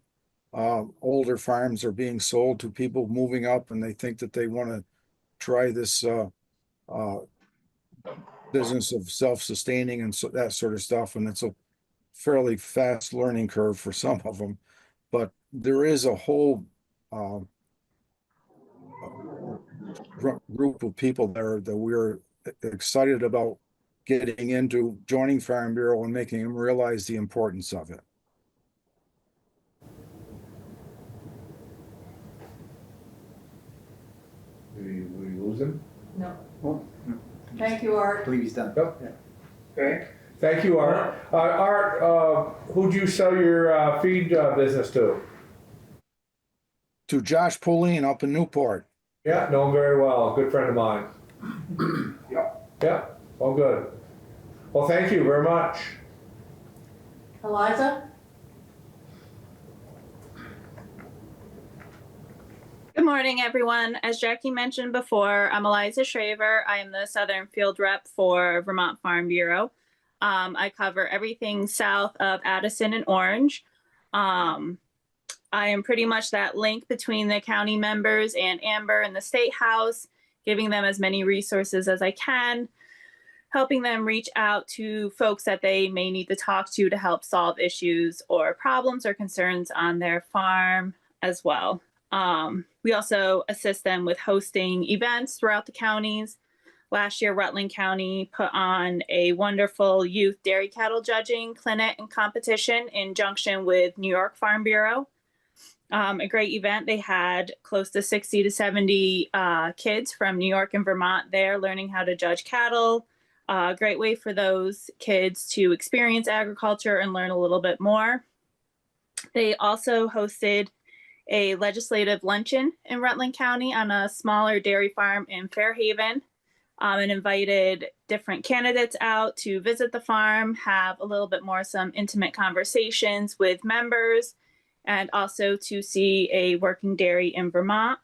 older farms are being sold to people moving up, and they think that they want to try this business of self-sustaining and so that sort of stuff. And it's a fairly fast learning curve for some of them, but there is a whole group of people there that we're excited about getting into joining Farm Bureau and making them realize the importance of it. Did we lose him? No. Thank you, Art. I believe he's done. Yep. Okay. Thank you, Art. Art, who'd you sell your feed business to? To Josh Pauline up in Newport. Yeah, know him very well. Good friend of mine. Yeah, all good. Well, thank you very much. Eliza? Good morning, everyone. As Jackie mentioned before, I'm Eliza Shraver. I am the Southern Field Rep for Vermont Farm Bureau. I cover everything south of Addison and Orange. I am pretty much that link between the county members and Amber and the State House, giving them as many resources as I can, helping them reach out to folks that they may need to talk to help solve issues or problems or concerns on their farm as well. We also assist them with hosting events throughout the counties. Last year, Rutland County put on a wonderful youth dairy cattle judging clinic and competition in junction with New York Farm Bureau. A great event. They had close to 60 to 70 kids from New York and Vermont there learning how to judge cattle. A great way for those kids to experience agriculture and learn a little bit more. They also hosted a legislative luncheon in Rutland County on a smaller dairy farm in Fairhaven, and invited different candidates out to visit the farm, have a little bit more some intimate conversations with members, and also to see a working dairy in Vermont.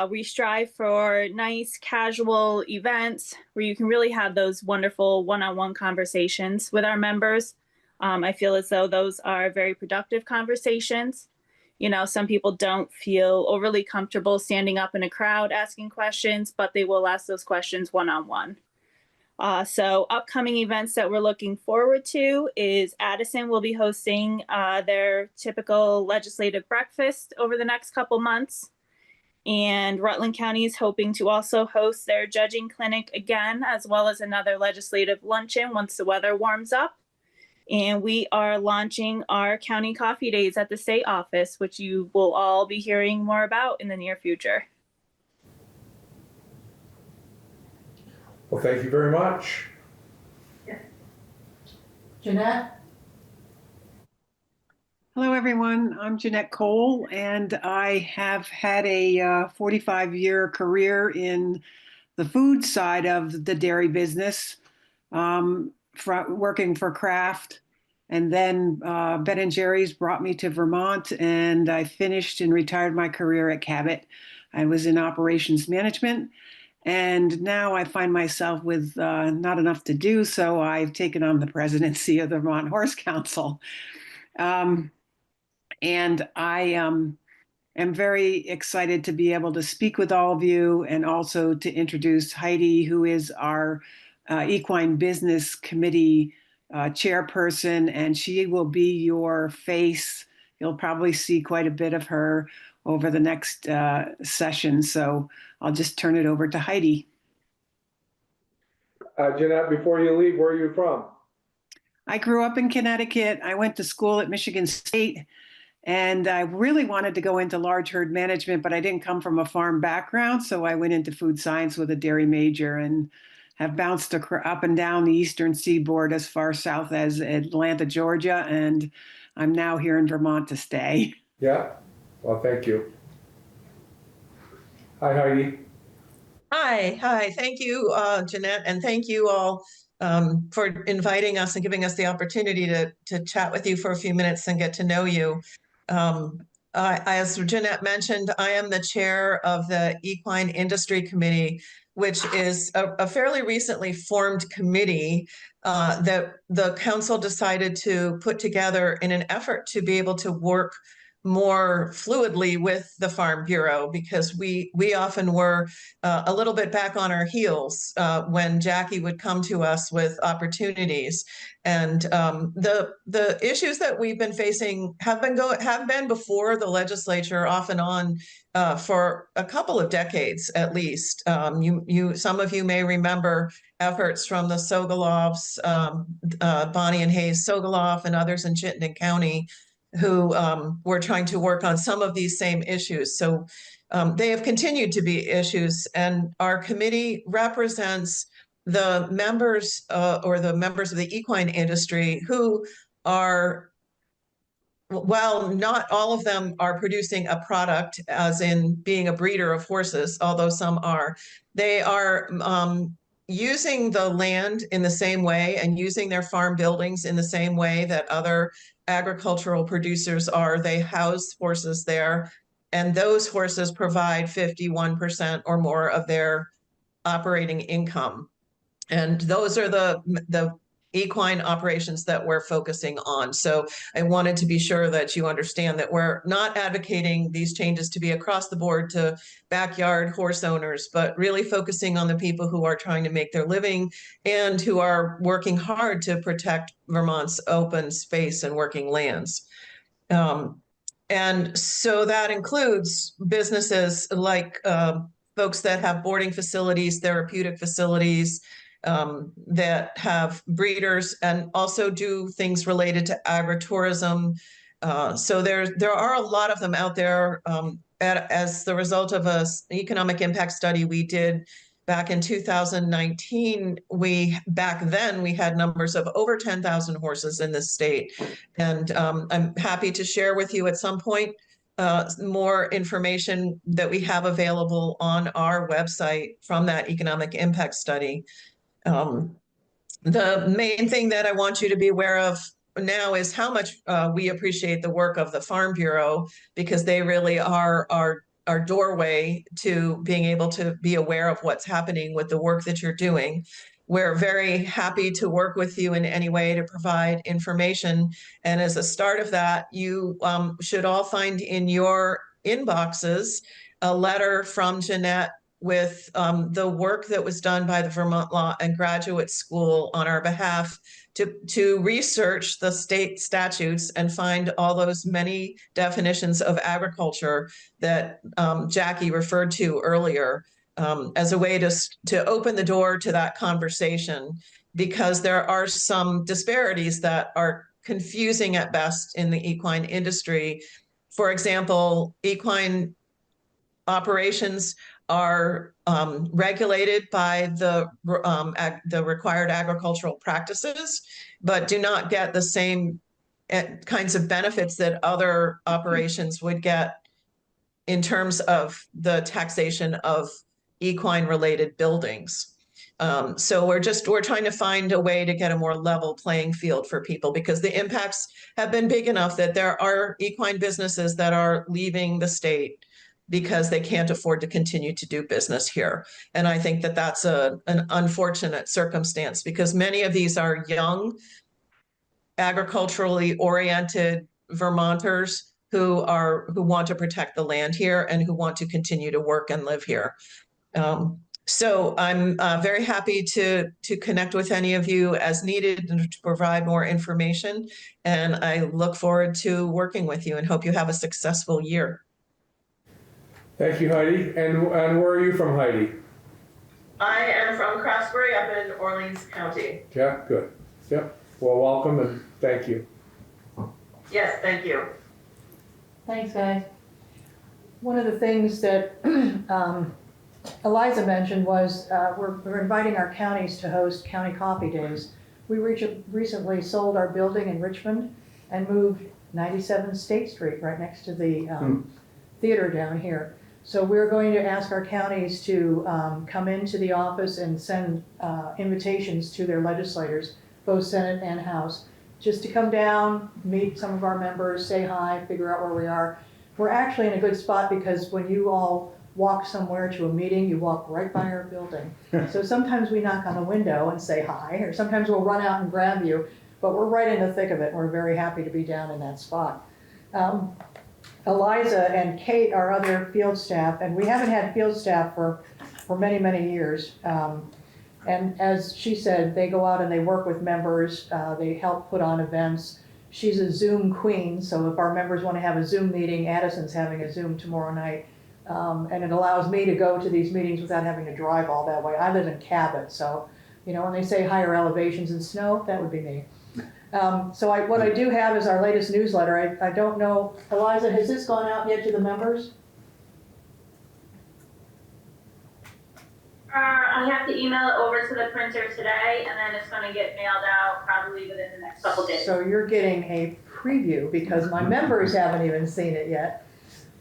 We strive for nice casual events where you can really have those wonderful one-on-one conversations with our members. I feel as though those are very productive conversations. You know, some people don't feel overly comfortable standing up in a crowd asking questions, but they will ask those questions one-on-one. So upcoming events that we're looking forward to is Addison will be hosting their typical legislative breakfast over the next couple months. And Rutland County is hoping to also host their judging clinic again, as well as another legislative luncheon once the weather warms up. And we are launching our county coffee days at the state office, which you will all be hearing more about in the near future. Well, thank you very much. Jeanette? Hello, everyone. I'm Jeanette Cole, and I have had a 45-year career in the food side of the dairy business, working for Kraft. And then Ben & Jerry's brought me to Vermont, and I finished and retired my career at Cabot. I was in operations management, and now I find myself with not enough to do, so I've taken on the presidency of the Vermont Horse Council. And I am very excited to be able to speak with all of you and also to introduce Heidi, who is our Equine Business Committee chairperson, and she will be your face. You'll probably see quite a bit of her over the next session. So I'll just turn it over to Heidi. Jeanette, before you leave, where are you from? I grew up in Connecticut. I went to school at Michigan State, and I really wanted to go into large herd management, but I didn't come from a farm background. So I went into food science with a dairy major and have bounced up and down the eastern seaboard as far south as Atlanta, Georgia. And I'm now here in Vermont to stay. Yeah, well, thank you. Hi, Heidi. Hi. Thank you, Jeanette, and thank you all for inviting us and giving us the opportunity to chat with you for a few minutes and get to know you. As Jeanette mentioned, I am the chair of the Equine Industry Committee, which is a fairly recently formed committee that the council decided to put together in an effort to be able to work more fluidly with the Farm Bureau, because we often were a little bit back on our heels when Jackie would come to us with opportunities. And the issues that we've been facing have been before the legislature off and on for a couple of decades at least. Some of you may remember efforts from the Sogolovs, Bonnie and Hayes Sogolov, and others in Chittenden County, who were trying to work on some of these same issues. So they have continued to be issues, and our committee represents the members or the members of the equine industry who are while not all of them are producing a product, as in being a breeder of horses, although some are, they are using the land in the same way and using their farm buildings in the same way that other agricultural producers are. They house horses there, and those horses provide 51% or more of their operating income. And those are the equine operations that we're focusing on. So I wanted to be sure that you understand that we're not advocating these changes to be across the board to backyard horse owners, but really focusing on the people who are trying to make their living and who are working hard to protect Vermont's open space and working lands. And so that includes businesses like folks that have boarding facilities, therapeutic facilities, that have breeders, and also do things related to agritourism. So there are a lot of them out there. As the result of an economic impact study we did back in 2019, back then we had numbers of over 10,000 horses in this state. And I'm happy to share with you at some point more information that we have available on our website from that economic impact study. The main thing that I want you to be aware of now is how much we appreciate the work of the Farm Bureau, because they really are our doorway to being able to be aware of what's happening with the work that you're doing. We're very happy to work with you in any way to provide information. And as a start of that, you should all find in your inboxes a letter from Jeanette with the work that was done by the Vermont Law and Graduate School on our behalf to research the state statutes and find all those many definitions of agriculture that Jackie referred to earlier, as a way to open the door to that conversation, because there are some disparities that are confusing at best in the equine industry. For example, equine operations are regulated by the required agricultural practices, but do not get the same kinds of benefits that other operations would get in terms of the taxation of equine related buildings. So we're trying to find a way to get a more level playing field for people, because the impacts have been big enough that there are equine businesses that are leaving the state because they can't afford to continue to do business here. And I think that that's an unfortunate circumstance, because many of these are young, agriculturally oriented Vermonters who want to protect the land here and who want to continue to work and live here. So I'm very happy to connect with any of you as needed and to provide more information. And I look forward to working with you and hope you have a successful year. Thank you, Heidi. And where are you from, Heidi? I am from Craftsbury up in Orleans County. Yeah, good. Yep. Well, welcome and thank you. Yes, thank you. Thanks, guys. One of the things that Eliza mentioned was we're inviting our counties to host county coffee days. We recently sold our building in Richmond and moved 97 State Street right next to the theater down here. So we're going to ask our counties to come into the office and send invitations to their legislators, both Senate and House, just to come down, meet some of our members, say hi, figure out where we are. We're actually in a good spot because when you all walk somewhere to a meeting, you walk right by our building. So sometimes we knock on the window and say hi, or sometimes we'll run out and grab you, but we're right in the thick of it. We're very happy to be down in that spot. Eliza and Kate are other field staff, and we haven't had field staff for many, many years. And as she said, they go out and they work with members, they help put on events. She's a Zoom queen, so if our members want to have a Zoom meeting, Addison's having a Zoom tomorrow night. And it allows me to go to these meetings without having to drive all that way. I live in Cabot, so, you know, when they say higher elevations and snow, that would be me. So what I do have is our latest newsletter. I don't know, Eliza, has this gone out yet to the members? I have to email it over to the printer today, and then it's going to get mailed out probably within the next couple days. So you're getting a preview because my members haven't even seen it yet.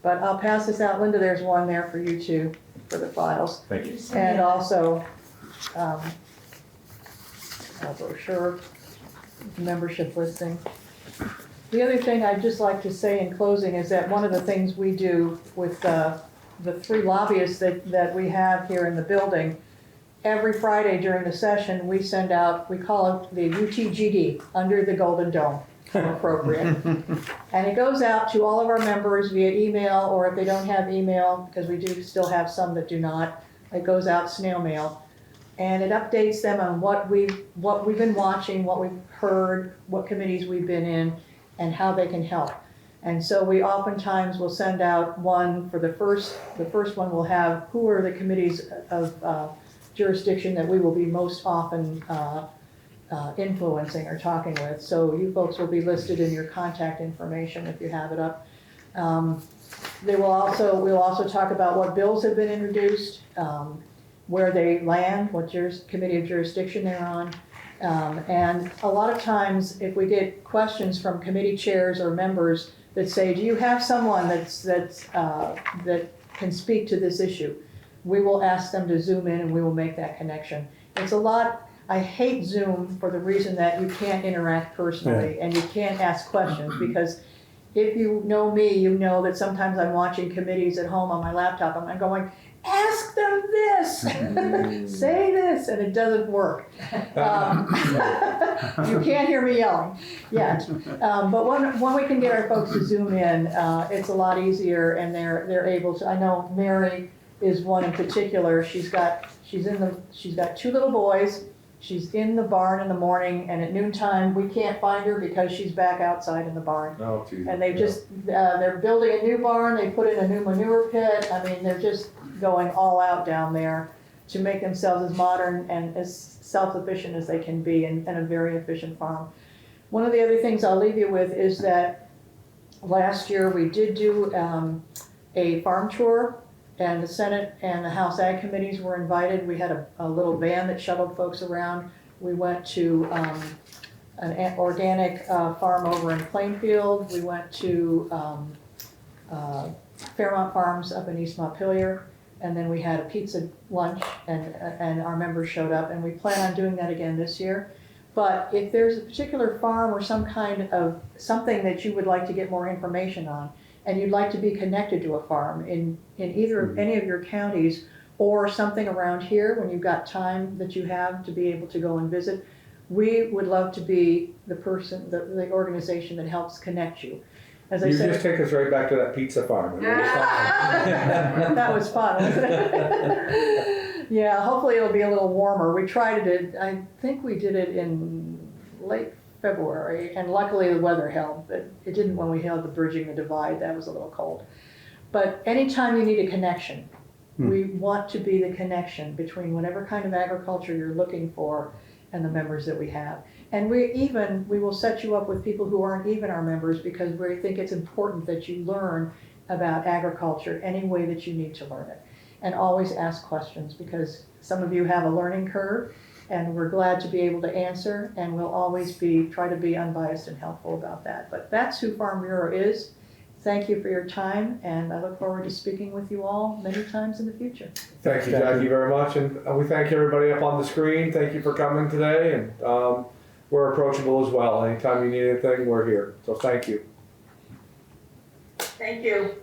But I'll pass this out. Linda, there's one there for you too, for the files. Thank you. And also, a brochure, membership listing. The other thing I'd just like to say in closing is that one of the things we do with the 3 lobbyists that we have here in the building, every Friday during the session, we send out, we call it the UTGD, Under the Golden Dome, appropriate. And it goes out to all of our members via email, or if they don't have email, because we do still have some that do not, it goes out snail mail. And it updates them on what we've been watching, what we've heard, what committees we've been in, and how they can help. And so we oftentimes will send out one for the first one will have who are the committees of jurisdiction that we will be most often influencing or talking with. So you folks will be listed in your contact information if you have it up. We'll also talk about what bills have been introduced, where they land, what committee of jurisdiction they're on. And a lot of times if we get questions from committee chairs or members that say, do you have someone that can speak to this issue? We will ask them to Zoom in and we will make that connection. It's a lot, I hate Zoom for the reason that you can't interact personally and you can't ask questions, because if you know me, you know that sometimes I'm watching committees at home on my laptop and I'm going, ask them this, say this, and it doesn't work. You can't hear me yelling yet. But when we can get our folks to Zoom in, it's a lot easier and they're able to. I know Mary is one in particular. She's got 2 little boys. She's in the barn in the morning, and at noontime we can't find her because she's back outside in the barn. Oh, geez. And they're building a new barn. They put in a new manure pit. I mean, they're just going all out down there to make themselves as modern and as self-sufficient as they can be, and a very efficient farm. One of the other things I'll leave you with is that last year we did do a farm tour, and the Senate and the House Ag Committees were invited. We had a little van that shuttled folks around. We went to an organic farm over in Plainfield. We went to Fairmont Farms up in East Montpelier. And then we had a pizza lunch, and our members showed up, and we plan on doing that again this year. But if there's a particular farm or some kind of something that you would like to get more information on, and you'd like to be connected to a farm in either any of your counties or something around here, when you've got time that you have to be able to go and visit, we would love to be the person, the organization that helps connect you. As I said, just take us right back to that pizza farm. that was fun, wasn't it? Yeah, hopefully it'll be a little warmer. We tried it, I think we did it in late February, and luckily the weather held, but it didn't when we held the Bridging the Divide. That was a little cold. But anytime you need a connection, we want to be the connection between whatever kind of agriculture you're looking for and the members that we have. And we will set you up with people who aren't even our members, because we think it's important that you learn about agriculture any way that you need to learn it. And always ask questions, because some of you have a learning curve, and we're glad to be able to answer, and we'll always try to be unbiased and helpful about that. But that's who Farm Bureau is. Thank you for your time, and I look forward to speaking with you all many times in the future. Thank you, Jackie, very much. And we thank everybody up on the screen. Thank you for coming today. And we're approachable as well. Anytime you need anything, we're here. So thank you. Thank you.